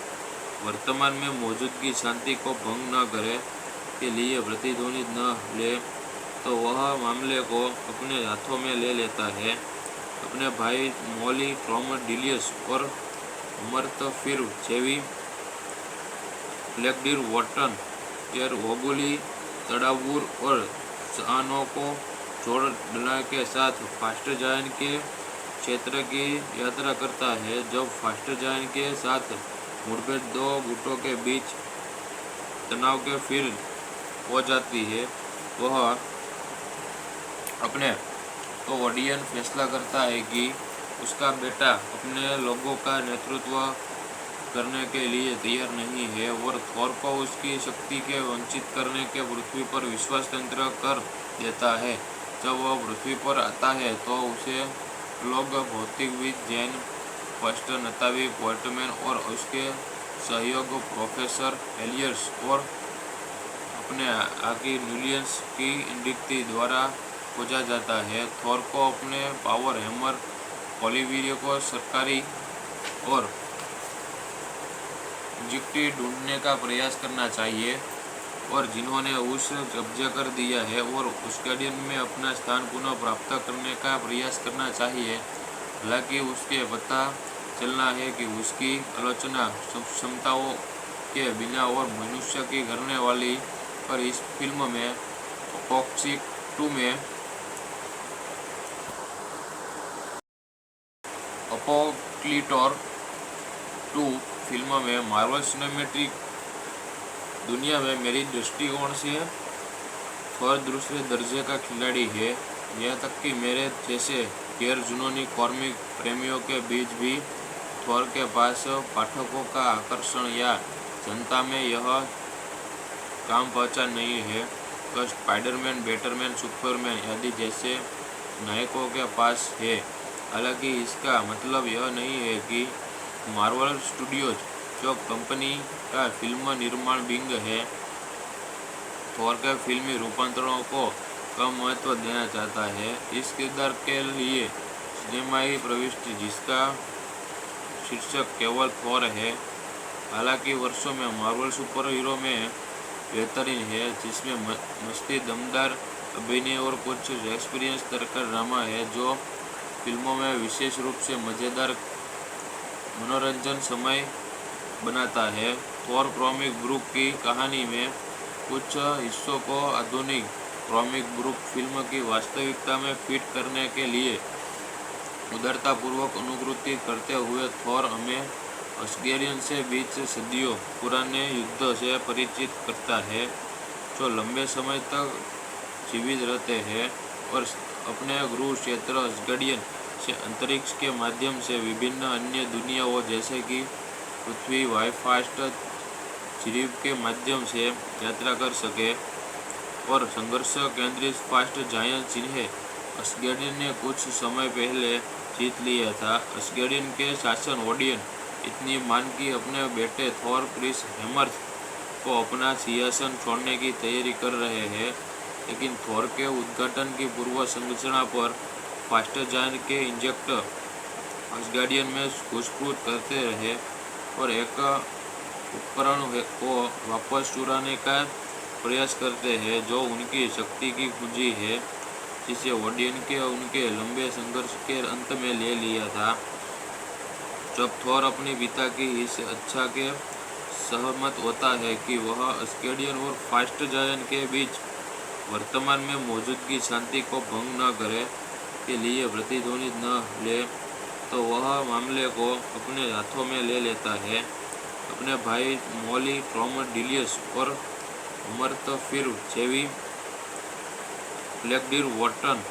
वर्तमान में मौजूदगी शांति को भंग न करे के लिए प्रतिध्वनि न ले, तो वह मामले को अपने हाथों में ले लेता है। अपने भाई मॉली ट्रोमडिलियस और अमर्थफिर जेवी ब्लैकडीर वॉटन एर ओगुली तड़ावुर और सानों को जोड़ने के साथ फास्ट जायंट के क्षेत्र की यात्रा करता है। जब फास्ट जायंट के साथ मुठभेड़ दो गुटों के बीच तनाव के फिर हो जाती है, वह अपने तो ओडियन फैसला करता है कि उसका बेटा अपने लोगों का नेतृत्व करने के लिए तैयार नहीं है और थॉर को उसकी शक्ति के वंचित करने के पृथ्वी पर विश्वास तंत्र कर देता है। जब वह पृथ्वी पर आता है तो उसे लोग भौतिकविद जैन फर्स्ट नतावी पोर्टमैन और उसके सहयोग प्रोफेसर एलियर्स और अपने आगे न्यूलियंस की इंडिक्ति द्वारा खोजा जाता है। थॉर को अपने पावर हैमर ओलिवियर को सरकारी और जिक्टी ढूंढने का प्रयास करना चाहिए और जिन्होंने उस कब्जा कर दिया है और असगार्डियन में अपना स्थान पुनः प्राप्त करने का प्रयास करना चाहिए। हालांकि उसके पता चलना है कि उसकी आलोचना क्षमताओं के बिना और मनुष्य की करने वाली पर इस फिल्म में अपोक्सिक 2 में अपोक्लिटोर 2 फिल्म में मार्वल सिनेमैटिक दुनिया में मेरी दृष्टिकोण से थॉर दूसरे दर्जे का खिलाड़ी है। यहाँ तक कि मेरे जैसे गैर जुनूनी कॉमिक प्रेमियों के बीच भी थॉर के पास पाठकों का आकर्षण या जनता में यह काम पहचान नहीं है तो स्पाइडरमैन, बैटमैन, सुपरमैन आदि जैसे नायकों के पास है। हालांकि इसका मतलब यह नहीं है कि मार्वल स्टूडियोज, जो कंपनी का फिल्म निर्माण विंग है, थॉर के फिल्मी रूपांतरणों को कम महत्व देना चाहता है। इस किरदार के लिए सिनेमाई प्रविष्टि जिसका शीर्षक केवल थॉर है, हालांकि वर्षों में मार्वल सुपर हीरो में बेहतरीन है, जिसमें मस्ती, दमदार अभिनय और कुछ एक्सपीरियंस तरकर ड्रामा है जो फिल्मों में विशेष रूप से मज़ेदार मनोरंजन समय बनाता है। थॉर कॉमिक बुक की कहानी में कुछ हिस्सों को आधुनिक कॉमिक बुक फिल्म की वास्तविकता में फिट करने के लिए उदारतापूर्वक अनुकृति करते हुए थॉर हमें असगेरियन से बीच सदियों पुराने युद्ध से परिचित करता है, जो लंबे समय तक जीवित रहते हैं और अपने गृह क्षेत्र असगार्डियन से अंतरिक्ष के माध्यम से विभिन्न अन्य दुनियाओं जैसे कि पृथ्वी, वाईफास्ट जीव के माध्यम से यात्रा कर सके। और संघर्ष केंद्रित फास्ट जायंट जिन्हें असगार्डियन ने कुछ समय पहले जीत लिया था। असगार्डियन के शासन ओडियन इतनी मान कि अपने बेटे थॉर क्रिस हेमर्थ को अपना सिंहासन छोड़ने की तैयारी कर रहे हैं, लेकिन थॉर के उद्घाटन की पूर्व संरचना पर फास्टर जायंट के इंजेक्टर असगार्डियन में घुसपैठ करते रहे और एक उपकरण को वापस चुराने का प्रयास करते हैं जो उनकी शक्ति की कुंजी है, जिसे ओडियन के उनके लंबे संघर्ष के अंत में ले लिया था। जब थॉर अपने पिता की इस इच्छा के सहमत होता है कि वह असगार्डियन और फास्ट जायंट के बीच वर्तमान में मौजूदगी शांति को भंग न करे के लिए प्रतिध्वनित न ले, तो वह मामले को अपने हाथों में ले लेता है। अपने भाई मॉली ट्रॉमडिलियस और अमर्थफिर जेवी ब्लैकडीर वॉटन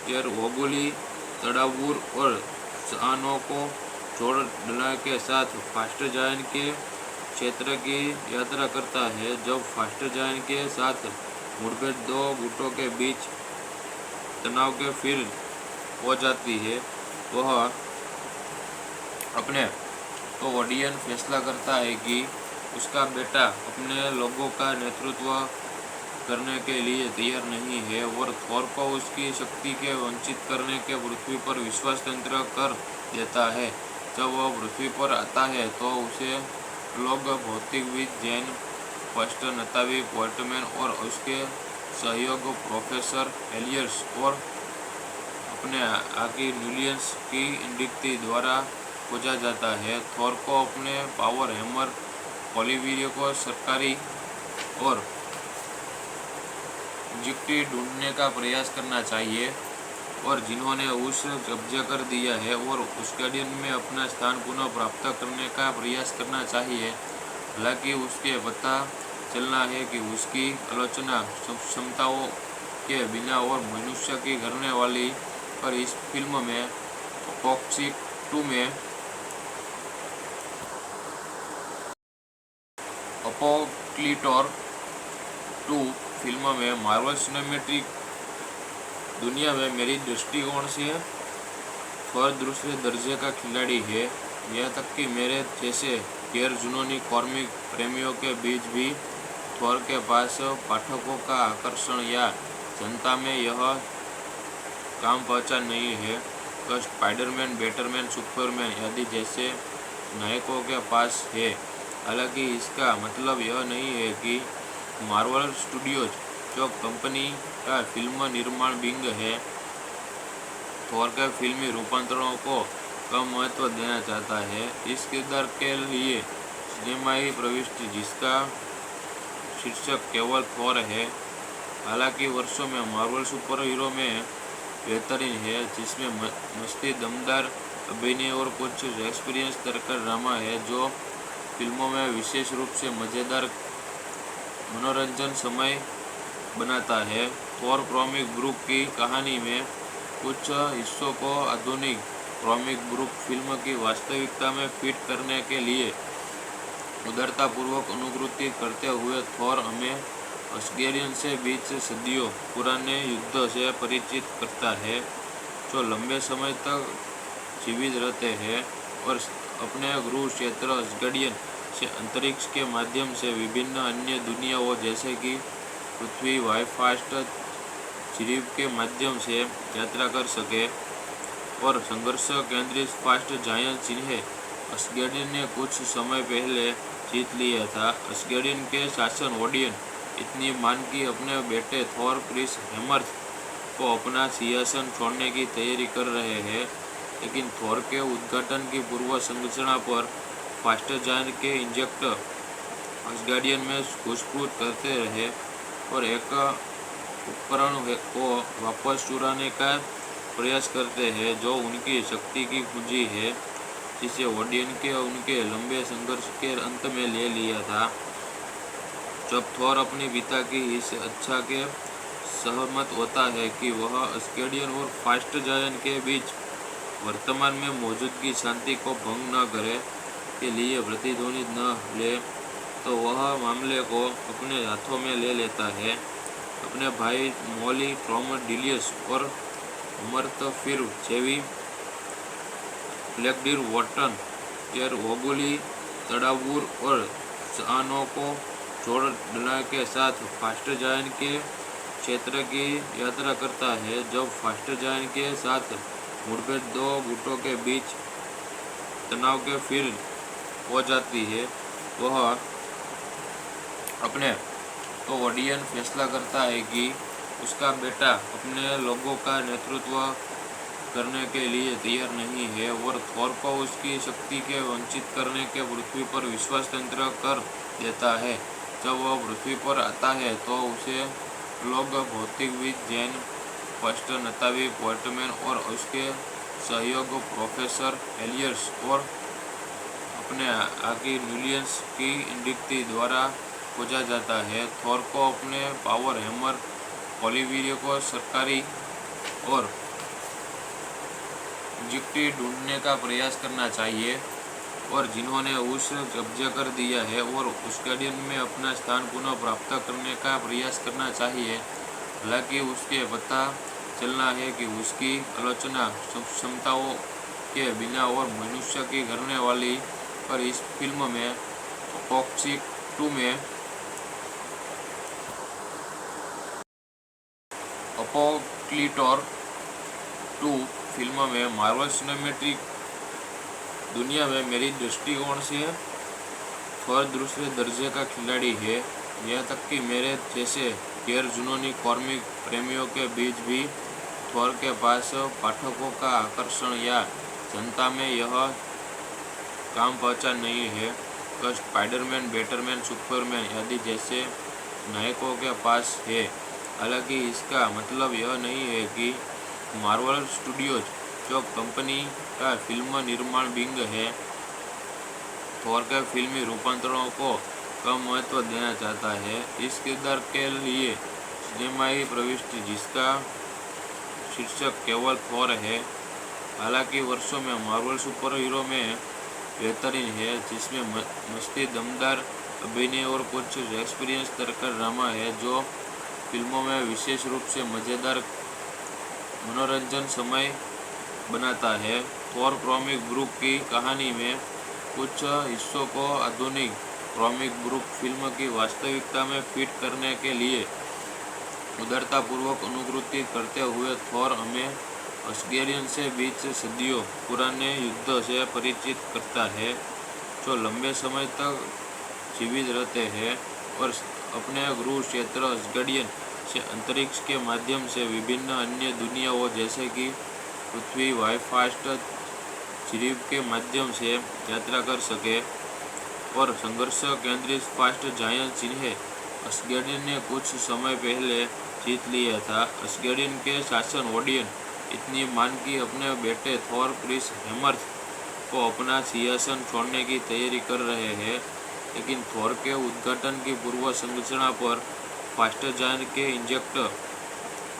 एर वोगुली तड़ावुर और सानो को जोड़ डला के साथ फास्ट जायंट के क्षेत्र की यात्रा करता है। जब फास्ट जायंट के साथ मुठभेड़ दो गुटों के बीच तनाव के फिर हो जाती है, वह अपने तो ओडियन फैसला करता है कि उसका बेटा अपने लोगों का नेतृत्व करने के लिए तैयार नहीं है और थॉर को उसकी शक्ति के वंचित करने के पृथ्वी पर विश्वास तंत्र कर देता है। जब वह पृथ्वी पर आता है तो उसे लोग भौतिकविद जैन फस्टर नतावी पोर्टमैन और उसके सहयोग प्रोफेसर एलियर्स और अपने आकी न्यूलियंस की इंडिक्ति द्वारा खोजा जाता है। थॉर को अपने पावर हैमर पॉलीवीरियो को सरकारी और इंजेक्टी ढूंढने का प्रयास करना चाहिए और जिन्होंने उस कब्जा कर दिया है और असगार्डियन में अपना स्थान पुनः प्राप्त करने का प्रयास करना चाहिए। हालांकि उसके पता चलना है कि उसकी आलोचना क्षमताओं के बिना और मनुष्य की करने वाली पर इस फिल्म में अपोक्सिक 2 में अपोक्लिटोर 2 फिल्म में मार्वल सिनेमैटिक दुनिया में मेरी दृष्टिकोण से थॉर दूसरे दर्जे का खिलाड़ी है। यह तक कि मेरे जैसे गैर जुनूनी कॉमिक प्रेमियों के बीच भी थॉर के पास पाठकों का आकर्षण या जनता में यह काम पहचान नहीं है तो स्पाइडरमैन, बैटमैन, सुपरमैन आदि जैसे नायकों के पास है। हालांकि इसका मतलब यह नहीं है कि मार्वल स्टूडियोज, जो कंपनी का फिल्म निर्माण विंग है, थॉर के फिल्मी रूपांतरणों को कम महत्व देना चाहता है। इस किरदार के लिए सिनेमाई प्रविष्टि जिसका शीर्षक केवल थॉर है, हालांकि वर्षों में मार्वल सुपर हीरो में बेहतरीन है, जिसमें मस्ती, दमदार अभिनय और कुछ एक्सपीरियंस तरकर ड्रामा है जो फिल्मों में विशेष रूप से मज़ेदार मनोरंजन समय बनाता है। थॉर कॉमिक बुक की कहानी में कुछ हिस्सों को आधुनिक कॉमिक बुक फिल्म की वास्तविकता में फिट करने के लिए उदारतापूर्वक अनुकृति करते हुए थॉर हमें असगार्डियन से बीच सदियों पुराने युद्ध से परिचित करता है, जो लंबे समय तक जीवित रहते हैं और अपने गृह क्षेत्र असगार्डियन से अंतरिक्ष के माध्यम से विभिन्न अन्य दुनियाओं जैसे कि पृथ्वी, वाईफास्ट झिरीब के माध्यम से यात्रा कर सके और संघर्ष केंद्रित फास्ट जायंट जिन्हें असगार्डियन ने कुछ समय पहले जीत लिया था। असगार्डियन के शासन ओडियन इतनी मान कि अपने बेटे थॉर क्रिस हेमर्थ को अपना सिंहासन छोड़ने की तैयारी कर रहे हैं, लेकिन थॉर के उद्घाटन की पूर्व संरचना पर फास्ट जायंट के इंजेक्टर असगार्डियन में घुसपैठ करते रहे और एक उपकरण को वापस चुराने का प्रयास करते हैं जो उनकी शक्ति की कुंजी है, जिसे ओडियन के उनके लंबे संघर्ष के अंत में ले लिया था। जब थॉर अपने पिता की इस इच्छा के सहमत होता है कि वह असगार्डियन और फास्ट जायंट के बीच वर्तमान में मौजूदगी शांति को भंग न करे के लिए प्रतिध्वनित न ले, तो वह मामले को अपने हाथों में ले लेता है। अपने भाई मॉली ट्रॉमडिलियस और अमर्थफिर जेवी ब्लैकडीर वॉटन ओगुली, तड़ावूर और सआनो को जोड़ने के साथ फास्ट जायंट के क्षेत्र की यात्रा करता है। जब फास्ट जायंट के साथ मुठभेड़ दो गुटों के बीच तनाव के फिर हो जाती है, वह अपने तो ओडियन फैसला करता है कि उसका बेटा अपने लोगों का नेतृत्व करने के लिए तैयार नहीं है और थोर को उसकी शक्ति के वंचित करने के पृथ्वी पर विश्वास तंत्र कर देता है। जब वह पृथ्वी पर आता है तो उसे लोग भौतिकविद जैन फर्स्ट नतावी पोर्टमैन और उसके सहयोग प्रोफेसर एलियर्स और अपने आगे न्यूलियंस की इंडिक्टी द्वारा खोजा जाता है। थोर को अपने पावर हैमर ओलिवियर को सरकारी और जिक्टी ढूंढने का प्रयास करना चाहिए और जिन्होंने उस कब्जा कर दिया है और उस गार्डियन में अपना स्थान पुनः प्राप्त करने का प्रयास करना चाहिए। हालांकि उसके पता चलना है कि उसकी आलोचना क्षमताओं के बिना और मनुष्य की करने वाली पर इस फिल्म में अपोक्सिक 2 में अपोक्लिटोर 2 फिल्म में मार्वल सिनेमैटिक दुनिया में मेरी दृष्टिकोण से थोर दूसरे दर्जे का खिलाड़ी है। यहाँ तक कि मेरे जैसे गैर जुनूनी कॉमिक प्रेमियों के बीच भी थोर के पास पाठकों का आकर्षण या जनता में यह काम पहचान नहीं है कि स्पाइडरमैन, बैटमैन, सुपरमैन आदि जैसे नायकों के पास है। हालांकि इसका मतलब यह नहीं है कि मार्वल स्टूडियोज, जो कंपनी का फिल्म निर्माण विंग है, थोर के फिल्मी रूपांतरणों को कम महत्व देना चाहता है। इस किरदार के लिए सिनेमाई प्रविष्टि जिसका शीर्षक केवल थोर है, हालांकि वर्षों में मार्वल सुपर हीरो में बेहतरीन है, जिसमें मस्ती, दमदार अभिनय और कुछ एक्सपीरियंस तरकर ड्रामा है जो फिल्मों में विशेष रूप से मज़ेदार मनोरंजन समय बनाता है। थोर कॉमिक बुक की कहानी में कुछ हिस्सों को आधुनिक कॉमिक बुक फिल्म की वास्तविकता में फिट करने के लिए उदारतापूर्वक अनुकृति करते हुए थोर हमें असगेरियन से बीच सदियों पुराने युद्ध से परिचित करता है, जो लंबे समय तक जीवित रहते हैं और अपने गृह क्षेत्र असगेरियन से अंतरिक्ष के माध्यम से विभिन्न अन्य दुनियाओं जैसे कि पृथ्वी, वाईफास्ट जीव के माध्यम से यात्रा कर सके और संघर्ष केंद्रित फास्ट जायंट जिन्हें असगेरियन ने कुछ समय पहले जीत लिया था। असगेरियन के शासन ओडियन इतनी मान की अपने बेटे थोर क्रिस हेमर्थ को अपना सिंहासन छोड़ने की तैयारी कर रहे हैं, लेकिन थोर के उद्घाटन की पूर्व संरचना पर फास्ट जायंट के इंजेक्टर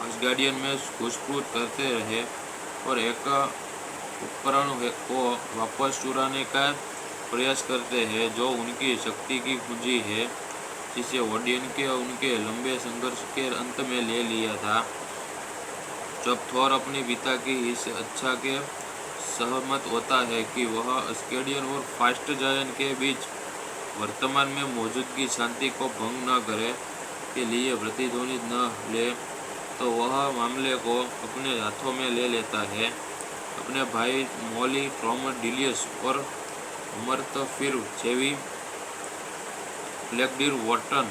असगार्डियन में घुसपैठ करते रहे और एक उपकरण को वापस चुराने का प्रयास करते हैं जो उनकी शक्ति की कुंजी है, जिसे ओडियन के उनके लंबे संघर्ष के अंत में ले लिया था। जब थोर अपने पिता की इस इच्छा के सहमत होता है कि वह असगार्डियन और फास्ट जायंट के बीच वर्तमान में मौजूदगी शांति को भंग न करे के लिए प्रतिध्वनित न ले, तो वह मामले को अपने हाथों में ले लेता है। अपने भाई मोली, ट्रोमडिलियस और अमर्थ फिर जेवी ब्लैकडीर वॉटन,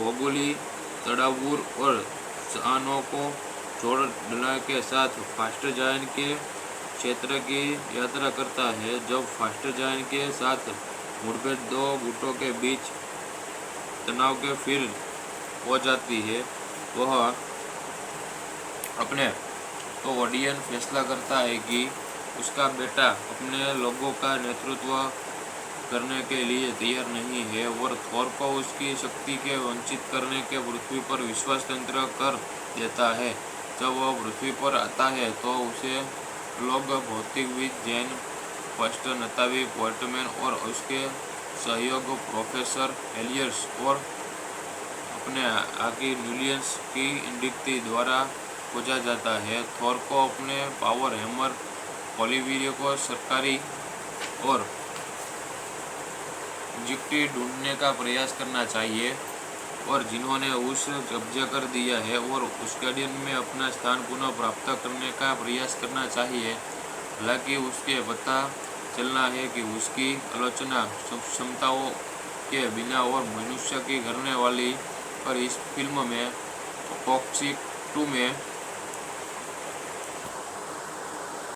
ओगुली, तड़ावूर और सआनो को जोड़ने के साथ फास्ट जायंट के क्षेत्र की यात्रा करता है। जब फास्ट जायंट के साथ मुठभेड़ दो गुटों के बीच तनाव के फिर हो जाती है, वह अपने तो ओडियन फैसला करता है कि उसका बेटा अपने लोगों का नेतृत्व करने के लिए तैयार नहीं है और थोर को उसकी शक्ति के वंचित करने के पृथ्वी पर विश्वास तंत्र कर देता है। जब वह पृथ्वी पर आता है तो उसे लोग भौतिकविद जैन फर्स्ट नतावी पोर्टमैन और उसके सहयोग प्रोफेसर एलियर्स और अपने आगे न्यूलियंस की इंडिक्टी द्वारा खोजा जाता है। थोर को अपने पावर हैमर ओलिवियर को सरकारी और नियुक्ति ढूंढने का प्रयास करना चाहिए और जिन्होंने उस कब्जा कर दिया है और उस गार्डियन में अपना स्थान पुनः प्राप्त करने का प्रयास करना चाहिए। हालांकि उसके पता चलना है कि उसकी आलोचना क्षमताओं के बिना और मनुष्य की करने वाली पर इस फिल्म में टॉक्सिक 2 में